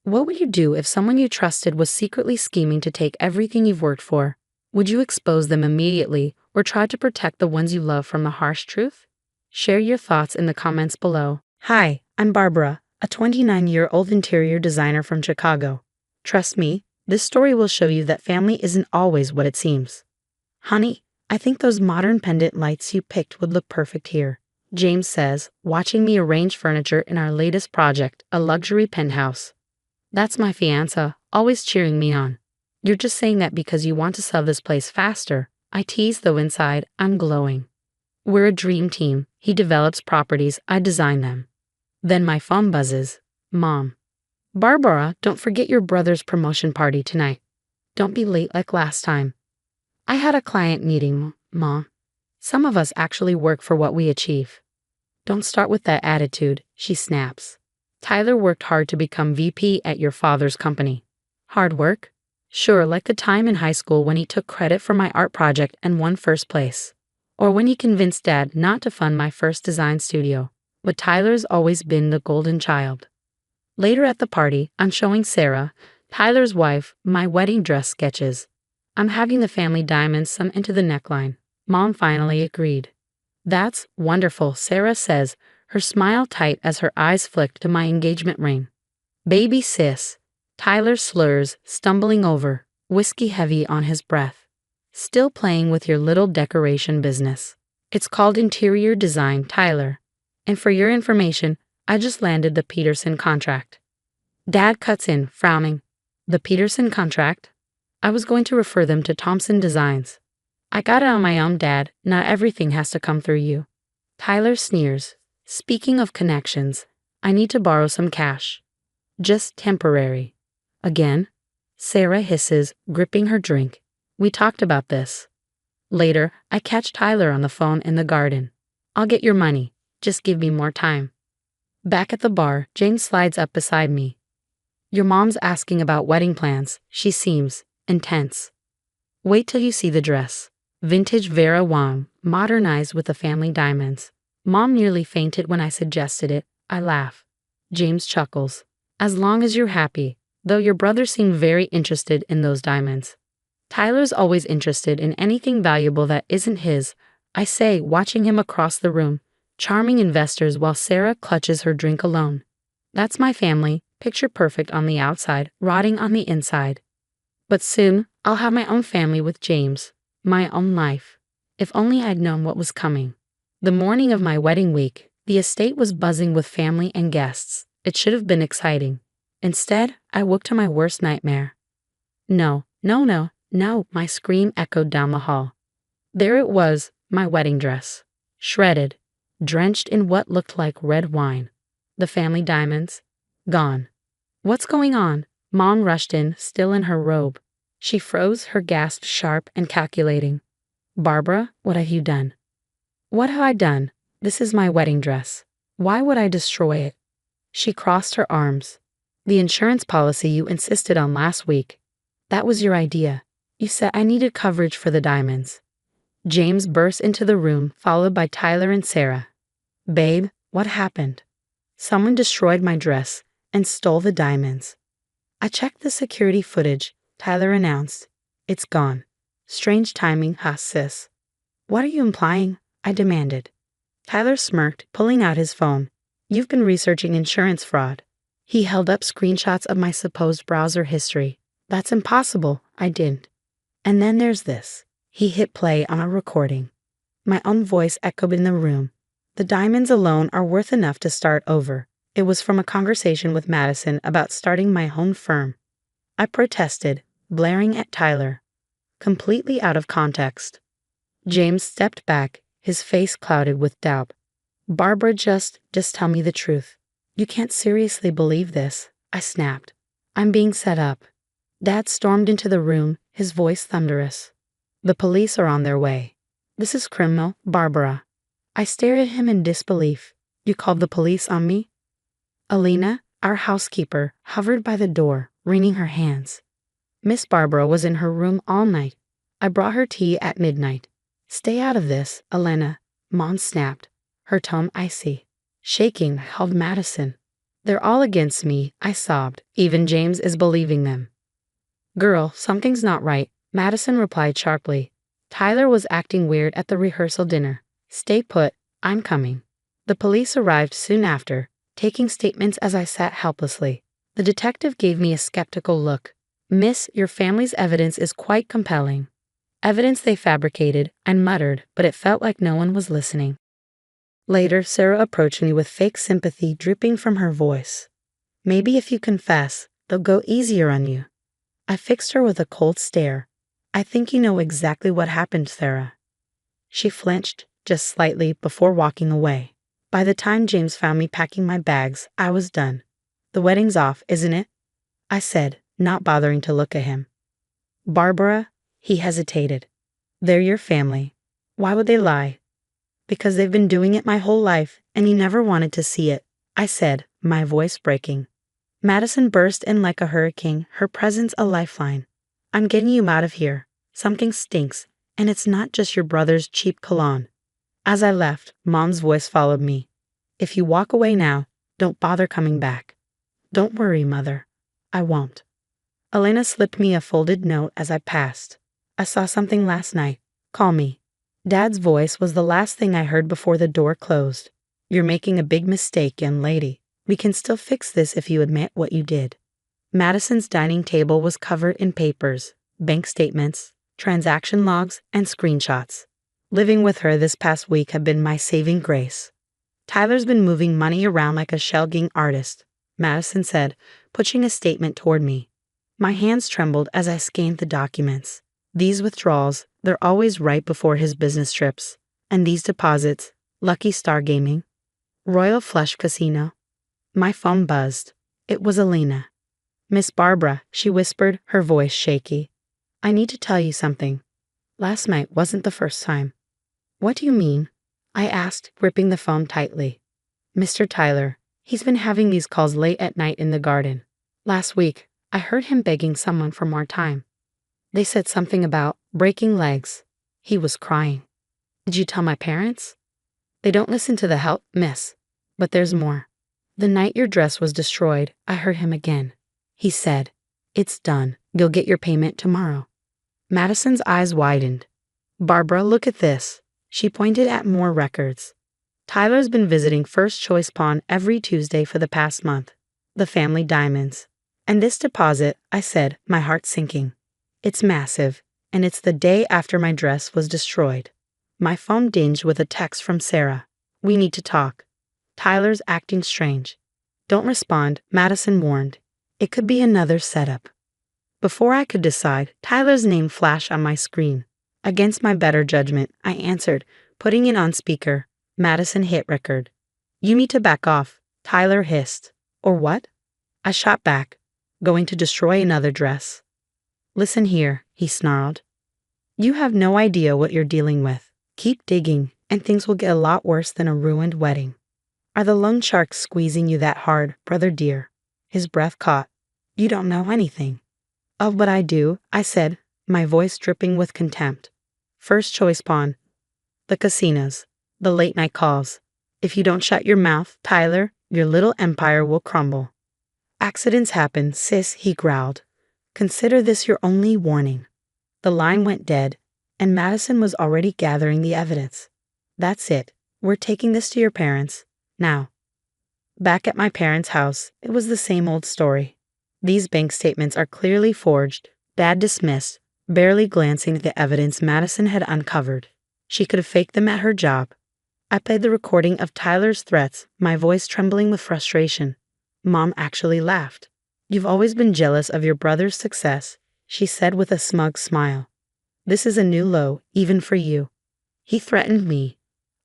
What would you do if someone you trusted was secretly scheming to take everything you've worked for? Would you expose them immediately or try to protect the ones you love from the harsh truth? Share your thoughts in the comments below. Hi, I'm Barbara, a 29-year-old interior designer from Chicago. Trust me, this story will show you that family isn't always what it seems. Honey, I think those modern pendant lights you picked would look perfect here, James says, watching me arrange furniture in our latest project, a luxury penthouse. That's my fiancé, always cheering me on. You're just saying that because you want to sell this place faster, I tease, though inside, I'm glowing. We're a dream team. He develops properties, I design them. Then my phone buzzes. Mom. Barbara, don't forget your brother's promotion party tonight. Don't be late like last time. I had a client meeting, Mom. Some of us actually work for what we achieve. Don't start with that attitude, she snaps. Tyler worked hard to become VP at your father's company. Hard work? Sure, like the time in high school when he took credit for my art project and won first place. Or when he convinced Dad not to fund my first design studio. But Tyler's always been the golden child. Later at the party, I'm showing Sarah, Tyler's wife, my wedding dress sketches. I'm having the family diamonds some into the neckline. Mom finally agreed. That's wonderful, Sarah says, her smile tight as her eyes flicked to my engagement ring. Baby sis. Tyler slurs, stumbling over, whiskey heavy on his breath. Still playing with your little decoration business. It's called interior design, Tyler. And for your information, I just landed the Peterson contract. Dad cuts in, frowning. The Peterson contract? I was going to refer them to Thompson Designs. I got it on my own, Dad. Not everything has to come through you. Tyler sneers. Speaking of connections, I need to borrow some cash. Just temporary. Again? Sarah hisses, gripping her drink. We talked about this. Later, I catch Tyler on the phone in the garden. I'll get your money. Just give me more time. Back at the bar, James slides up beside me. Your mom's asking about wedding plans. She seems intense. Wait till you see the dress. Vintage Vera Wang, modernized with the family diamonds. Mom nearly fainted when I suggested it. I laugh. James chuckles. As long as you're happy, though your brother seemed very interested in those diamonds. Tyler's always interested in anything valuable that isn't his, I say, watching him across the room, charming investors while Sarah clutches her drink alone. That's my family, picture perfect on the outside, rotting on the inside. But soon, I'll have my own family with James, my own life. If only I'd known what was coming. The morning of my wedding week, the estate was buzzing with family and guests. It should have been exciting. Instead, I woke to my worst nightmare. No, my scream echoed down the hall. There it was, my wedding dress. Shredded, drenched in what looked like red wine. The family diamonds, gone. What's going on? Mom rushed in, still in her robe. She froze, her gasp sharp and calculating. Barbara, what have you done? What have I done? This is my wedding dress. Why would I destroy it? She crossed her arms. The insurance policy you insisted on last week. That was your idea. You said I needed coverage for the diamonds. James burst into the room, followed by Tyler and Sarah. Babe, what happened? Someone destroyed my dress and stole the diamonds. I checked the security footage, Tyler announced. It's gone. Strange timing, huh, sis? What are you implying? I demanded. Tyler smirked, pulling out his phone. You've been researching insurance fraud. He held up screenshots of my supposed browser history. That's impossible. I didn't. And then there's this. He hit play on a recording. My own voice echoed in the room. The diamonds alone are worth enough to start over. It was from a conversation with Madison about starting my own firm. I protested, blaring at Tyler. Completely out of context. James stepped back, his face clouded with doubt. Barbara, just tell me the truth. You can't seriously believe this, I snapped. I'm being set up. Dad stormed into the room, his voice thunderous. The police are on their way. This is criminal, Barbara. I stared at him in disbelief. You called the police on me? Alina, our housekeeper, hovered by the door, wringing her hands. Miss Barbara was in her room all night. I brought her tea at midnight. Stay out of this, Elena, Mom snapped, her tone icy. Shaking, I held Madison. They're all against me, I sobbed. Even James is believing them. Girl, something's not right, Madison replied sharply. Tyler was acting weird at the rehearsal dinner. Stay put, I'm coming. The police arrived soon after, taking statements as I sat helplessly. The detective gave me a skeptical look. Miss, your family's evidence is quite compelling. Evidence they fabricated, I muttered, but it felt like no one was listening. Later, Sarah approached me with fake sympathy dripping from her voice. Maybe if you confess, they'll go easier on you. I fixed her with a cold stare. I think you know exactly what happened, Sarah. She flinched, just slightly, before walking away. By the time James found me packing my bags, I was done. The wedding's off, isn't it? I said, not bothering to look at him. Barbara, he hesitated. They're your family. Why would they lie? Because they've been doing it my whole life, and you never wanted to see it, I said, my voice breaking. Madison burst in like a hurricane, her presence a lifeline. I'm getting you out of here. Something stinks, and it's not just your brother's cheap cologne. As I left, Mom's voice followed me. If you walk away now, don't bother coming back. Don't worry, Mother. I won't. Elena slipped me a folded note as I passed. I saw something last night. Call me. Dad's voice was the last thing I heard before the door closed. You're making a big mistake, young lady. We can still fix this if you admit what you did. Madison's dining table was covered in papers, bank statements, transaction logs, and screenshots. Living with her this past week had been my saving grace. Tyler's been moving money around like a shell-game artist, Madison said, pushing a statement toward me. My hands trembled as I scanned the documents. These withdrawals, they're always right before his business trips. And these deposits, Lucky Star Gaming, Royal Flush Casino. My phone buzzed. It was Elena. Miss Barbara, she whispered, her voice shaky. I need to tell you something. Last night wasn't the first time. What do you mean? I asked, gripping the phone tightly. Mr. Tyler, he's been having these calls late at night in the garden. Last week, I heard him begging someone for more time. They said something about breaking legs. He was crying. Did you tell my parents? They don't listen to the help, miss. But there's more. The night your dress was destroyed, I heard him again. He said, "It's done. You'll get your payment tomorrow." Madison's eyes widened. Barbara, look at this. She pointed at more records. Tyler's been visiting First Choice Pawn every Tuesday for the past month. The family diamonds. And this deposit, I said, my heart sinking. It's massive, and it's the day after my dress was destroyed. My phone dinged with a text from Sarah. We need to talk. Tyler's acting strange. Don't respond, Madison warned. It could be another setup. Before I could decide, Tyler's name flashed on my screen. Against my better judgment, I answered, putting it on speaker. Madison hit record. You need to back off, Tyler hissed. Or what? I shot back, going to destroy another dress. Listen here, he snarled. You have no idea what you're dealing with. Keep digging, and things will get a lot worse than a ruined wedding. Are the loan sharks squeezing you that hard, brother dear? His breath caught. You don't know anything. Of what I do, I said, my voice dripping with contempt. First Choice Pawn. The casinos. The late night calls. If you don't shut your mouth, Tyler, your little empire will crumble. Accidents happen, sis, he growled. Consider this your only warning. The line went dead, and Madison was already gathering the evidence. That's it. We're taking this to your parents. Now. Back at my parents' house, it was the same old story. These bank statements are clearly forged, Dad dismissed, barely glancing at the evidence Madison had uncovered. She could have faked them at her job. I played the recording of Tyler's threats, my voice trembling with frustration. Mom actually laughed. You've always been jealous of your brother's success, she said with a smug smile. This is a new low, even for you. He threatened me.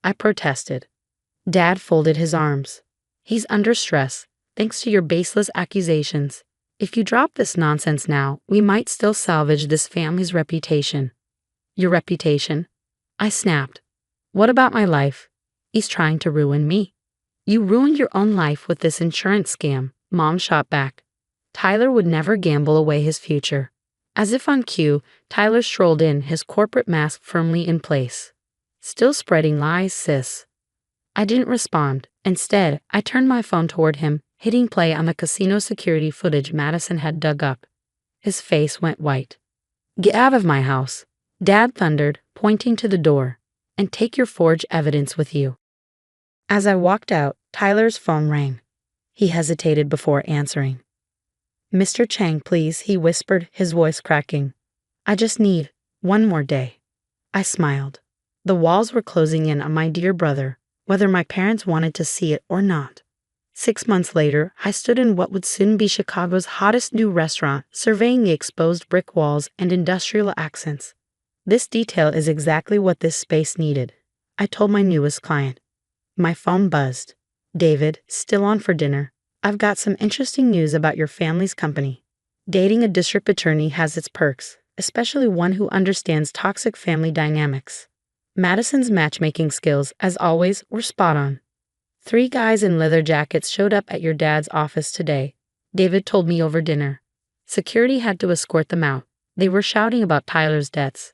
I protested. Dad folded his arms. He's under stress, thanks to your baseless accusations. If you drop this nonsense now, we might still salvage this family's reputation. Your reputation? I snapped. What about my life? He's trying to ruin me. You ruined your own life with this insurance scam, Mom shot back. Tyler would never gamble away his future. As if on cue, Tyler strolled in, his corporate mask firmly in place. Still spreading lies, sis. I didn't respond. Instead, I turned my phone toward him, hitting play on the casino security footage Madison had dug up. His face went white. Get out of my house, Dad thundered, pointing to the door, and take your forged evidence with you. As I walked out, Tyler's phone rang. He hesitated before answering. Mr. Chang, please, he whispered, his voice cracking. I just need one more day. I smiled. The walls were closing in on my dear brother, whether my parents wanted to see it or not. 6 months later, I stood in what would soon be Chicago's hottest new restaurant, surveying the exposed brick walls and industrial accents. This detail is exactly what this space needed, I told my newest client. My phone buzzed. David, still on for dinner. I've got some interesting news about your family's company. Dating a district attorney has its perks, especially one who understands toxic family dynamics. Madison's matchmaking skills, as always, were spot on. 3 guys in leather jackets showed up at your dad's office today, David told me over dinner. Security had to escort them out. They were shouting about Tyler's debts.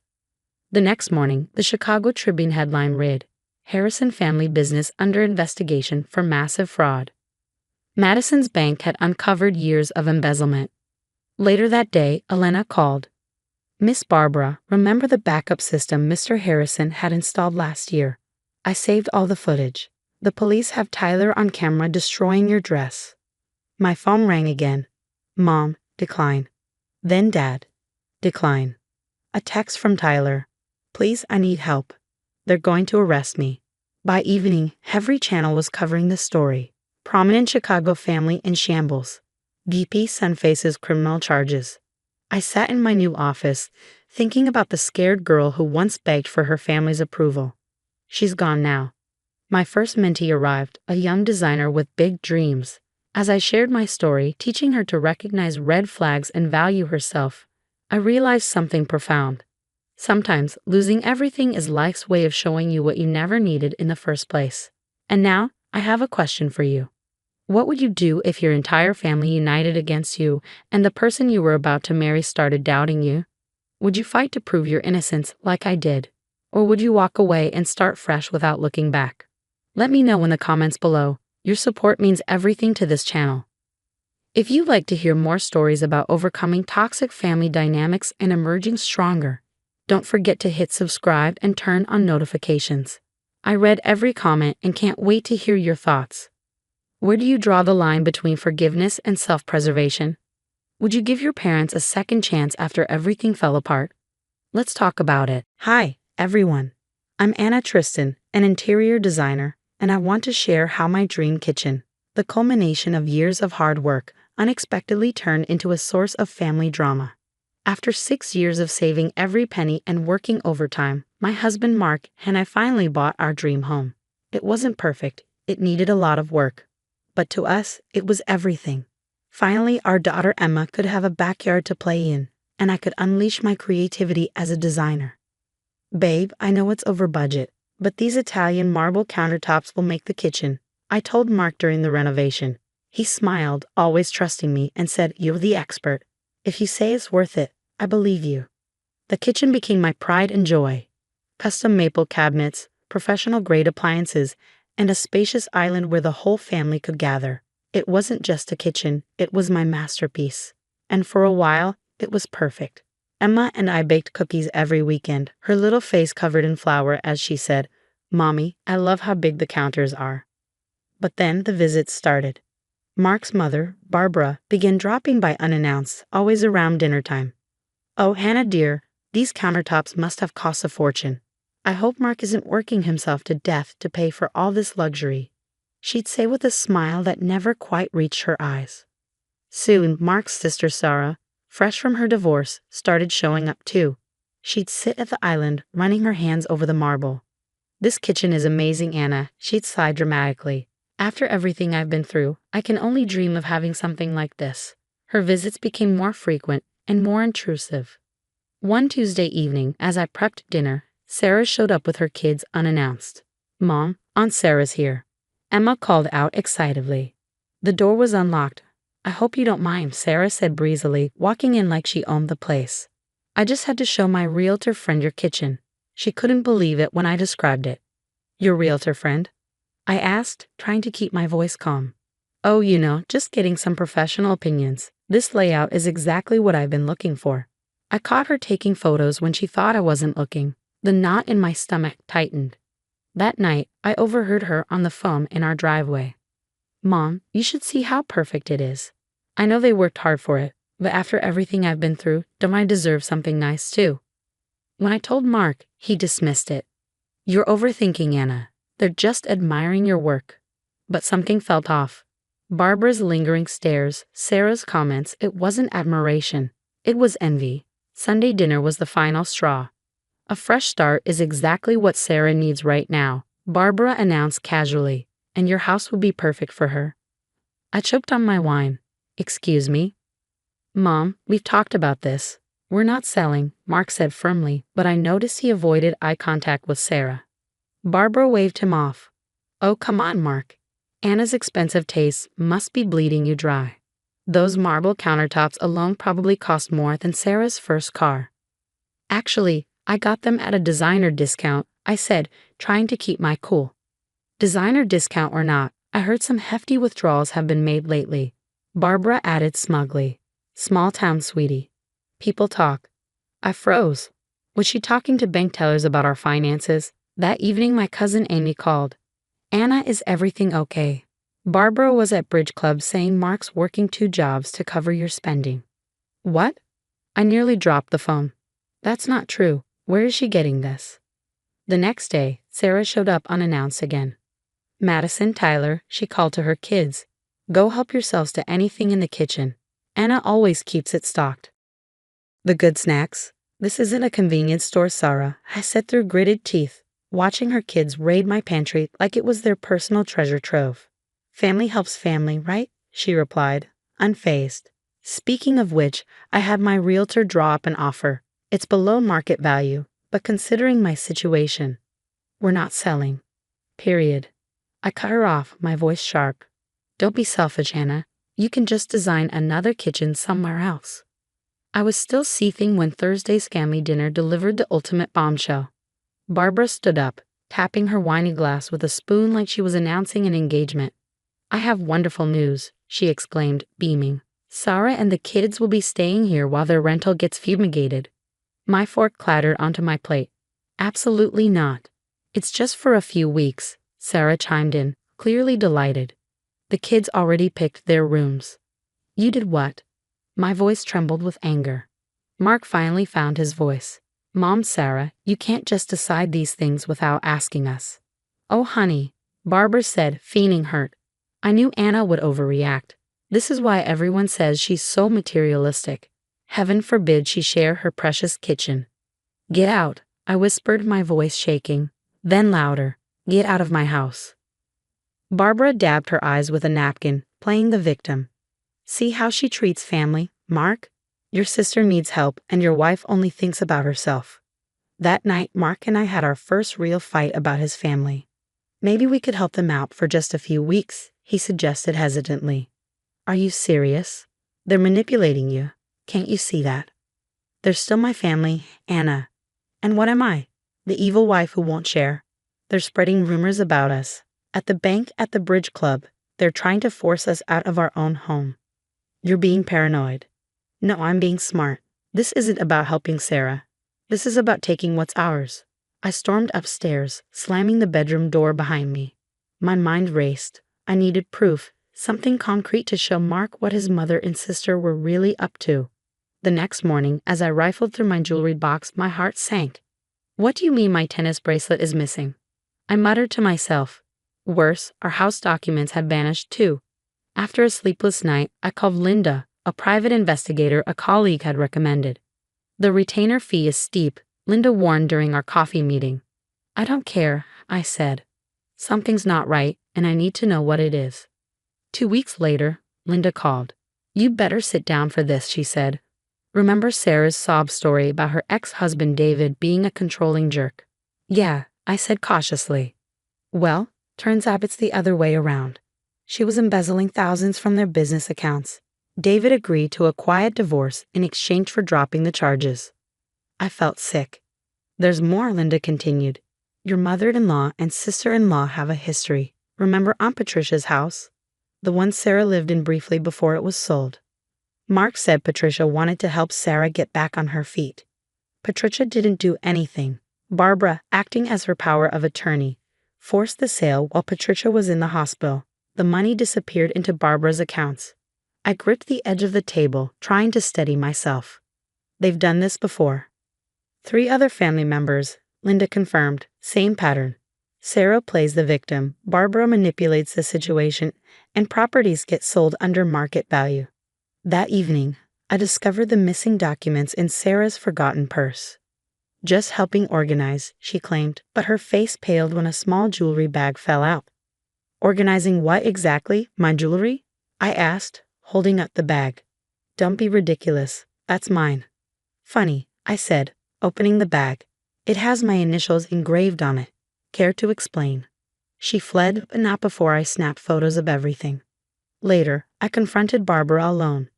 The next morning, the Chicago Tribune headline read, Harrison family business under investigation for massive fraud. Madison's bank had uncovered years of embezzlement. Later that day, Elena called. Miss Barbara, remember the backup system Mr. Harrison had installed last year? I saved all the footage. The police have Tyler on camera destroying your dress. My phone rang again. Mom, Decline. Then Dad. Decline. A text from Tyler. Please, I need help. They're going to arrest me. By evening, every channel was covering the story. Prominent Chicago family in shambles. VP son faces criminal charges. I sat in my new office, thinking about the scared girl who once begged for her family's approval. She's gone now. My first mentee arrived, a young designer with big dreams. As I shared my story, teaching her to recognize red flags and value herself, I realized something profound. Sometimes, losing everything is life's way of showing you what you never needed in the first place. And now, I have a question for you. What would you do if your entire family united against you and the person you were about to marry started doubting you? Would you fight to prove your innocence like I did? Or would you walk away and start fresh without looking back? Let me know in the comments below. Your support means everything to this channel. If you'd like to hear more stories about overcoming toxic family dynamics and emerging stronger, don't forget to hit subscribe and turn on notifications. I read every comment and can't wait to hear your thoughts. Where do you draw the line between forgiveness and self-preservation? Would you give your parents a second chance after everything fell apart? Let's talk about it. Hi, everyone. I'm Anna Tristan, an interior designer, and I want to share how my dream kitchen, the culmination of years of hard work, unexpectedly turned into a source of family drama. After 6 years of saving every penny and working overtime, my husband Mark and I finally bought our dream home. It wasn't perfect. It needed a lot of work. But to us, it was everything. Finally, our daughter Emma could have a backyard to play in, and I could unleash my creativity as a designer. Babe, I know it's over budget, but these Italian marble countertops will make the kitchen, I told Mark during the renovation. He smiled, always trusting me, and said, "You're the expert. If you say it's worth it, I believe you." The kitchen became my pride and joy. Custom maple cabinets, professional-grade appliances, and a spacious island where the whole family could gather. It wasn't just a kitchen, it was my masterpiece. And for a while, it was perfect. Emma and I baked cookies every weekend, her little face covered in flour as she said, "Mommy, I love how big the counters are." But then the visits started. Mark's mother, Barbara, began dropping by unannounced, always around dinner time. "Oh, Hannah dear, these countertops must have cost a fortune. I hope Mark isn't working himself to death to pay for all this luxury," she'd say with a smile that never quite reached her eyes. Soon, Mark's sister Sarah, fresh from her divorce, started showing up too. She'd sit at the island, running her hands over the marble. "This kitchen is amazing, Anna," she'd sigh dramatically. "After everything I've been through, I can only dream of having something like this." Her visits became more frequent and more intrusive. One Tuesday evening, as I prepped dinner, Sarah showed up with her kids unannounced. "Mom, Aunt Sarah's here," Emma called out excitedly. The door was unlocked. "I hope you don't mind," Sarah said breezily, walking in like she owned the place. "I just had to show my realtor friend your kitchen." She couldn't believe it when I described it. "Your realtor friend?" I asked, trying to keep my voice calm. "Oh, just getting some professional opinions. This layout is exactly what I've been looking for." I caught her taking photos when she thought I wasn't looking. The knot in my stomach tightened. That night, I overheard her on the phone in our driveway. "Mom, you should see how perfect it is. I know they worked hard for it, but after everything I've been through, don't I deserve something nice too?" When I told Mark, he dismissed it. "You're overthinking, Anna. They're just admiring your work." But something felt off. Barbara's lingering stares, Sarah's comments, it wasn't admiration. It was envy. Sunday dinner was the final straw. "A fresh start is exactly what Sarah needs right now," Barbara announced casually, "and your house would be perfect for her." I choked on my wine. "Excuse me?" "Mom, we've talked about this. We're not selling," Mark said firmly, but I noticed he avoided eye contact with Sarah. Barbara waved him off. "Oh, come on, Mark. Anna's expensive tastes must be bleeding you dry. Those marble countertops alone probably cost more than Sarah's first car." "Actually, I got them at a designer discount," I said, trying to keep my cool. "Designer discount or not, I heard some hefty withdrawals have been made lately," Barbara added smugly. "Small town, sweetie. People talk." I froze. Was she talking to bank tellers about our finances? That evening my cousin Amy called. "Anna, is everything okay? Barbara was at bridge club saying Mark's working 2 jobs to cover your spending." What? I nearly dropped the phone. That's not true. Where is she getting this? The next day, Sarah showed up unannounced again. Madison, Tyler, she called to her kids. Go help yourselves to anything in the kitchen. Anna always keeps it stocked. The good snacks? This isn't a convenience store, Sarah, I said through gritted teeth, watching her kids raid my pantry like it was their personal treasure trove. Family helps family, right? She replied, unfazed. Speaking of which, I had my realtor draw up an offer. It's below market value, but considering my situation, we're not selling. Period. I cut her off, my voice sharp. Don't be selfish, Anna. You can just design another kitchen somewhere else. I was still seething when Thursday's family dinner delivered the ultimate bombshell. Barbara stood up, tapping her wine glass with a spoon like she was announcing an engagement. I have wonderful news, she exclaimed, beaming. Sarah and the kids will be staying here while their rental gets fumigated. My fork clattered onto my plate. Absolutely not. It's just for a few weeks, Sarah chimed in, clearly delighted. The kids already picked their rooms. You did what? My voice trembled with anger. Mark finally found his voice. Mom, Sarah, you can't just decide these things without asking us. Oh, honey, Barbara said, feigning hurt. I knew Anna would overreact. This is why everyone says she's so materialistic. Heaven forbid she share her precious kitchen. Get out, I whispered, my voice shaking. Then louder, get out of my house. Barbara dabbed her eyes with a napkin, playing the victim. See how she treats family, Mark? Your sister needs help and your wife only thinks about herself. That night, Mark and I had our first real fight about his family. Maybe we could help them out for just a few weeks, he suggested hesitantly. Are you serious? They're manipulating you. Can't you see that? They're still my family, Anna. And what am I? The evil wife who won't share. They're spreading rumors about us. At the bank, at the bridge club, they're trying to force us out of our own home. You're being paranoid. No, I'm being smart. This isn't about helping Sarah. This is about taking what's ours. I stormed upstairs, slamming the bedroom door behind me. My mind raced. I needed proof, something concrete to show Mark what his mother and sister were really up to. The next morning, as I rifled through my jewelry box, my heart sank. What do you mean my tennis bracelet is missing? I muttered to myself. Worse, our house documents had vanished too. After a sleepless night, I called Linda, a private investigator a colleague had recommended. The retainer fee is steep, Linda warned during our coffee meeting. I don't care, I said. Something's not right, and I need to know what it is. 2 weeks later, Linda called. You better sit down for this, she said. Remember Sarah's sob story about her ex-husband David being a controlling jerk? Yeah, I said cautiously. Well, turns out it's the other way around. She was embezzling thousands from their business accounts. David agreed to a quiet divorce in exchange for dropping the charges. I felt sick. There's more, Linda continued. Your mother-in-law and sister-in-law have a history. Remember Aunt Patricia's house? The one Sarah lived in briefly before it was sold. Mark said Patricia wanted to help Sarah get back on her feet. Patricia didn't do anything. Barbara, acting as her power of attorney, forced the sale while Patricia was in the hospital. The money disappeared into Barbara's accounts. I gripped the edge of the table, trying to steady myself. They've done this before. 3 other family members, Linda confirmed. Same pattern. Sarah plays the victim, Barbara manipulates the situation, and properties get sold under market value. That evening, I discovered the missing documents in Sarah's forgotten purse. Just helping organize, she claimed, but her face paled when a small jewelry bag fell out. Organizing what exactly? My jewelry? I asked, holding up the bag. Don't be ridiculous. That's mine. Funny, I said, opening the bag. It has my initials engraved on it. Care to explain? She fled, but not before I snapped photos of everything. Later, I confronted Barbara alone.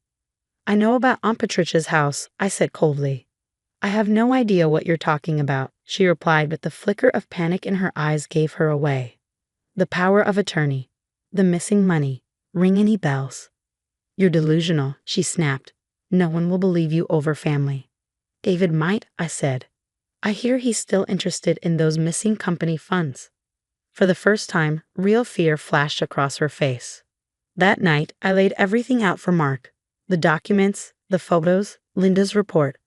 I know about Aunt Patricia's house, I said coldly. I have no idea what you're talking about, she replied, but the flicker of panic in her eyes gave her away. The power of attorney. The missing money. Ring any bells? You're delusional, she snapped. No one will believe you over family. David might, I said. I hear he's still interested in those missing company funds. For the first time, real fear flashed across her face. That night, I laid everything out for Mark. The documents, The photos, Linda's report.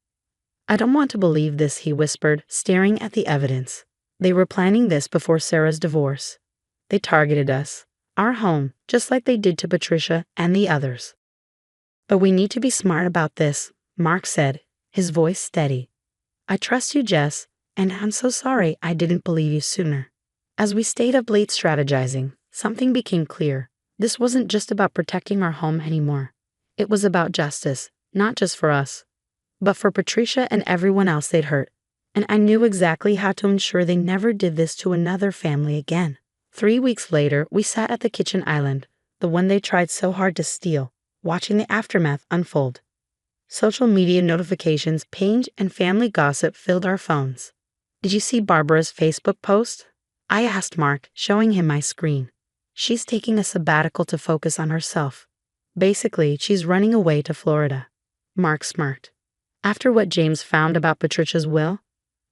I don't want to believe this, he whispered, staring at the evidence. They were planning this before Sarah's divorce. They targeted us, our home, just like they did to Patricia and the others. But we need to be smart about this, Mark said, his voice steady. I trust you, Jess, and I'm so sorry I didn't believe you sooner. As we stayed up late strategizing, something became clear. This wasn't just about protecting our home anymore. It was about justice, not just for us, but for Patricia and everyone else they'd hurt. And I knew exactly how to ensure they never did this to another family again. 3 weeks later, we sat at the kitchen island, the one they tried so hard to steal, watching the aftermath unfold. Social media notifications, pinged, and family gossip filled our phones. Did you see Barbara's Facebook post? I asked Mark, showing him my screen. She's taking a sabbatical to focus on herself. Basically, she's running away to Florida. Mark smirked. After what James found about Patricia's will?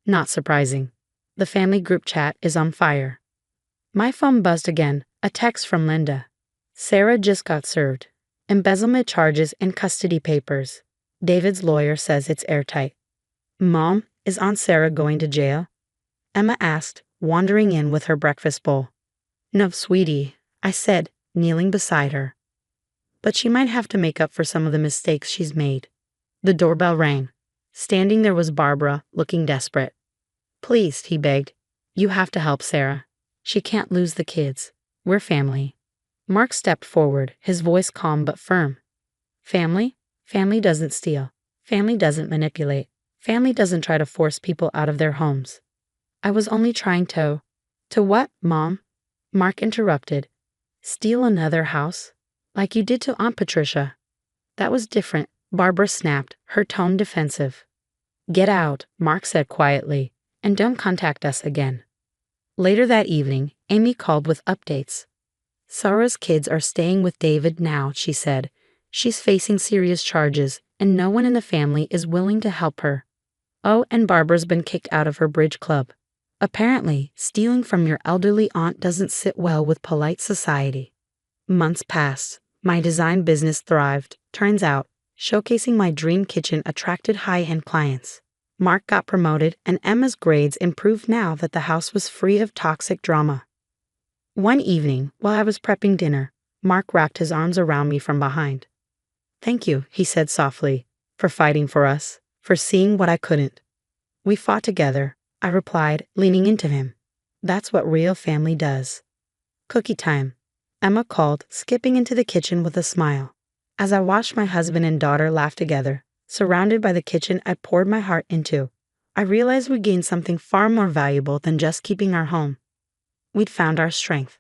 Not surprising. The family group chat is on fire. My phone buzzed again, a text from Linda. Sarah just got served. Embezzlement charges and custody papers. David's lawyer says it's airtight. Mom, is Aunt Sarah going to jail? Emma asked, wandering in with her breakfast bowl. No, sweetie, I said, kneeling beside her. But she might have to make up for some of the mistakes she's made. The doorbell rang. Standing there was Barbara, looking desperate. Please, he begged. You have to help Sarah. She can't lose the kids. We're family. Mark stepped forward, his voice calm but firm. Family? Family doesn't steal. Family doesn't manipulate. Family doesn't try to force people out of their homes. I was only trying to... To what, Mom? Mark interrupted. Steal another house? Like you did to Aunt Patricia. That was different, Barbara snapped, her tone defensive. Get out, Mark said quietly, and don't contact us again. Later that evening, Amy called with updates. Sarah's kids are staying with David now, she said. She's facing serious charges, and no one in the family is willing to help her. Oh, and Barbara's been kicked out of her bridge club. Apparently, stealing from your elderly aunt doesn't sit well with polite society. Months passed. My design business thrived, turns out. Showcasing my dream kitchen attracted high-end clients. Mark got promoted, and Emma's grades improved now that the house was free of toxic drama. One evening, while I was prepping dinner, Mark wrapped his arms around me from behind. Thank you, he said softly, for fighting for us, for seeing what I couldn't. We fought together, I replied, leaning into him. That's what real family does. Cookie time, Emma called, skipping into the kitchen with a smile. As I watched my husband and daughter laugh together, surrounded by the kitchen I poured my heart into, I realized we gained something far more valuable than just keeping our home. We'd found our strength,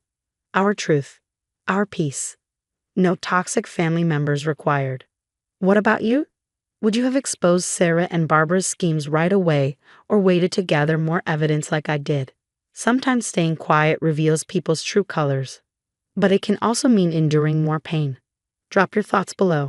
our truth, our peace. No toxic family members required. What about you? Would you have exposed Sarah and Barbara's schemes right away or waited to gather more evidence like I did? Sometimes staying quiet reveals people's true colors, but it can also mean enduring more pain. Drop your thoughts below.